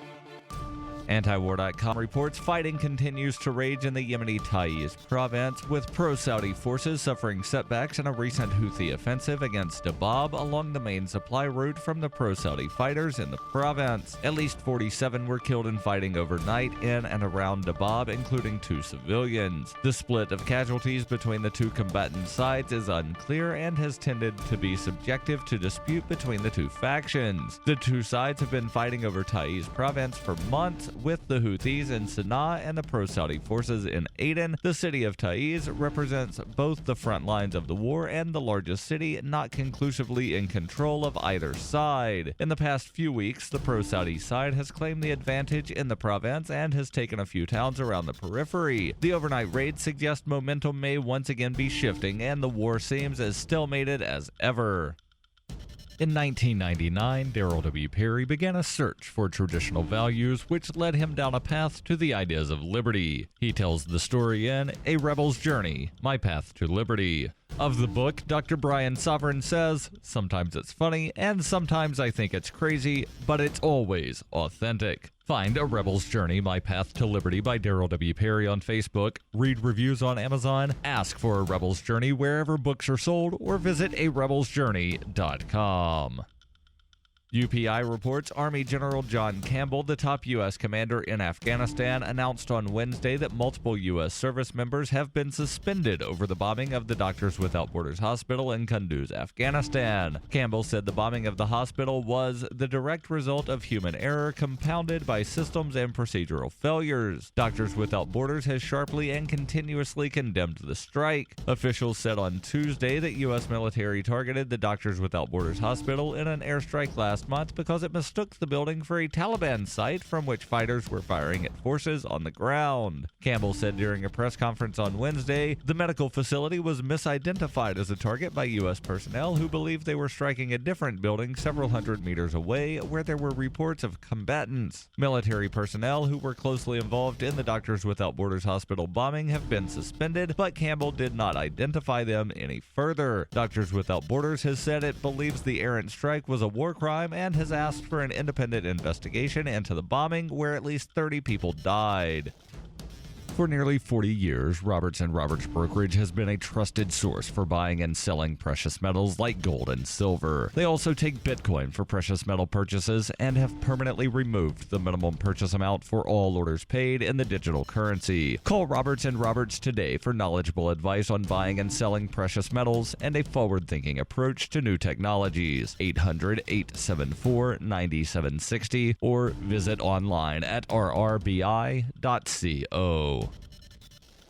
Antiwar.com reports fighting continues to rage in the Yemeni Taiz province, with pro-Saudi forces suffering setbacks in a recent Houthi offensive against Dabab along the main supply route from the pro-Saudi fighters in the province. At least 47 were killed in fighting overnight in and around Dabab, including 2 civilians. The split of casualties between the two combatant sides is unclear and has tended to be subjective to dispute between the two factions. The two sides have been fighting over Taiz province for months, with the Houthis in Sana'a and the pro-Saudi forces in Aden. The city of Taiz represents both the front lines of the war and the largest city not conclusively in control of either side. In the past few weeks, the pro-Saudi side has claimed the advantage in the province and has taken a few towns around the periphery. The overnight raids suggest momentum may once again be shifting, and the war seems as stalemated as ever. In 1999, Darryl W. Perry began a search for traditional values, which led him down a path to the ideas of liberty. He tells the story in A Rebel's Journey, My Path to Liberty. Of the book, Dr. Brian Sovereign says, "Sometimes it's funny, and sometimes I think it's crazy, but it's always authentic." Find A Rebel's Journey, My Path to Liberty by Darryl W. Perry on Facebook, read reviews on Amazon, ask for A Rebel's Journey wherever books are sold, or visit arebelsjourney.com. UPI reports Army General John Campbell, the top U.S. commander in Afghanistan, announced on Wednesday that multiple U.S. service members have been suspended over the bombing of the Doctors Without Borders hospital in Kunduz, Afghanistan. Campbell said the bombing of the hospital was the direct result of human error compounded by systems and procedural failures. Doctors Without Borders has sharply and continuously condemned the strike. Officials said on Tuesday that U.S. military targeted the Doctors Without Borders hospital in an airstrike last month because it mistook the building for a Taliban site from which fighters were firing at forces on the ground. Campbell said during a press conference on Wednesday, the medical facility was misidentified as a target by U.S. personnel who believed they were striking a different building several hundred meters away where there were reports of combatants. Military personnel who were closely involved in the Doctors Without Borders hospital bombing have been suspended, but Campbell did not identify them any further. Doctors Without Borders has said it believes the errant strike was a war crime and has asked for an independent investigation into the bombing, where at least 30 people died. For nearly 40 years, Roberts & Roberts Brokerage has been a trusted source for buying and selling precious metals like gold and silver. They also take Bitcoin for precious metal purchases and have permanently removed the minimum purchase amount for all orders paid in the digital currency. Call Roberts & Roberts today for knowledgeable advice on buying and selling precious metals and a forward-thinking approach to new technologies. 800-874-9760 or visit online at rrbi.co.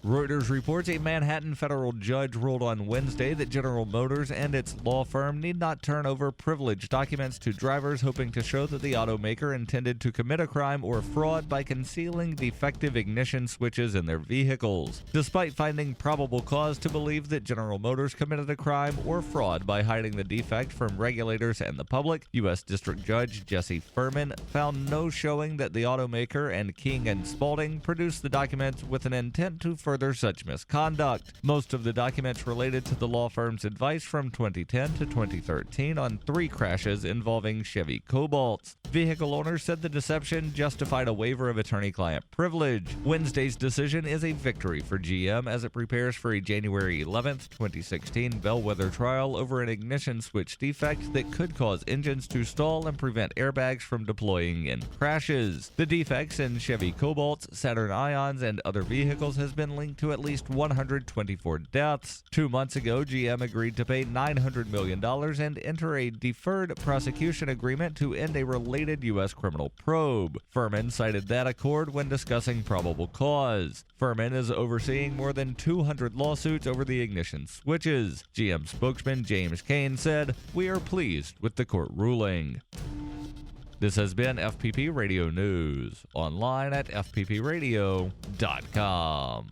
Reuters reports a Manhattan federal judge ruled on Wednesday that General Motors and its law firm need not turn over privileged documents to drivers hoping to show that the automaker intended to commit a crime or fraud by concealing defective ignition switches in their vehicles. Despite finding probable cause to believe that General Motors committed a crime or fraud by hiding the defect from regulators and the public, U.S. District Judge Jesse Furman found no showing that the automaker and King and Spalding produced the documents with an intent to further such misconduct. Most of the documents related to the law firm's advice from 2010 to 2013 on 3 crashes involving Chevy Cobalts. Vehicle owners said the deception justified a waiver of attorney-client privilege. Wednesday's decision is a victory for GM as it prepares for a January 11th, 2016 bellwether trial over an ignition switch defect that could cause engines to stall and prevent airbags from deploying in crashes. The defects in Chevy Cobalts, Saturn Ions, and other vehicles has been linked to at least 124 deaths. 2 months ago, GM agreed to pay $900 million and enter a deferred prosecution agreement to end a related U.S. criminal probe. Furman cited that accord when discussing probable cause. Furman is overseeing more than 200 lawsuits over the ignition switches. GM spokesman James Kane said, "We are pleased with the court ruling." This has been FPP Radio News, online at fppradio.com.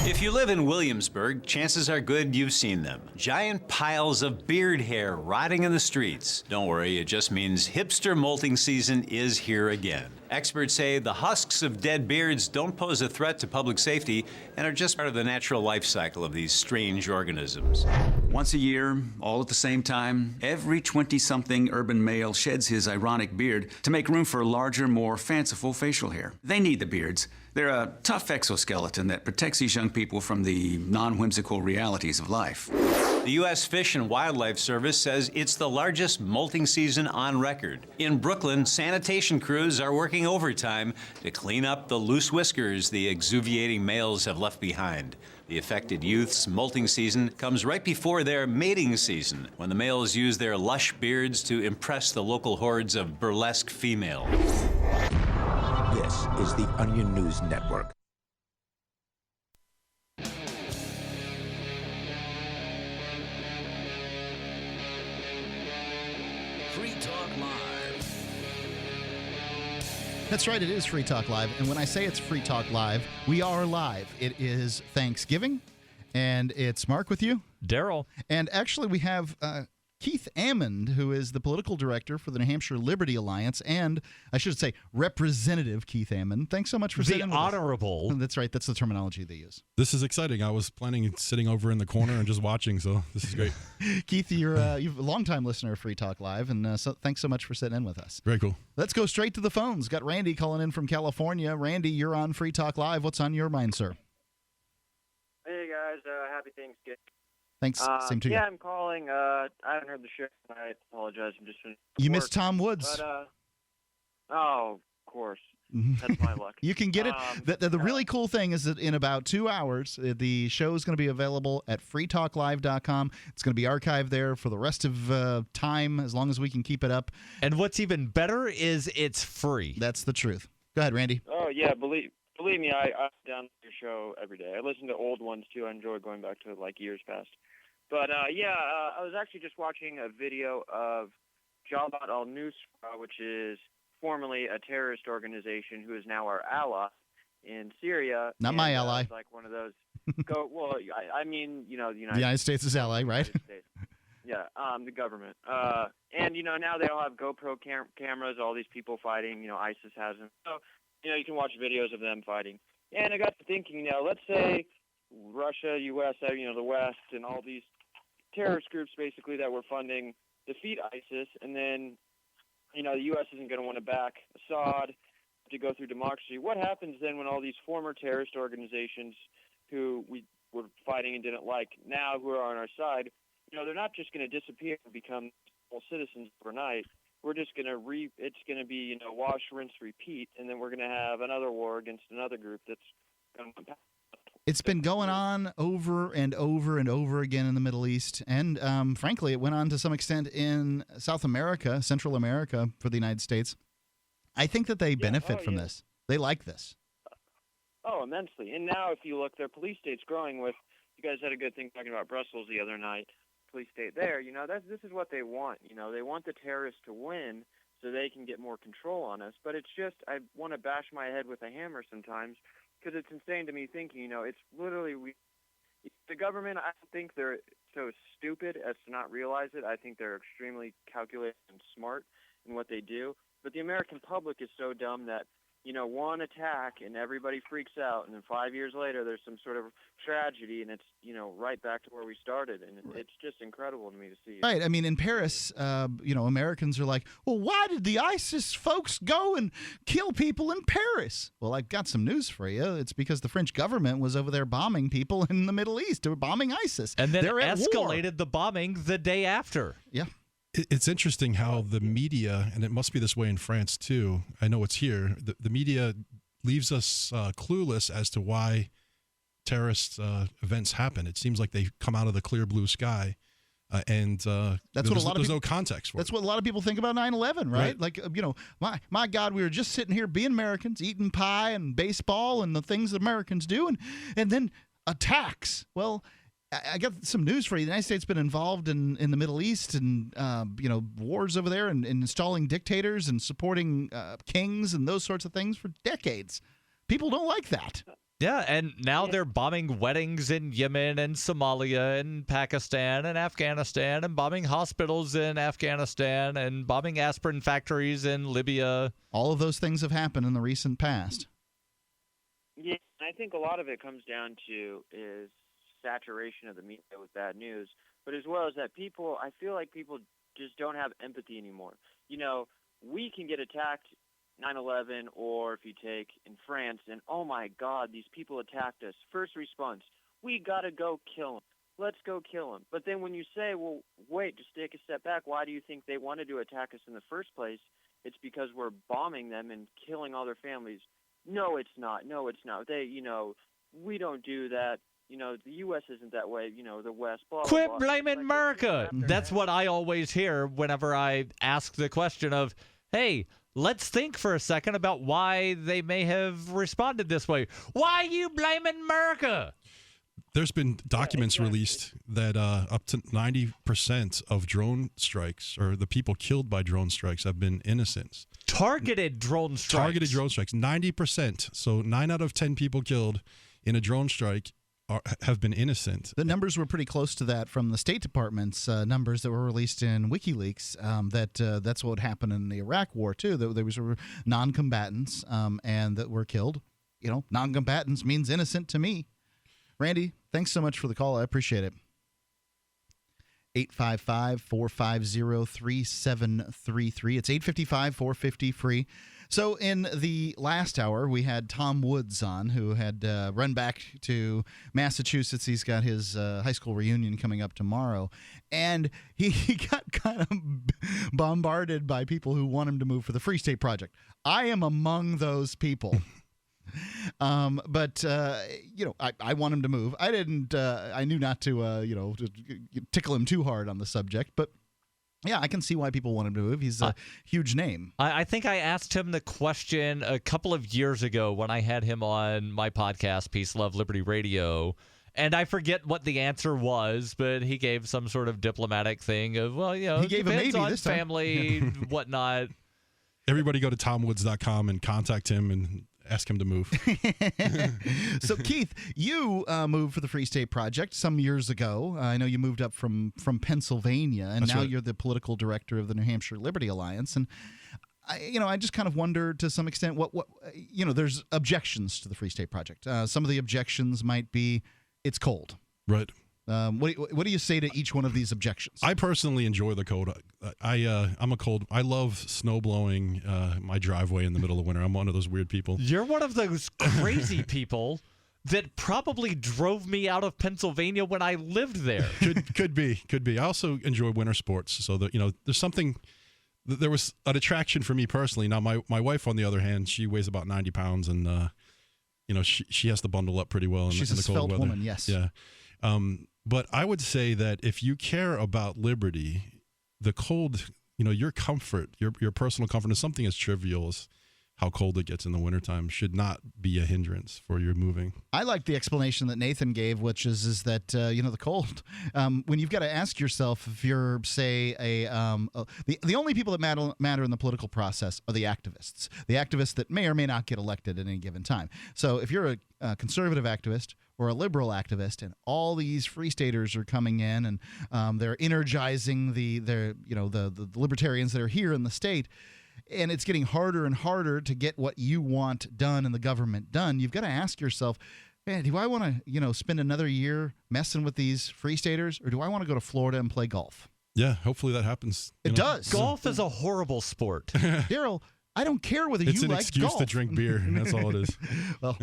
If you live in Williamsburg, chances are good you've seen them. Giant piles of beard hair rotting in the streets. Don't worry, it just means hipster molting season is here again. Experts say the husks of dead beards don't pose a threat to public safety and are just part of the natural life cycle of these strange organisms. Once a year, all at the same time, every 20-something urban male sheds his ironic beard to make room for larger, more fanciful facial hair. They need the beards. They're a tough exoskeleton that protects these young people from the non-whimsical realities of life. The U.S. Fish and Wildlife Service says it's the largest molting season on record. In Brooklyn, sanitation crews are working overtime to clean up the loose whiskers the exuviating males have left behind. The affected youth's molting season comes right before their mating season, when the males use their lush beards to impress the local hordes of burlesque females. This is the Onion News Network. Free Talk Live. That's right, it is Free Talk Live. And when I say it's Free Talk Live, we are live. It is Thanksgiving, and it's Mark with you. Darryl. And actually, we have Keith Ammond, who is the political director for the New Hampshire Liberty Alliance, and I should say Representative Keith Ammond. Thanks so much for sitting with us. The honorable. That's right. That's the terminology they use. This is exciting. I was planning on sitting over in the corner and just watching, so this is great. Keith, you're a longtime listener of Free Talk Live, and so thanks so much for sitting in with us. Very cool. Let's go straight to the phones. Got Randy calling in from California. Randy, you're on Free Talk Live. What's on your mind, sir? Hey, guys. Happy Thanksgiving. Thanks. Same to you. Yeah, I'm calling calling. I haven't heard the show. I apologize. I'm just finished You work. missed Tom Woods. But, oh, of course. That's my luck. You can get it. The really cool thing is that in about 2 hours, the show is going to be available at freetalklive.com. It's going to be archived there for the rest of time, as long as we can keep it up. And what's even better is it's free. That's the truth. Go ahead, Randy. Oh, yeah. Believe me, I download your show every day. I listen to old ones, too. I enjoy going back to, years past. But, I was actually just watching a video of Jabhat al-Nusra, which is formerly a terrorist organization who is now our ally in Syria. Not my ally. It's like one of those. I mean, the United States' ally, right? Yeah, the government. And now they all have GoPro cameras. All these people fighting. ISIS has them. So you can watch videos of them fighting. And I got to thinking. Let's say Russia, U.S., the West, and all these terrorist groups basically that we're funding defeat ISIS, and then the U.S. isn't going to want to back Assad to go through democracy. What happens then when all these former terrorist organizations who we were fighting and didn't like now who are on our side, they're not just going to disappear and become full citizens overnight. We're just going to it's going to be, wash, rinse, repeat, and then we're going to have another war against another group that's going to It's been going on over and over and over again in the Middle East. And frankly, it went on to some extent in South America, Central America for the United States. I think that they benefit from this. They like this. Oh, immensely. And now if you look, their police state's growing with, you guys had a good thing talking about Brussels the other night, police state there. This is what they want. They want the terrorists to win so they can get more control on us. But it's just, I want to bash my head with a hammer sometimes, because it's insane to me thinking, it's literally the government. I don't think they're so stupid as to not realize it. I think they're extremely calculated and smart in what they do. But the American public is so dumb that, one attack and everybody freaks out, and then 5 years later there's some sort of tragedy, and it's, right back to where we started. And it's just incredible to me to see. Right. I mean, in Paris, Americans are like, well, why did the ISIS folks go and kill people in Paris? Well, I've got some news for you. It's because the French government was over there bombing people in the Middle East. They were bombing ISIS. And then they're at war. escalated the bombing the day after. Yeah. It's interesting how the media, and it must be this way in France too, I know it's here, the media leaves us clueless as to why terrorist events happen. It seems like they come out of the clear blue sky, and that's what a lot of there's people, no context for That's it. what a lot of people think about 9/11, right? Like, my God, we were just sitting here being Americans, eating pie and baseball and the things that Americans do, and then attacks. Well, I got some news for you. The United States has been involved in the Middle East and, wars over there and installing dictators and supporting kings and those sorts of things for decades. People don't like that. Yeah, and now they're bombing weddings in Yemen and Somalia and Pakistan and Afghanistan and bombing hospitals in Afghanistan and bombing aspirin factories in Libya. All of those things have happened in the recent past. Yeah, I think a lot of it comes down to is saturation of the media with bad news, but as well as that I feel like people just don't have empathy anymore. We can get attacked 9/11, or if you take in France, and oh my God, these people attacked us. First response, we got to go kill them. Let's go kill them. But then when you say, well, wait, just take a step back, why do you think they wanted to attack us in the first place? It's because we're bombing them and killing all their families. No, it's not. No, it's not. We don't do that. The U.S. isn't that way. The West. Blah, Quit blah, blah. blaming America. That's what I always hear whenever I ask the question of, hey, let's think for a second about why they may have responded this way. Why are you blaming America? There's been documents released that up to 90% of drone strikes, or the people killed by drone strikes, have been innocents. Targeted drone strikes. Targeted drone strikes, 90%. So 9 out of 10 people killed in a drone strike have been innocent. The numbers were pretty close to that from the State Department's numbers that were released in WikiLeaks. That's what happened in the Iraq War too. There was non-combatants and that were killed. Non-combatants means innocent to me. Randy, thanks so much for the call. I appreciate it. 855-450-3733. It's 855-450-FREE. So in the last hour, we had Tom Woods on, who had run back to Massachusetts. He's got his high school reunion coming up tomorrow. And he got kind of bombarded by people who want him to move for the Free State Project. I am among those people. But I want him to move. I didn't. I knew not to tickle him too hard on the subject, but. Yeah, I can see why people want him to move. He's a huge name. I think I asked him the question a couple of years ago when I had him on my podcast, Peace, Love, Liberty Radio, and I forget what the answer was, but he gave some sort of diplomatic thing of, well, he gave depends a maybe on this time. family, whatnot. Everybody go to tomwoods.com and contact him and ask him to move. So, Keith, you moved for the Free State Project some years ago. I know you moved up from Pennsylvania, and That's now right. you're the political director of the New Hampshire Liberty Alliance. And I just kind of wonder, to some extent, what there's objections to the Free State Project. Some of the objections might be it's cold. Right. What do you say to each one of these objections? I personally enjoy the cold. I'm a cold. I love snow blowing my driveway in the middle of winter. I'm one of those weird people. You're one of those crazy people that probably drove me out of Pennsylvania when I lived there. Could be. I also enjoy winter sports. So that there's something. There was an attraction for me personally. Now my wife, on the other hand, she weighs about 90 pounds, and she has to bundle up pretty well in She's the a cold svelte weather. woman, yes. Yeah. But I would say that if you care about liberty, the cold, your comfort, your personal comfort is something as trivial as how cold it gets in the wintertime should not be a hindrance for your moving. I like the explanation that Nathan gave, which is that the cold. When you've got to ask yourself if you're, say, the only people that matter in the political process are the activists that may or may not get elected at any given time. So if you're a conservative activist or a liberal activist, and all these free staters are coming in and they're energizing the libertarians that are here in the state. And it's getting harder and harder to get what you want done in the government done. You've got to ask yourself, man, do I want to, spend another year messing with these free staters, or do I want to go to Florida and play golf? Yeah, hopefully that happens. It does. Golf is a horrible sport. Darryl, I don't care whether It's you an like excuse golf. to drink beer, and that's all it is. Well,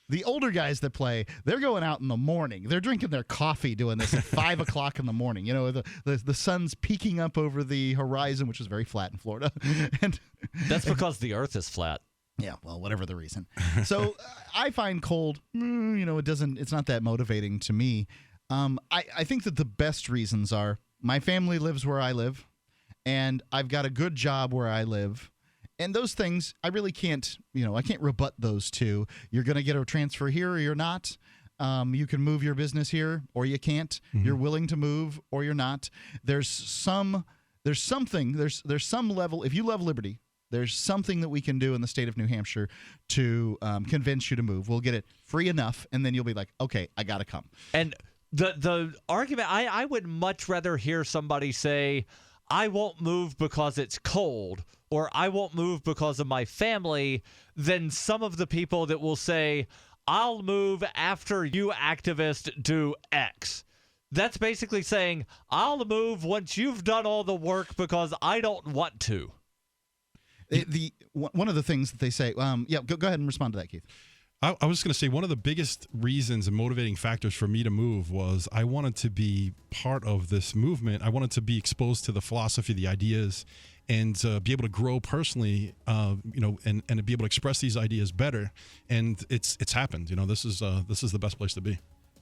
the older guys that play, they're going out in the morning. They're drinking their coffee doing this at 5 o'clock in the morning. The sun's peeking up over the horizon, which is very flat in Florida. And That's because the earth is flat. yeah, well, whatever the reason. So I find cold, it's not that motivating to me. I think that the best reasons are my family lives where I live, and I've got a good job where I live. And those things, I really can't, I can't rebut those two. You're going to get a transfer here or you're not. You can move your business here or you can't. Mm-hmm. You're willing to move or you're not. There's some level. If you love liberty, there's something that we can do in the state of New Hampshire to convince you to move. We'll get it free enough, and then you'll be like, okay, I got to come. And the argument, I would much rather hear somebody say, I won't move because it's cold, or I won't move because of my family, than some of the people that will say, I'll move after you activists do X. That's basically saying, I'll move once you've done all the work because I don't want to. One of the things that they say, go ahead and respond to that, Keith. I was going to say one of the biggest reasons and motivating factors for me to move was I wanted to be part of this movement. I wanted to be exposed to the philosophy, the ideas, and be able to grow personally, and be able to express these ideas better. And it's happened. This is the best place to be.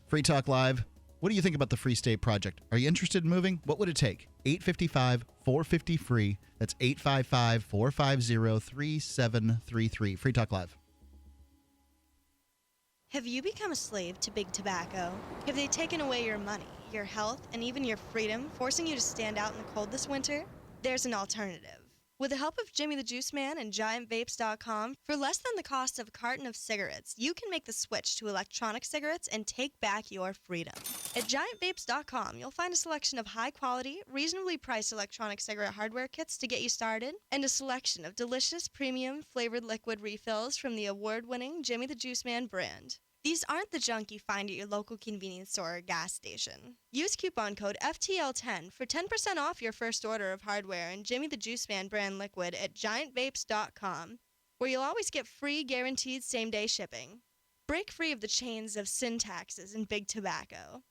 Free Talk Live. What do you think about the Free State Project? Are you interested in moving? What would it take? 855-450-FREE. That's 855-450-3733. Free Talk Live. Have you become a slave to big tobacco? Have they taken away your money, your health, and even your freedom, forcing you to stand out in the cold this winter? There's an alternative. With the help of Jimmy the Juice Man and GiantVapes.com, for less than the cost of a carton of cigarettes, you can make the switch to electronic cigarettes and take back your freedom. At GiantVapes.com, you'll find a selection of high-quality, reasonably priced electronic cigarette hardware kits to get you started, and a selection of delicious, premium, flavored liquid refills from the award-winning Jimmy the Juice Man brand. These aren't the junk you find at your local convenience store or gas station. Use coupon code FTL10 for 10% off your first order of hardware and Jimmy the Juice Man brand liquid at giantvapes.com, where you'll always get free guaranteed same-day shipping. Break free of the chains of sin taxes and big tobacco.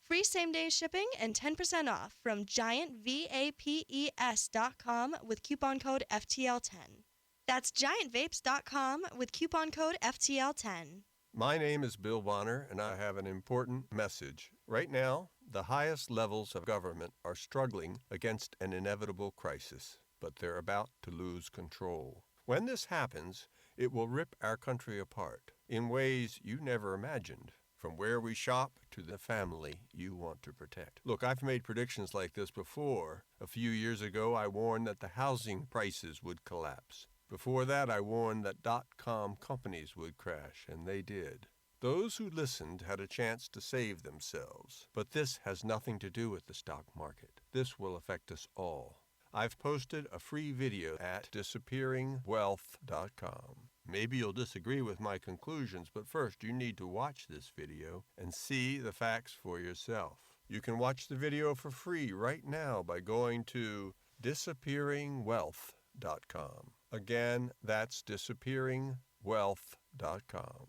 Free same-day shipping and 10% off from giantvapes.com with coupon code FTL10. That's giantvapes.com with coupon code FTL10. My name is Bill Bonner, and I have an important message. Right now, the highest levels of government are struggling against an inevitable crisis, but they're about to lose control. When this happens, it will rip our country apart in ways you never imagined, from where we shop to the family you want to protect. Look, I've made predictions like this before. A few years ago, I warned that the housing prices would collapse. Before that, I warned that .com companies would crash, and they did. Those who listened had a chance to save themselves. But this has nothing to do with the stock market. This will affect us all. I've posted a free video at disappearingwealth.com. Maybe you'll disagree with my conclusions, but first you need to watch this video and see the facts for yourself. You can watch the video for free right now by going to disappearingwealth.com. Again, that's disappearingwealth.com.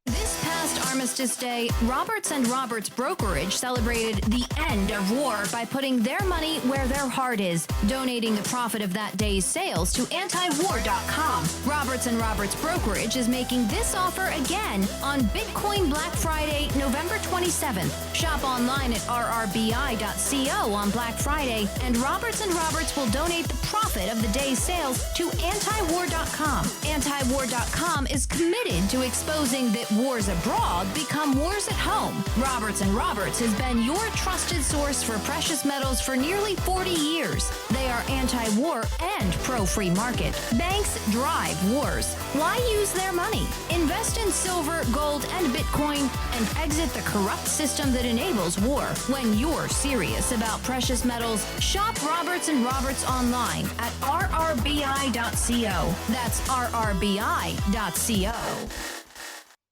This past Armistice Day, Roberts & Roberts Brokerage celebrated the end of war by putting their money where their heart is, donating the profit of that day's sales to antiwar.com. Roberts & Roberts Brokerage is making this offer again on Bitcoin Black Friday, November 27th. Shop online at rrbi.co on Black Friday, and Roberts & Roberts will donate the profit of the day's sales to antiwar.com. Antiwar.com is committed to exposing that wars abroad become wars at home. Roberts & Roberts has been your trusted source for precious metals for nearly 40 years. They are anti-war and pro-free market. Banks drive wars. Why use their money? Invest in silver, gold, and Bitcoin and exit the corrupt system that enables war. When you're serious about precious metals, shop Roberts & Roberts online at rrbi.co. That's rrbi.co.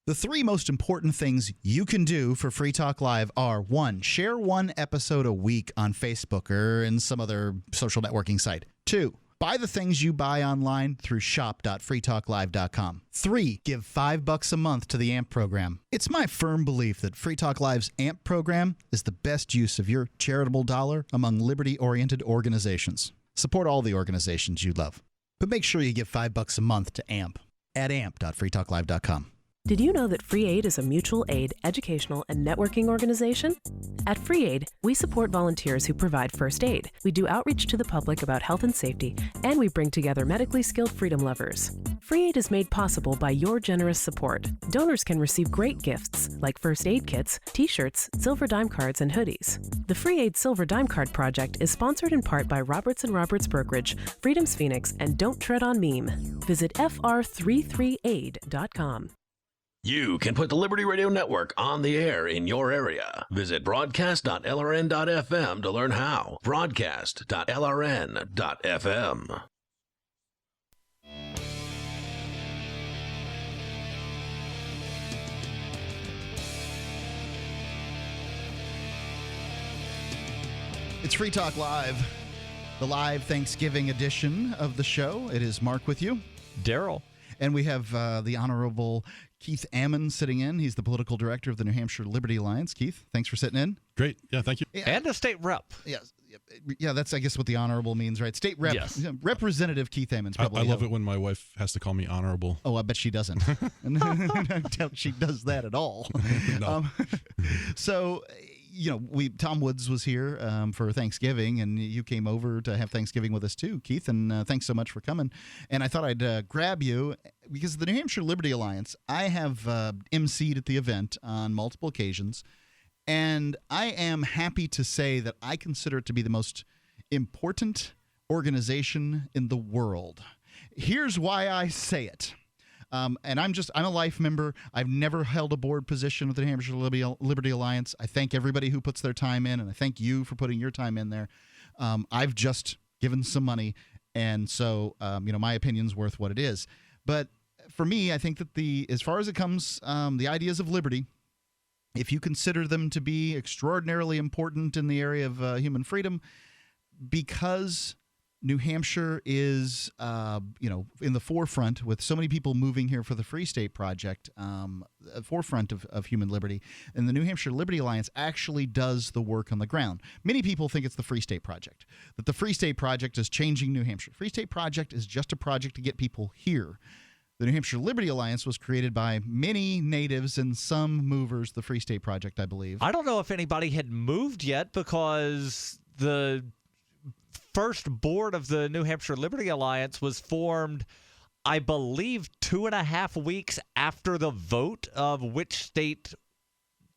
The three most important things you can do for Free Talk Live are: 1, share one episode a week on Facebook or in some other social networking site. 2, buy the things you buy online through shop.freetalklive.com. 3, give $5 a month to the AMP program. It's my firm belief that Free Talk Live's AMP program is the best use of your charitable dollar among liberty-oriented organizations. Support all the organizations you love, but make sure you give $5 a month to AMP at amp.freetalklive.com. Did you know that Free Aid is a mutual aid, educational, and networking organization? At Free Aid, we support volunteers who provide first aid. We do outreach to the public about health and safety, and we bring together medically skilled freedom lovers. Free Aid is made possible by your generous support. Donors can receive great gifts like first aid kits, t-shirts, silver dime cards, and hoodies. The Free Aid Silver Dime Card Project is sponsored in part by Roberts & Roberts Brokerage, Freedom's Phoenix, and Don't Tread on Meme. Visit fr33aid.com. You can put the Liberty Radio Network on the air in your area. Visit broadcast.lrn.fm to learn how. Broadcast.lrn.fm. It's Free Talk Live, the live Thanksgiving edition of the show. It is Mark with you. Darryl. And we have the Honorable Keith Ammon sitting in. He's the political director of the New Hampshire Liberty Alliance. Keith, thanks for sitting in. Great. Yeah, thank you. Yeah. And a state rep. Yeah, that's, I guess, what the honorable means, right? State rep. Yes. Representative Keith Ammon's probably. I love it when my wife has to call me honorable. Oh, I bet she doesn't. I doubt she does that at all. No. So, Tom Woods was here for Thanksgiving, and you came over to have Thanksgiving with us too, Keith, and thanks so much for coming. And I thought I'd grab you because the New Hampshire Liberty Alliance, I have emceed at the event on multiple occasions, and I am happy to say that I consider it to be the most important organization in the world. Here's why I say it. And I'm a life member. I've never held a board position with the New Hampshire Liberty Alliance. I thank everybody who puts their time in, and I thank you for putting your time in there. I've just given some money, and so my opinion's worth what it is. But for me, I think that as far as it comes, the ideas of liberty, if you consider them to be extraordinarily important in the area of human freedom, because New Hampshire is, in the forefront with so many people moving here for the Free State Project, forefront of human liberty, and the New Hampshire Liberty Alliance actually does the work on the ground. Many people think it's the Free State Project, that the Free State Project is changing New Hampshire. Free State Project is just a project to get people here. The New Hampshire Liberty Alliance was created by many natives and some movers, the Free State Project, I believe. I don't know if anybody had moved yet because the first board of the New Hampshire Liberty Alliance was formed, I believe, 2.5 weeks after the vote of which state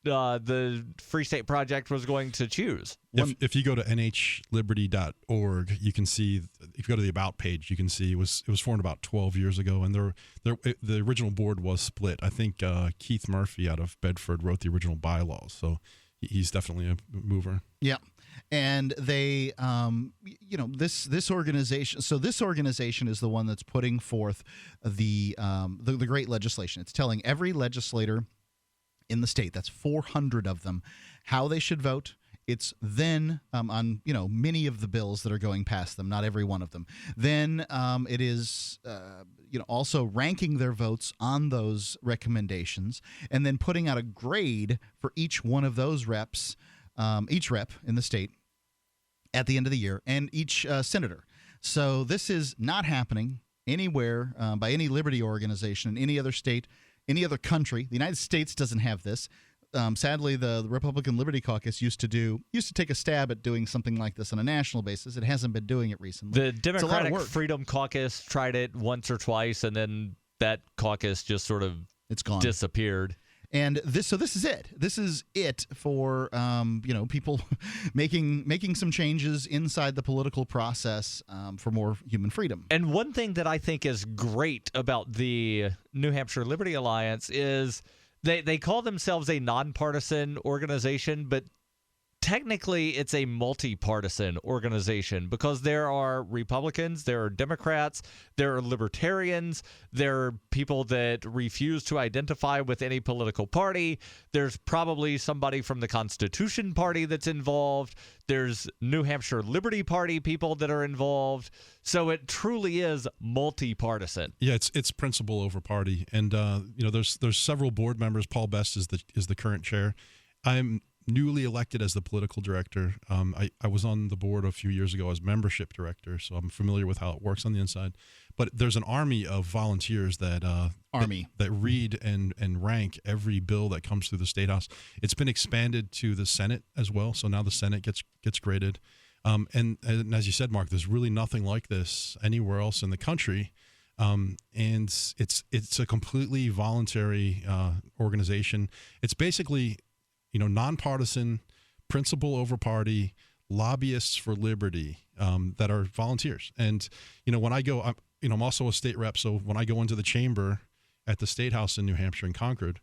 the Free State Project was going to choose. If you go to nhliberty.org, you can see, if you go to the About page, you can see it was formed about 12 years ago, and the original board was split. I think Keith Murphy out of Bedford wrote the original bylaws, so he's definitely a mover. Yeah. And they, this organization. So this organization is the one that's putting forth the great legislation. It's telling every legislator in the state, that's 400 of them, how they should vote. It's then on many of the bills that are going past them, not every one of them. Then it is also ranking their votes on those recommendations, and then putting out a grade for each one of those reps. Each rep in the state at the end of the year, and each senator. So this is not happening anywhere by any liberty organization in any other state, any other country. The United States doesn't have this. Sadly, the Republican Liberty Caucus used to take a stab at doing something like this on a national basis. It hasn't been doing it recently. The Democratic Freedom Caucus tried it once or twice, and then that caucus just sort of disappeared. And this is it. This is it for people making some changes inside the political process for more human freedom. And one thing that I think is great about the New Hampshire Liberty Alliance is they call themselves a nonpartisan organization, but technically it's a multi-partisan organization because there are Republicans, there are Democrats, there are Libertarians, there are people that refuse to identify with any political party. There's probably somebody from the Constitution Party that's involved. There's New Hampshire Liberty Party people that are involved. So it truly is multi-partisan. Yeah, it's principle over party. And there's several board members. Paul Best is the current chair. I'm newly elected as the political director. I was on the board a few years ago as membership director, so I'm familiar with how it works on the inside. But there's an army of volunteers that read and rank every bill that comes through the State House. It's been expanded to the Senate as well, so now the Senate gets graded. And as you said, Mark, there's really nothing like this anywhere else in the country. And it's a completely voluntary organization. It's basically nonpartisan, principle over party, lobbyists for liberty that are volunteers. And, when I go, I'm also a state rep. So when I go into the chamber at the State House in New Hampshire and Concord,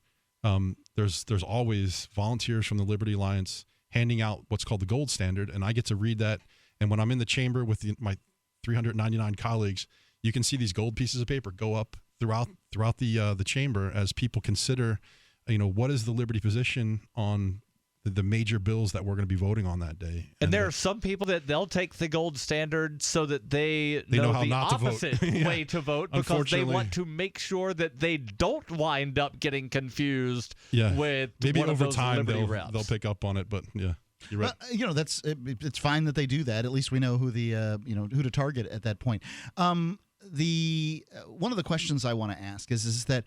there's always volunteers from the Liberty Alliance handing out what's called the gold standard. And I get to read that. And when I'm in the chamber with my 399 colleagues, you can see these gold pieces of paper go up throughout the chamber as people consider what is the liberty position on the major bills that we're going to be voting on that day. And there are some people that they'll take the gold standard so that they know how the not opposite to vote. way to vote because they want to make sure that they don't wind up getting confused with maybe one over of those time liberty reps. they'll pick up on it, but yeah. You're right. It's fine that they do that. At least we know who who to target at that point. One of the questions I want to ask is that,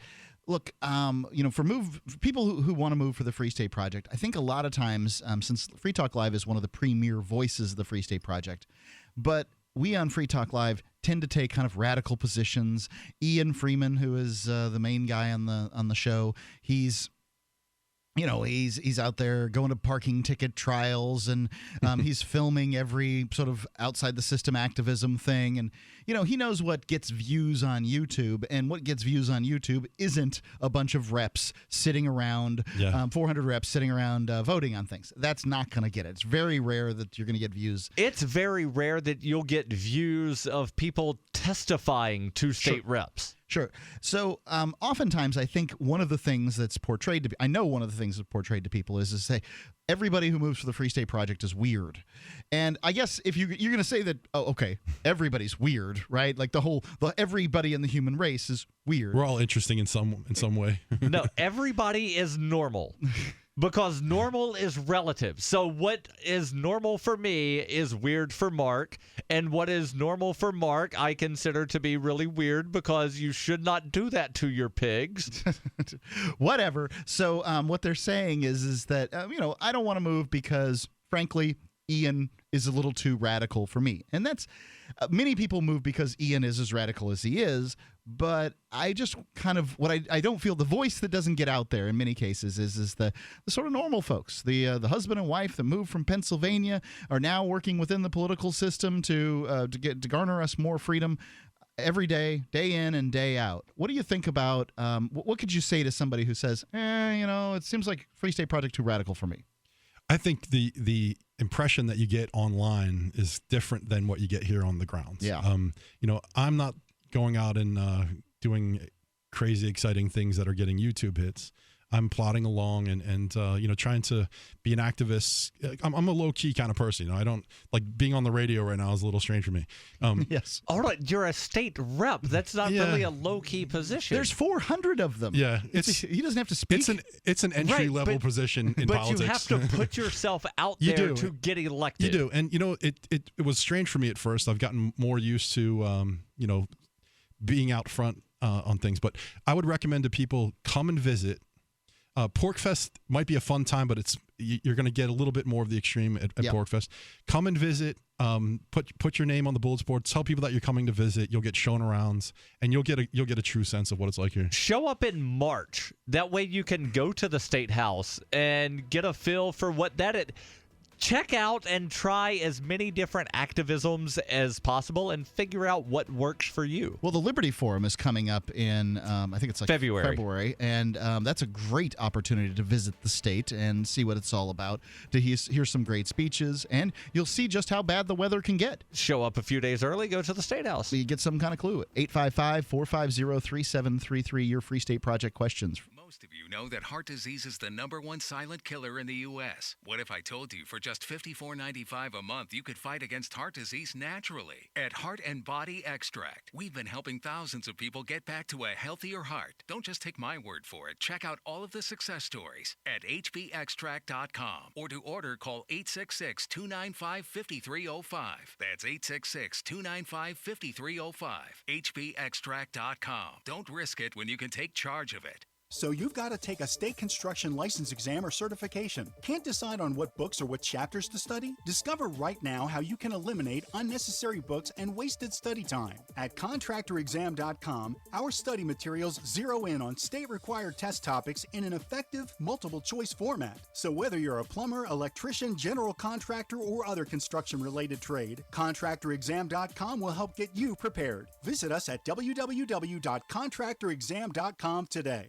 look, for people who want to move for the Free State Project, I think a lot of times, since Free Talk Live is one of the premier voices of the Free State Project, but we on Free Talk Live tend to take kind of radical positions. Ian Freeman, who is the main guy on the show, he's out there going to parking ticket trials, and he's filming every sort of outside the system activism thing. And, he knows what gets views on YouTube, and what gets views on YouTube isn't a bunch of reps sitting around, 400 reps sitting around voting on things. That's not going to get it. It's very rare that you're going to get views. It's very rare that you'll get views of people testifying to state reps. Sure. So oftentimes I think one of the things that's portrayed to be, I know one of the things that's portrayed to people is to say everybody who moves for the Free State Project is weird. And I guess if you're going to say that, oh, okay, everybody's weird, right? Like everybody in the human race is weird. We're all interesting in some way. No, everybody is normal. Because normal is relative. So what is normal for me is weird for Mark. And what is normal for Mark, I consider to be really weird because you should not do that to your pigs. Whatever. So what they're saying is that, I don't want to move because, frankly, Ian is a little too radical for me. And that's many people move because Ian is as radical as he is. But I just kind of I don't feel the voice that doesn't get out there in many cases is the sort of normal folks, the husband and wife that moved from Pennsylvania are now working within the political system to garner us more freedom every day, day in and day out. What do you think about what could you say to somebody who says, it seems like Free State Project too radical for me? I think the impression that you get online is different than what you get here on the grounds. Yeah. I'm not going out and doing crazy exciting things that are getting YouTube hits. I'm plodding along and trying to be an activist. I'm a low key kind of person. I don't like being on the radio right now is a little strange for me. Yes. All right, you're a state rep. That's not really a low key position. There's 400 of them. Yeah, he doesn't have to speak. It's an entry level position in politics. But you have to put yourself out there to get elected. You do, and it was strange for me at first. I've gotten more used to being out front on things, but I would recommend to people come and visit. PorcFest might be a fun time, but you're going to get a little bit more of the extreme at PorcFest. Come and visit. Put your name on the bulletin board. Tell people that you're coming to visit. You'll get shown around, and you'll get a true sense of what it's like here. Show up in March. That way you can go to the State House and get a feel for what that is. Check out and try as many different activisms as possible and figure out what works for you. Well, the Liberty Forum is coming up in, I think it's like February. And that's a great opportunity to visit the state and see what it's all about, to hear some great speeches, and you'll see just how bad the weather can get. Show up a few days early, go to the State House. You get some kind of clue. 855-450-3733, your Free State Project questions. Most of you know that heart disease is the #1 silent killer in the U.S. What if I told you for just $54.95 a month you could fight against heart disease naturally? At Heart and Body Extract, we've been helping thousands of people get back to a healthier heart. Don't just take my word for it. Check out all of the success stories at hbextract.com, or to order, call 866-295-5305. That's 866-295-5305. hbextract.com. Don't risk it when you can take charge of it. So you've got to take a state construction license exam or certification. Can't decide on what books or what chapters to study? Discover right now how you can eliminate unnecessary books and wasted study time. At contractorexam.com, our study materials zero in on state-required test topics in an effective, multiple-choice format. So whether you're a plumber, electrician, general contractor, or other construction-related trade, contractorexam.com will help get you prepared. Visit us at www.contractorexam.com today.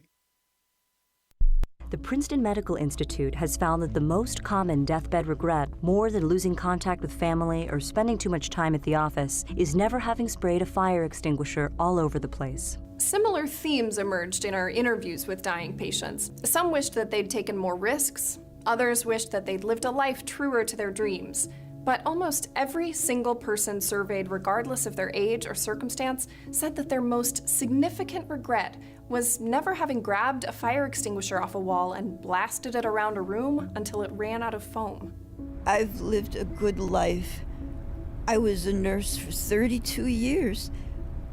The Princeton Medical Institute has found that the most common deathbed regret, more than losing contact with family or spending too much time at the office, is never having sprayed a fire extinguisher all over the place. Similar themes emerged in our interviews with dying patients. Some wished that they'd taken more risks. Others wished that they'd lived a life truer to their dreams. But almost every single person surveyed, regardless of their age or circumstance, said that their most significant regret was never having grabbed a fire extinguisher off a wall and blasted it around a room until it ran out of foam. I've lived a good life. I was a nurse for 32 years.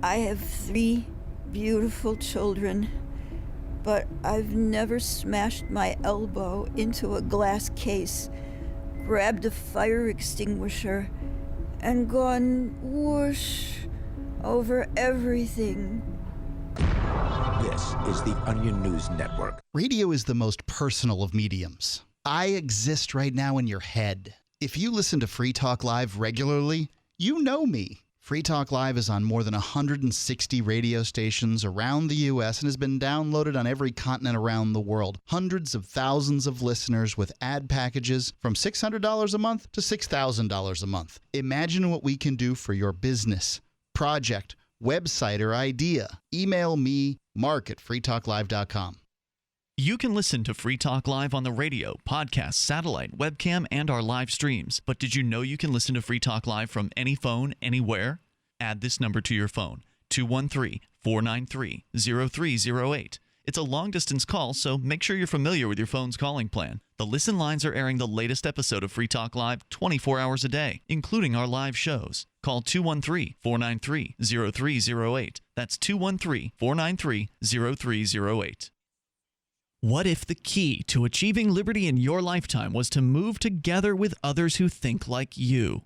I have 3 beautiful children, but I've never smashed my elbow into a glass case, grabbed a fire extinguisher, and gone whoosh over everything. This is the Onion News Network. Radio is the most personal of mediums. I exist right now in your head. If you listen to Free Talk Live regularly, you know me. Free Talk Live is on more than 160 radio stations around the U.S. and has been downloaded on every continent around the world. Hundreds of thousands of listeners with ad packages from $600 a month to $6,000 a month. Imagine what we can do for your business, project, website or idea, email me, mark@freetalklive.com. You can listen to Free Talk Live on the radio, podcast, satellite, webcam, and our live streams. But did you know you can listen to Free Talk Live from any phone, anywhere? Add this number to your phone, 213-493-0308. It's a long-distance call, so make sure you're familiar with your phone's calling plan. The listen lines are airing the latest episode of Free Talk Live 24 hours a day, including our live shows. Call 213-493-0308. That's 213-493-0308. What if the key to achieving liberty in your lifetime was to move together with others who think like you?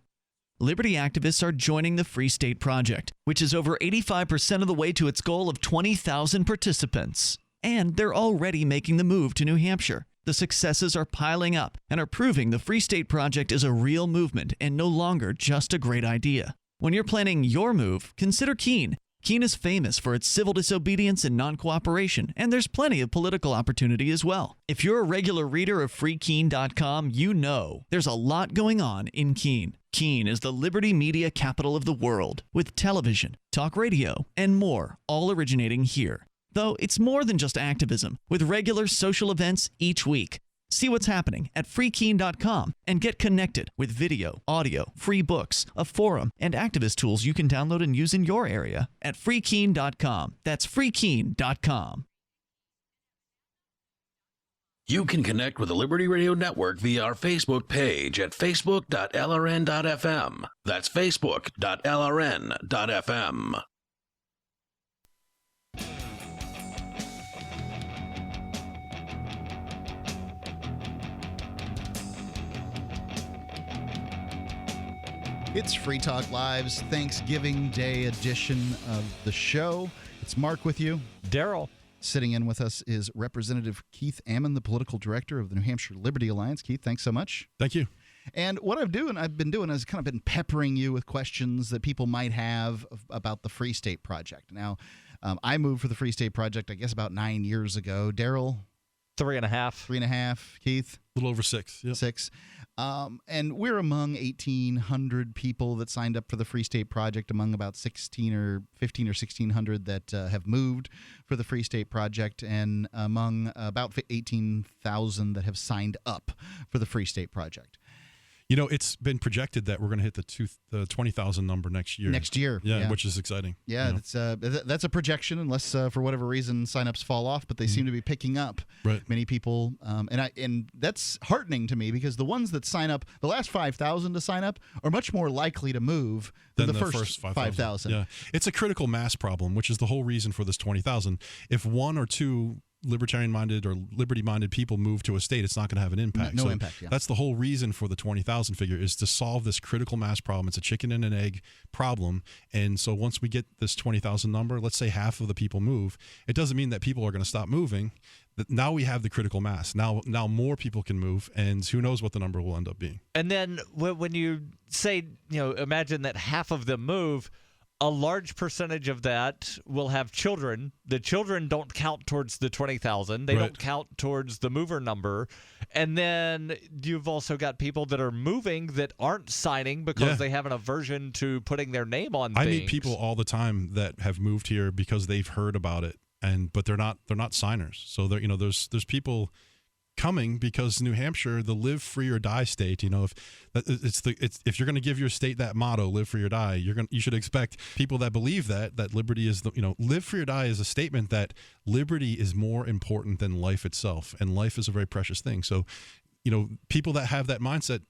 Liberty activists are joining the Free State Project, which is over 85% of the way to its goal of 20,000 participants. And they're already making the move to New Hampshire. The successes are piling up and are proving the Free State Project is a real movement and no longer just a great idea. When you're planning your move, consider Keene. Keene is famous for its civil disobedience and non-cooperation, and there's plenty of political opportunity as well. If you're a regular reader of freekeene.com, you know there's a lot going on in Keene. Keene is the liberty media capital of the world, with television, talk radio, and more, all originating here. Though it's more than just activism, with regular social events each week. See what's happening at freekeene.com and get connected with video, audio, free books, a forum, and activist tools you can download and use in your area at freekeene.com. That's freekeene.com. You can connect with the Liberty Radio Network via our Facebook page at facebook.lrn.fm. That's facebook.lrn.fm. It's Free Talk Live's Thanksgiving Day edition of the show. It's Mark with you. Darryl. Sitting in with us is Representative Keith Ammon, the political director of the New Hampshire Liberty Alliance. Keith, thanks so much. Thank you. And what I've been doing is kind of been peppering you with questions that people might have about the Free State Project. Now, I moved for the Free State Project, I guess, about 9 years ago. Darryl? 3.5. 3.5. Keith? A little over 6. Yep. 6. And we're among 1,800 people that signed up for the Free State Project, among about 15 or 1,600 that have moved for the Free State Project, and among about 18,000 that have signed up for the Free State Project. You know, it's been projected that we're going to hit the 20,000 number next year. Next year. Yeah, which is exciting. Yeah, you know? that's a projection, unless for whatever reason signups fall off, but they seem to be picking up. Right. Many people, and that's heartening to me, because the ones that sign up, the last 5,000 to sign up, are much more likely to move than the first 5,000. Yeah, it's a critical mass problem, which is the whole reason for this 20,000. If one or two libertarian-minded or liberty-minded people move to a state, it's not going to have an impact. No impact, yeah. That's the whole reason for the 20,000 figure, is to solve this critical mass problem. It's a chicken and an egg problem. And so once we get this 20,000 number, let's say half of the people move, it doesn't mean that people are going to stop moving. Now we have the critical mass. Now more people can move, and who knows what the number will end up being. And then when you say, imagine that half of them move, a large percentage of that will have children. The children don't count towards the 20,000. They don't count towards the mover number. And then you've also got people that are moving that aren't signing because they have an aversion to putting their name on things. I meet people all the time that have moved here because they've heard about it, but they're not signers. So there's people coming because New Hampshire, the live free or die state, if you're going to give your state that motto, live free or die, you should expect people that believe that liberty is live free or die is a statement that liberty is more important than life itself, and life is a very precious thing. So people that have that mindset,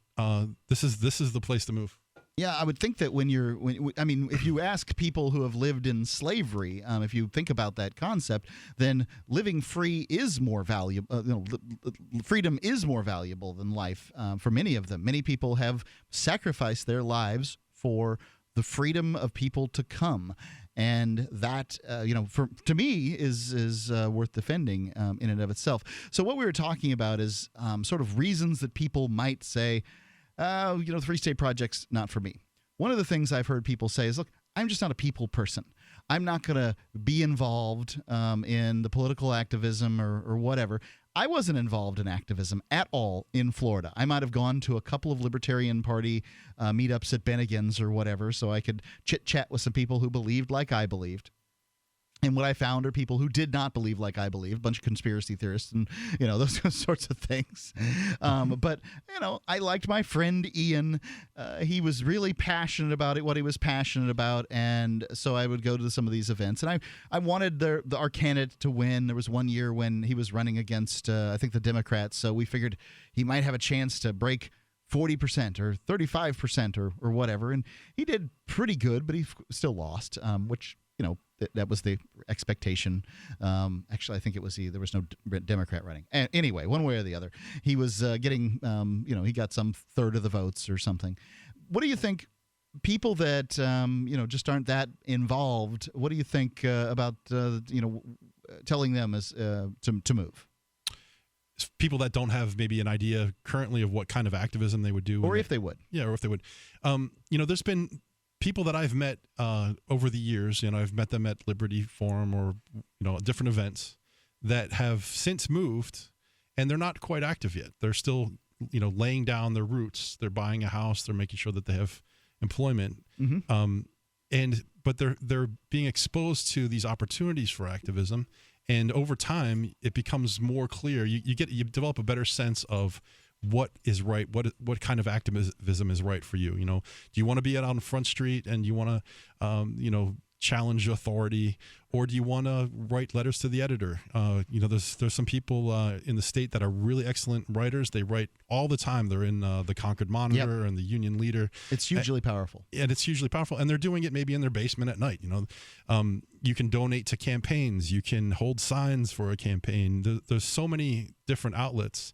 this is the place to move. Yeah, I would think that if you ask people who have lived in slavery, if you think about that concept, then living free is more valuable. Freedom is more valuable than life for many of them. Many people have sacrificed their lives for the freedom of people to come, and that to me is worth defending in and of itself. So what we were talking about is sort of reasons that people might say, the Free State Project's not for me. One of the things I've heard people say is, look, I'm just not a people person. I'm not going to be involved in the political activism or whatever. I wasn't involved in activism at all in Florida. I might have gone to a couple of Libertarian Party meetups at Bennigan's or whatever, so I could chit-chat with some people who believed like I believed. And what I found are people who did not believe like I believe, a bunch of conspiracy theorists and, those sorts of things. But, I liked my friend Ian. He was really passionate about what he was passionate about. And so I would go to some of these events. And I wanted our candidate to win. There was one year when he was running against, I think, the Democrats. So we figured he might have a chance to break 40% or 35% or whatever. And he did pretty good, but he still lost, which, that was the expectation. Actually, I think it was there was no Democrat running. Anyway, one way or the other, he was getting, he got some third of the votes or something. What do you think? People that just aren't that involved. What do you think about telling them to move? People that don't have maybe an idea currently of what kind of activism they would do, or if they would. Yeah, or if they would. There's been people that I've met over the years, I've met them at Liberty Forum or, different events that have since moved, and they're not quite active yet. They're still, laying down their roots. They're buying a house. They're making sure that they have employment. Mm-hmm. But they're being exposed to these opportunities for activism, and over time it becomes more clear. You develop a better sense of what is right, what kind of activism is right for you. Do you want to be out on Front Street and you want to challenge authority, or do you want to write letters to the editor? There's some people in the state that are really excellent writers. They write all the time. They're in the Concord Monitor and the Union Leader. It's hugely powerful. And it's hugely powerful, and they're doing it maybe in their basement at night. You can donate to campaigns. You can hold signs for a campaign. There's so many different outlets.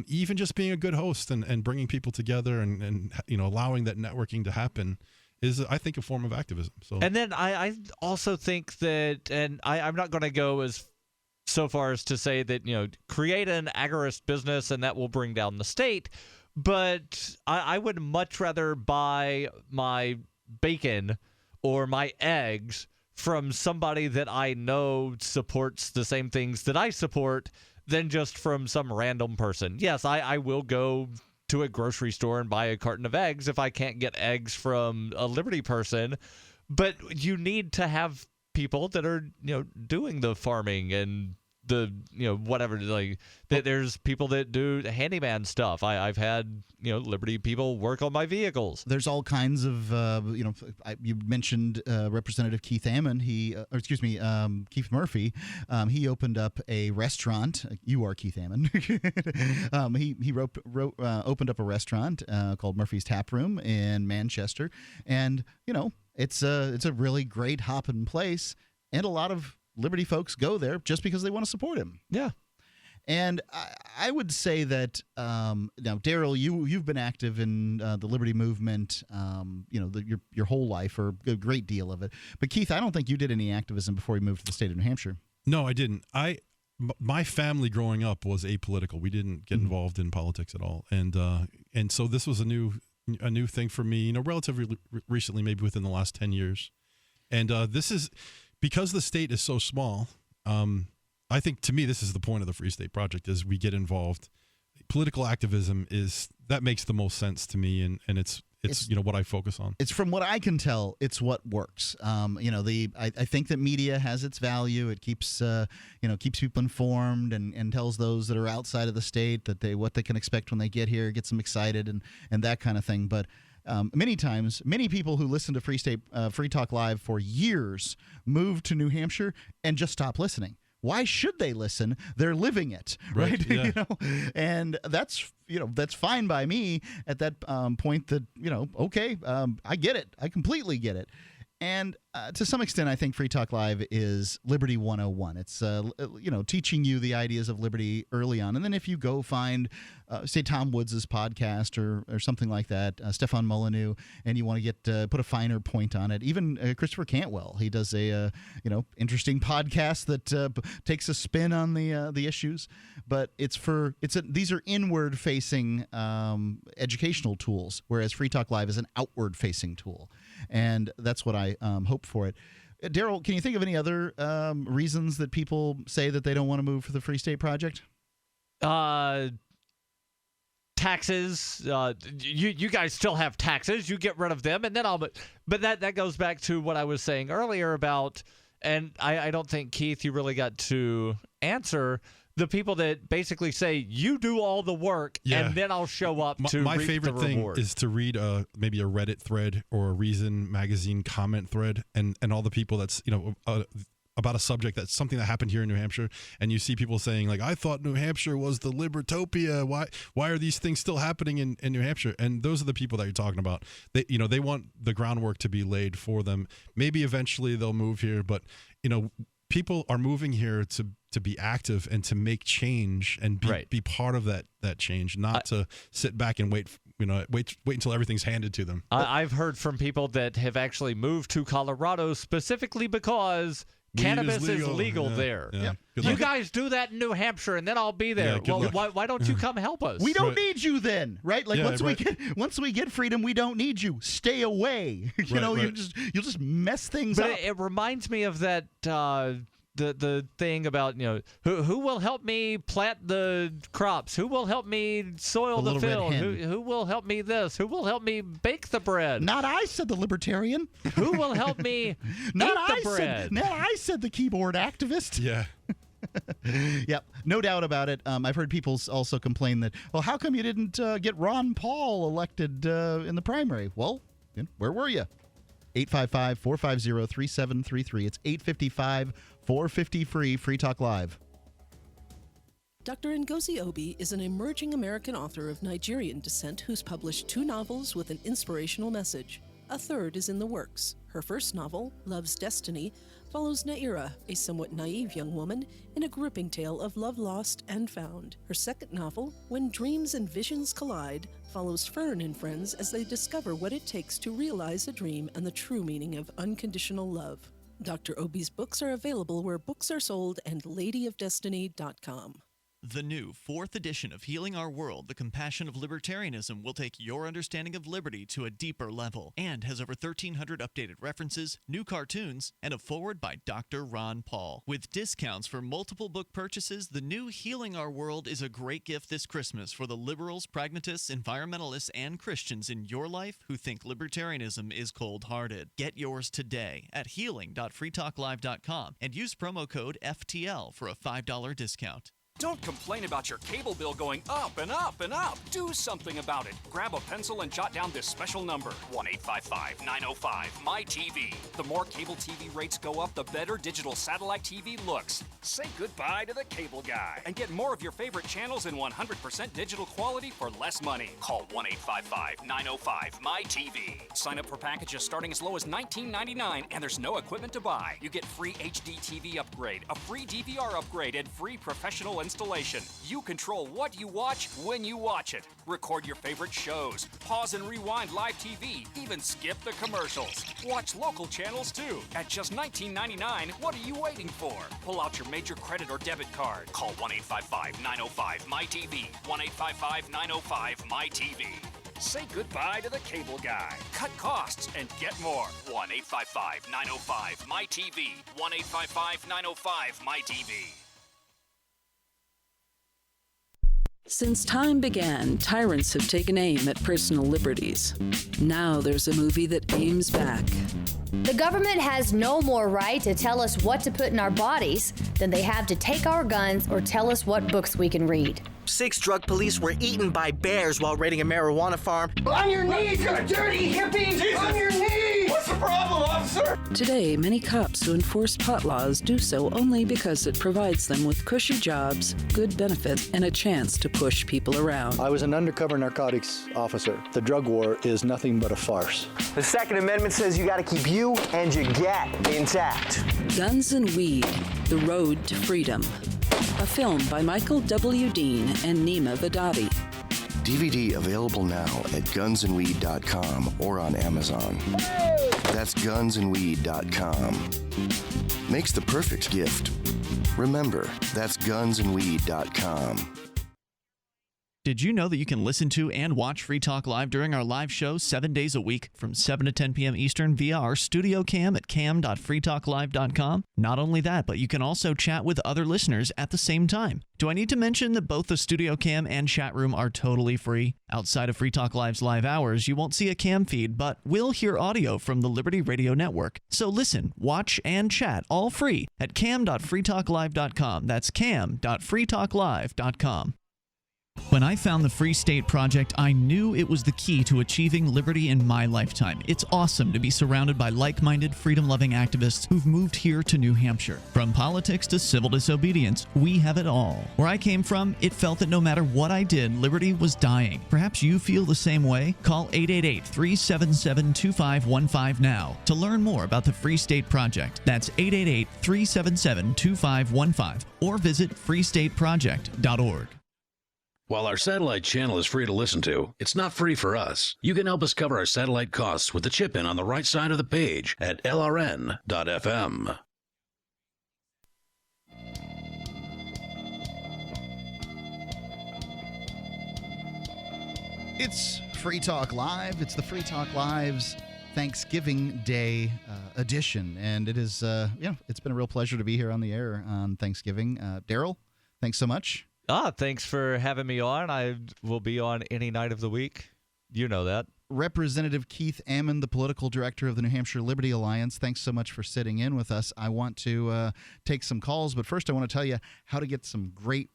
Even just being a good host and bringing people together and allowing that networking to happen is, I think, a form of activism. So, and then I also think that, and I'm not going to go so far as to say that create an agorist business and that will bring down the state, but I would much rather buy my bacon or my eggs from somebody that I know supports the same things that I support than just from some random person. Yes, I will go to a grocery store and buy a carton of eggs if I can't get eggs from a Liberty person, but you need to have people that are doing the farming and the whatever, like there's people that do handyman stuff. I've had Liberty people work on my vehicles. There's all kinds of you mentioned Representative Keith Ammon. Keith Murphy. He opened up a restaurant. You are Keith Ammon. He opened up a restaurant called Murphy's Tap Room in Manchester, and it's a really great hopping place, and a lot of Liberty folks go there just because they want to support him. Yeah. And I would say that now, Darryl, you've been active in the Liberty movement, your whole life, or a great deal of it. But Keith, I don't think you did any activism before you moved to the state of New Hampshire. No, I didn't. My family growing up was apolitical. We didn't get involved in politics at all, and so this was a new thing for me. Relatively recently, maybe within the last 10 years, and this is. Because the state is so small, I think, to me, this is the point of the Free State Project, is we get involved. Political activism that makes the most sense to me, and it's what I focus on. It's, from what I can tell, it's what works. I think that media has its value. It keeps people informed and tells those that are outside of the state that what they can expect when they get here, gets them excited and that kind of thing. But many times, many people who listen to Free Talk Live for years move to New Hampshire and just stop listening. Why should they listen? They're living it, right? Yeah. And that's fine by me at that point. That okay, I get it. I completely get it. And to some extent, I think Free Talk Live is Liberty 101. It's teaching you the ideas of liberty early on, and then if you go find, say, Tom Woods' podcast or something like that, Stefan Molyneux, and you want to get put a finer point on it, even Christopher Cantwell, he does a interesting podcast that takes a spin on the issues, but these are inward facing educational tools, whereas Free Talk Live is an outward facing tool, and that's what I hope for it. Darryl, can you think of any other reasons that people say that they don't want to move for the Free State Project? taxes. You guys still have taxes. You get rid of them, and then But that goes back to what I was saying earlier about, and I don't think, Keith, you really got to answer the people that basically say, you do all the work, and then I'll show up to my reap favorite the thing reward. is to read maybe a Reddit thread or a Reason magazine comment thread, and all the people that's about a subject that's something that happened here in New Hampshire, and you see people saying like, I thought New Hampshire was the Libertopia. Why are these things still happening in New Hampshire? And those are the people that you're talking about. They want the groundwork to be laid for them. Maybe eventually they'll move here, but people are moving here to be active and to make change and be part of that change, not to sit back and wait until everything's handed to them. I've heard from people that have actually moved to Colorado specifically because cannabis is legal there. Yeah. You guys do that in New Hampshire, and then I'll be there. Why don't you come help us? We don't need you then, right? Like once we get freedom, we don't need you. Stay away. You'll just mess things up. But it reminds me of that the thing about who will help me plant the crops, who will help me soil the field, who will help me this, who will help me bake the bread. Not I, said the libertarian. Who will help me eat the bread? Not I, said the keyboard activist. Yeah. Yep, no doubt about it. I've heard people also complain that, well, how come you didn't get Ron Paul elected in the primary? Well, where were you? 855-450-3733. It's 855-450-FREE, Free Talk Live. Dr. Ngozi Obi is an emerging American author of Nigerian descent who's published 2 novels with an inspirational message. A third is in the works. Her first novel, Love's Destiny, follows Naira, a somewhat naive young woman, in a gripping tale of love lost and found. Her second novel, When Dreams and Visions Collide, follows Fern and friends as they discover what it takes to realize a dream and the true meaning of unconditional love. Dr. Obi's books are available where books are sold and ladyofdestiny.com. The new 4th edition of Healing Our World, The Compassion of Libertarianism, will take your understanding of liberty to a deeper level and has over 1,300 updated references, new cartoons, and a foreword by Dr. Ron Paul. With discounts for multiple book purchases, the new Healing Our World is a great gift this Christmas for the liberals, pragmatists, environmentalists, and Christians in your life who think libertarianism is cold-hearted. Get yours today at healing.freetalklive.com and use promo code FTL for a $5 discount. Don't complain about your cable bill going up and up and up. Do something about it. Grab a pencil and jot down this special number, 1-855-905-MY-TV. The more cable TV rates go up, the better digital satellite TV looks. Say goodbye to the cable guy and get more of your favorite channels in 100% digital quality for less money. Call 1-855-905-MY-TV. Sign up for packages starting as low as $19.99, and there's no equipment to buy. You get free HD TV upgrade, a free DVR upgrade, and free professional installation. You control what you watch when you watch it. Record your favorite shows, pause and rewind live TV, even skip the commercials. Watch local channels too. At just $19.99, what are you waiting for? Pull out your major credit or debit card. Call 1-855-905-MY-TV. 1-855-905-MY-TV. Say goodbye to the cable guy. Cut costs and get more. 1-855-905-MY-TV. 1-855-905-MY-TV. Since time began, tyrants have taken aim at personal liberties. Now there's a movie that aims back. The government has no more right to tell us what to put in our bodies than they have to take our guns or tell us what books we can read. 6 drug police were eaten by bears while raiding a marijuana farm. On your knees, you dirty hippie! Jesus. On your knees! What's the problem, officer? Today, many cops who enforce pot laws do so only because it provides them with cushy jobs, good benefits, and a chance to push people around. I was an undercover narcotics officer. The drug war is nothing but a farce. The Second Amendment says you gotta keep you and your get intact. Guns and Weed, The Road to Freedom. A film by Michael W. Dean and Nima Vadadi. DVD available now at gunsandweed.com or on Amazon. That's gunsandweed.com. Makes the perfect gift. Remember, that's gunsandweed.com. Did you know that you can listen to and watch Free Talk Live during our live show 7 days a week from 7 to 10 p.m. Eastern via our studio cam at cam.freetalklive.com? Not only that, but you can also chat with other listeners at the same time. Do I need to mention that both the studio cam and chat room are totally free? Outside of Free Talk Live's live hours, you won't see a cam feed, but will hear audio from the Liberty Radio Network. So listen, watch, and chat all free at cam.freetalklive.com. That's cam.freetalklive.com. When I found the Free State Project, I knew it was the key to achieving liberty in my lifetime. It's awesome to be surrounded by like-minded, freedom-loving activists who've moved here to New Hampshire. From politics to civil disobedience, we have it all. Where I came from, it felt that no matter what I did, liberty was dying. Perhaps you feel the same way? Call 888-377-2515 now to learn more about the Free State Project. That's 888-377-2515 or visit freestateproject.org. While our satellite channel is free to listen to, it's not free for us. You can help us cover our satellite costs with the chip-in on the right side of the page at lrn.fm. It's Free Talk Live. It's the Free Talk Live's Thanksgiving Day edition. And it is, it's been a real pleasure to be here on the air on Thanksgiving. Darryl, thanks so much. Thanks for having me on. I will be on any night of the week. You know that. Representative Keith Ammon, the political director of the New Hampshire Liberty Alliance, thanks so much for sitting in with us. I want to take some calls, but first I want to tell you how to get some great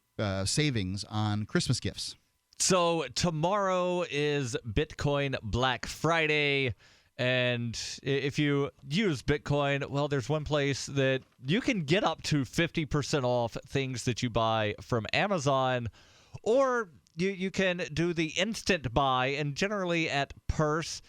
savings on Christmas gifts. So tomorrow is Bitcoin Black Friday. And if you use Bitcoin, well, there's one place that you can get up to 50% off things that you buy from Amazon, or you can do the instant buy, and generally at Purse,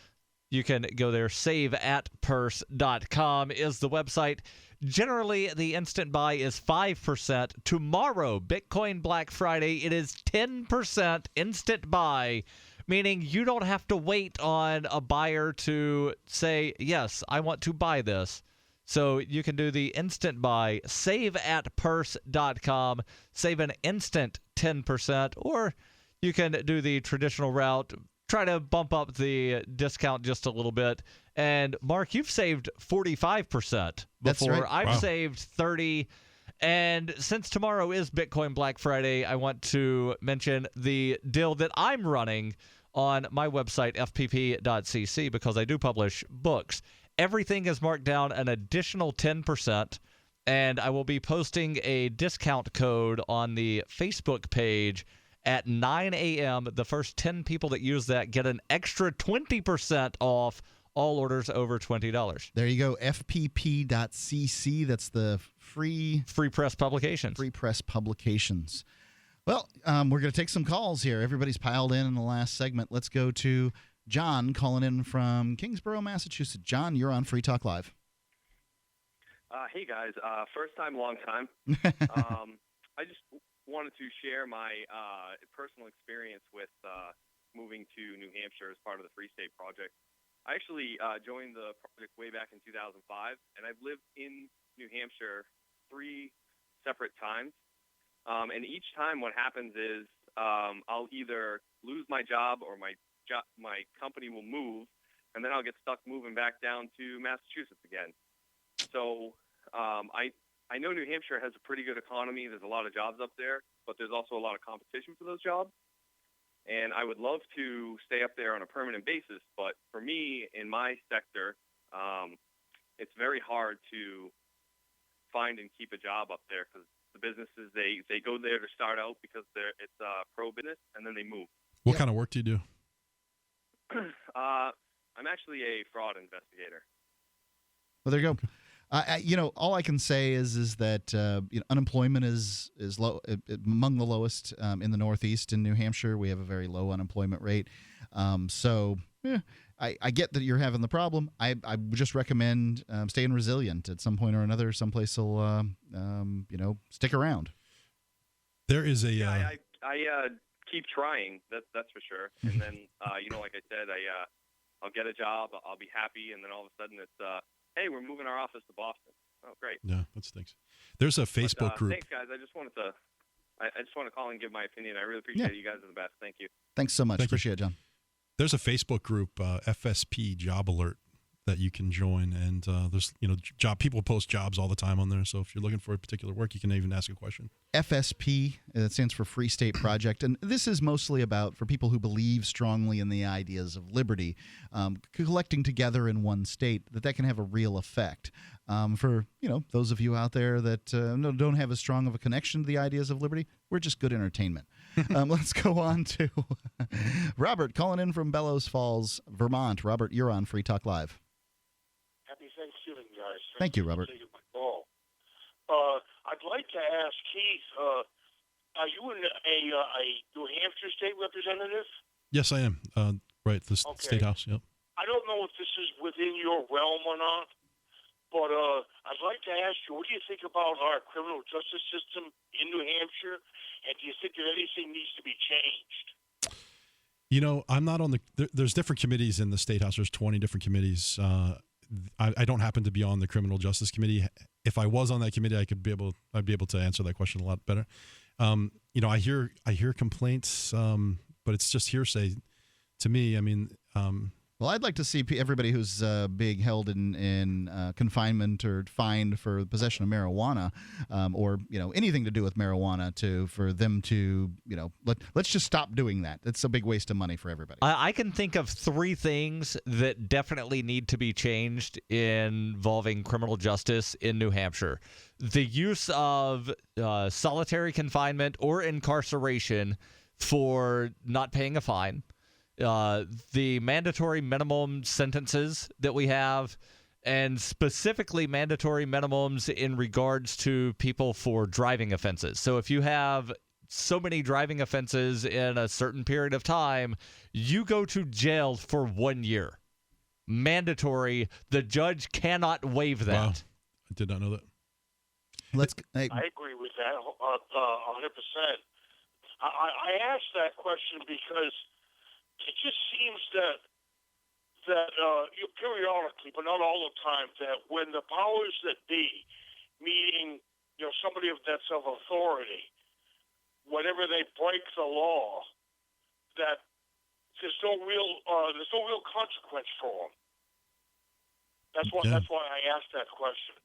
you can go there. saveatpurse.com is the website. Generally, the instant buy is 5%. Tomorrow, Bitcoin Black Friday, it is 10% instant buy, meaning you don't have to wait on a buyer to say, yes, I want to buy this. So you can do the instant buy, saveatpurse.com, save an instant 10%, or you can do the traditional route, try to bump up the discount just a little bit. And Mark, you've saved 45% before. That's right. I've saved 30%. And since tomorrow is Bitcoin Black Friday, I want to mention the deal that I'm running on my website, fpp.cc, because I do publish books. Everything is marked down an additional 10%, and I will be posting a discount code on the Facebook page at 9 a.m. The first 10 people that use that get an extra 20% off all orders over $20. There you go, fpp.cc. That's the free press publications. Free press publications. Well, we're going to take some calls here. Everybody's piled in the last segment. Let's go to John calling in from Kingsborough, Massachusetts. John, you're on Free Talk Live. Hey, guys. First time, long time. I just wanted to share my personal experience with moving to New Hampshire as part of the Free State Project. I actually joined the project way back in 2005, and I've lived in New Hampshire 3 separate times. And each time what happens is I'll either lose my job or my company will move, and then I'll get stuck moving back down to Massachusetts again. So I know New Hampshire has a pretty good economy. There's a lot of jobs up there, but there's also a lot of competition for those jobs. And I would love to stay up there on a permanent basis, but for me, in my sector, it's very hard to find and keep a job up there because the businesses, they go there to start out because it's pro-business, and then they move. What kind of work do you do? I'm actually a fraud investigator. Well, there you go. All I can say is that unemployment is low, among the lowest in the Northeast. In New Hampshire, we have a very low unemployment rate. I get that you're having the problem. I would just recommend staying resilient. At some point or another, someplace will stick around. There is a. I keep trying. That's for sure. And then like I said, I'll get a job. I'll be happy, and then all of a sudden it's. Hey, we're moving our office to Boston. Oh, great. Yeah, that stinks. There's a Facebook group. Thanks, guys. I just wanted to I just want to call and give my opinion. I really appreciate it. You guys are the best. Thank you. Thanks so much. Thank you. Appreciate it, John. There's a Facebook group, FSP Job Alert, that you can join, and there's people post jobs all the time on there. So if you're looking for a particular work, you can even ask a question. FSP, that stands for Free State Project, and this is mostly about for people who believe strongly in the ideas of liberty, collecting together in one state, that can have a real effect. For those of you out there that don't have as strong of a connection to the ideas of liberty, we're just good entertainment. Let's go on to Robert calling in from Bellows Falls, Vermont. Robert, you're on Free Talk Live. Happy Thanksgiving, guys. Thank you, Robert. I'd like to ask Keith, are you a New Hampshire state representative? Yes, I am. Right, the State House, yep. I don't know if this is within your realm or not, but I'd like to ask you, what do you think about our criminal justice system in New Hampshire, and do you think that anything needs to be changed? I'm not on there's different committees in the State House. There's 20 different committees. I don't happen to be on the Criminal Justice Committee. If I was on that committee, I'd be able to answer that question a lot better. I hear complaints, but it's just hearsay to me. I mean, well, I'd like to see everybody who's being held in confinement or fined for possession of marijuana, or anything to do with marijuana, for them to let's just stop doing that. It's a big waste of money for everybody. I can think of 3 things that definitely need to be changed involving criminal justice in New Hampshire. The use of solitary confinement or incarceration for not paying a fine. The mandatory minimum sentences that we have, and specifically mandatory minimums in regards to people for driving offenses. So if you have so many driving offenses in a certain period of time, you go to jail for 1 year. Mandatory. The judge cannot waive that. Wow. I did not know that. I agree with that 100%. I asked that question because it just seems that periodically, but not all the time, that when the powers that be, meaning somebody that's of authority, whenever they break the law, that there's no real consequence for them. That's why I asked that question.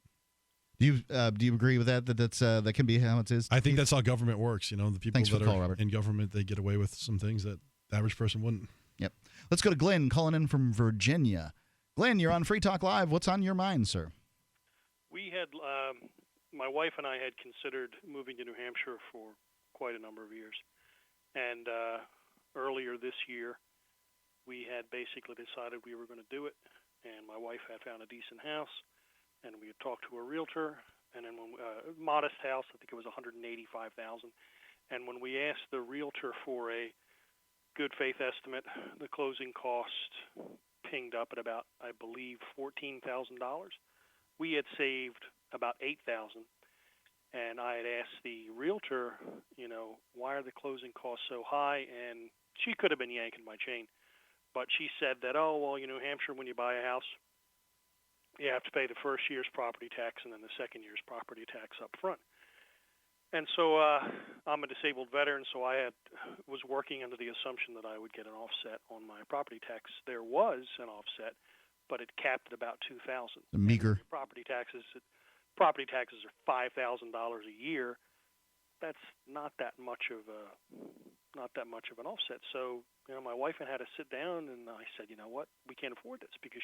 Do you agree with that? That can be how it is. I think that's how government works. The people Thanks for that the call, are Robert. in government, they get away with some things that the average person wouldn't. Yep. Let's go to Glenn calling in from Virginia. Glenn, you're on Free Talk Live. What's on your mind, sir? We had my wife and I had considered moving to New Hampshire for quite a number of years, and earlier this year, we had basically decided we were going to do it. And my wife had found a decent house, and we had talked to a realtor, and then modest house, I think it was $185,000. And when we asked the realtor for a good faith estimate, the closing cost pinged up at about, I believe, $14,000. We had saved about $8,000, and I had asked the realtor, why are the closing costs so high? And she could have been yanking my chain. But she said that, New Hampshire, when you buy a house, you have to pay the first year's property tax and then the second year's property tax up front. And so I'm a disabled veteran, so I was working under the assumption that I would get an offset on my property tax. There was an offset, but it capped at about $2,000. Meager. Property taxes are $5,000 a year. That's not that much of an offset. So, my wife and I had to sit down, and I said, what, we can't afford this, because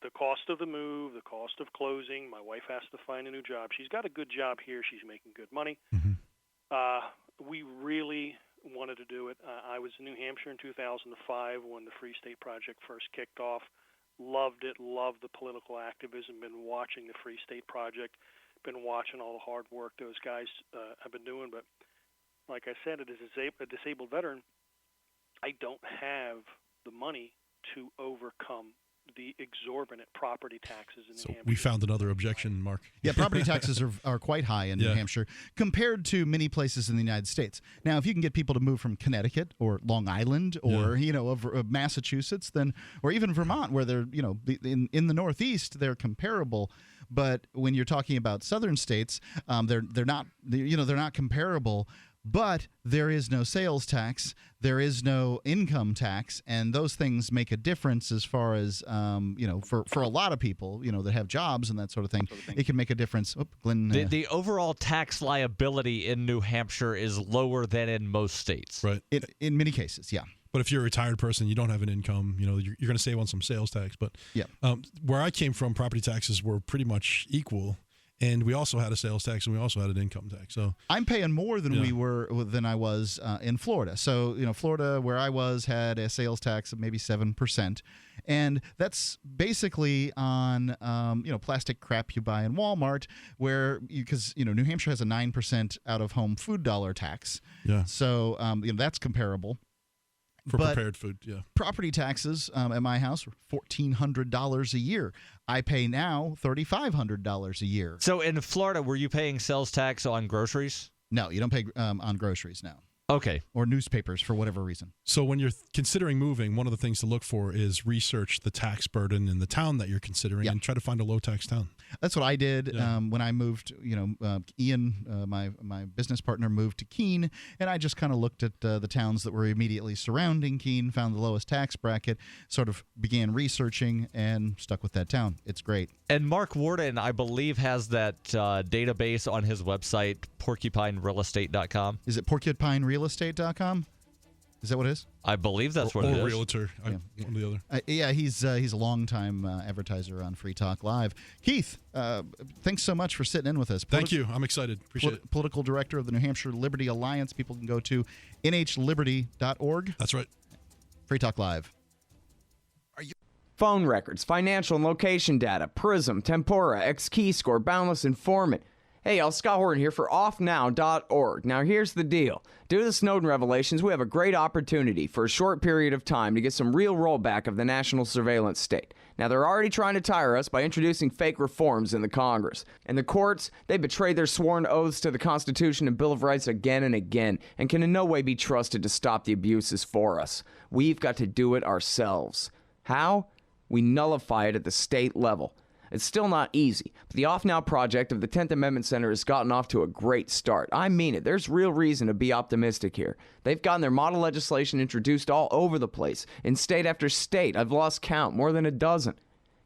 the cost of the move, the cost of closing, my wife has to find a new job. She's got a good job here. She's making good money. Mm-hmm. We really wanted to do it. I was in New Hampshire in 2005 when the Free State Project first kicked off. Loved it, loved the political activism, been watching the Free State Project, been watching all the hard work those guys have been doing. But like I said, as a disabled veteran, I don't have the money to overcome the exorbitant property taxes in New Hampshire. We found another objection, Mark. Yeah, property taxes are quite high in New Hampshire compared to many places in the United States. Now, if you can get people to move from Connecticut or Long Island or of Massachusetts, then or even Vermont, where they're in the Northeast, they're comparable. But when you're talking about southern states, they're not comparable. But there is no sales tax, there is no income tax, and those things make a difference as far as for a lot of people that have jobs and that sort of thing. It can make a difference. Oh, Glenn, the overall tax liability in New Hampshire is lower than in most states, right? In many cases, yeah. But if you're a retired person, you don't have an income, you're going to save on some sales tax. But where I came from, property taxes were pretty much equal. And we also had a sales tax, and we also had an income tax. So I'm paying more than I was in Florida. So Florida, where I was, had a sales tax of maybe 7%, and that's basically on plastic crap you buy in Walmart, where because New Hampshire has a 9% out of home food dollar tax. Yeah. So that's comparable. For prepared food, yeah. Property taxes at my house were $1,400 a year. I pay now $3,500 a year. So in Florida, were you paying sales tax on groceries? No, you don't pay on groceries now. Okay. Or newspapers for whatever reason. So when you're considering moving, one of the things to look for is research the tax burden in the town that you're considering and try to find a low-tax town. That's what I did when I moved. Ian, my business partner, moved to Keene, and I just kind of looked at the towns that were immediately surrounding Keene, found the lowest tax bracket, sort of began researching, and stuck with that town. It's great. And Mark Warden, I believe, has that database on his website, porcupinerealestate.com. Is it porcupinerealestate.com? Is that what it is? I believe that's what it is. Or realtor, one or the other. He's a longtime advertiser on Free Talk Live. Keith, thanks so much for sitting in with us. Thank you. I'm excited. Appreciate it. Political director of the New Hampshire Liberty Alliance. People can go to nhliberty.org. That's right. Free Talk Live. Phone records, financial and location data, Prism, Tempora, X-Keyscore, Boundless Informant. Hey, y'all, Scott Horton here for offnow.org. Now, here's the deal. Due to the Snowden revelations, we have a great opportunity for a short period of time to get some real rollback of the national surveillance state. Now, they're already trying to tire us by introducing fake reforms in the Congress. And the courts, they betrayed their sworn oaths to the Constitution and Bill of Rights again and again, and can in no way be trusted to stop the abuses for us. We've got to do it ourselves. How? We nullify it at the state level. It's still not easy, but the Off Now project of the 10th Amendment Center has gotten off to a great start. I mean it. There's real reason to be optimistic here. They've gotten their model legislation introduced all over the place, in state after state. I've lost count, more than a dozen.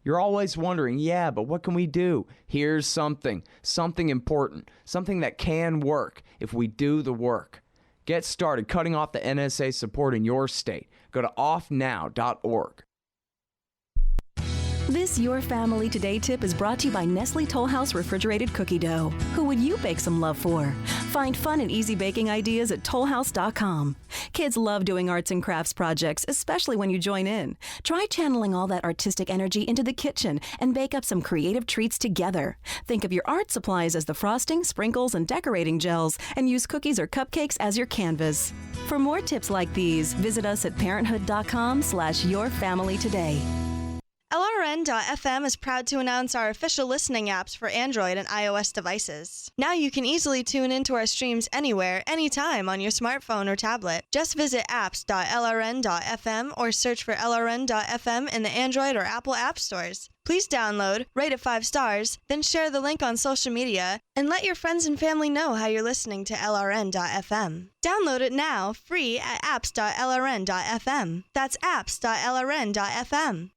You're always wondering, yeah, but what can we do? Here's something important, something that can work if we do the work. Get started cutting off the NSA support in your state. Go to offnow.org. This Your Family Today tip is brought to you by Nestle Toll House Refrigerated Cookie Dough. Who would you bake some love for? Find fun and easy baking ideas at tollhouse.com. Kids love doing arts and crafts projects, especially when you join in. Try channeling all that artistic energy into the kitchen and bake up some creative treats together. Think of your art supplies as the frosting, sprinkles, and decorating gels, and use cookies or cupcakes as your canvas. For more tips like these, visit us at parenthood.com/yourfamilytoday. LRN.FM is proud to announce our official listening apps for Android and iOS devices. Now you can easily tune into our streams anywhere, anytime on your smartphone or tablet. Just visit apps.lrn.fm or search for LRN.FM in the Android or Apple app stores. Please download, rate it 5 stars, then share the link on social media, and let your friends and family know how you're listening to LRN.FM. Download it now, free at apps.lrn.fm. That's apps.lrn.fm.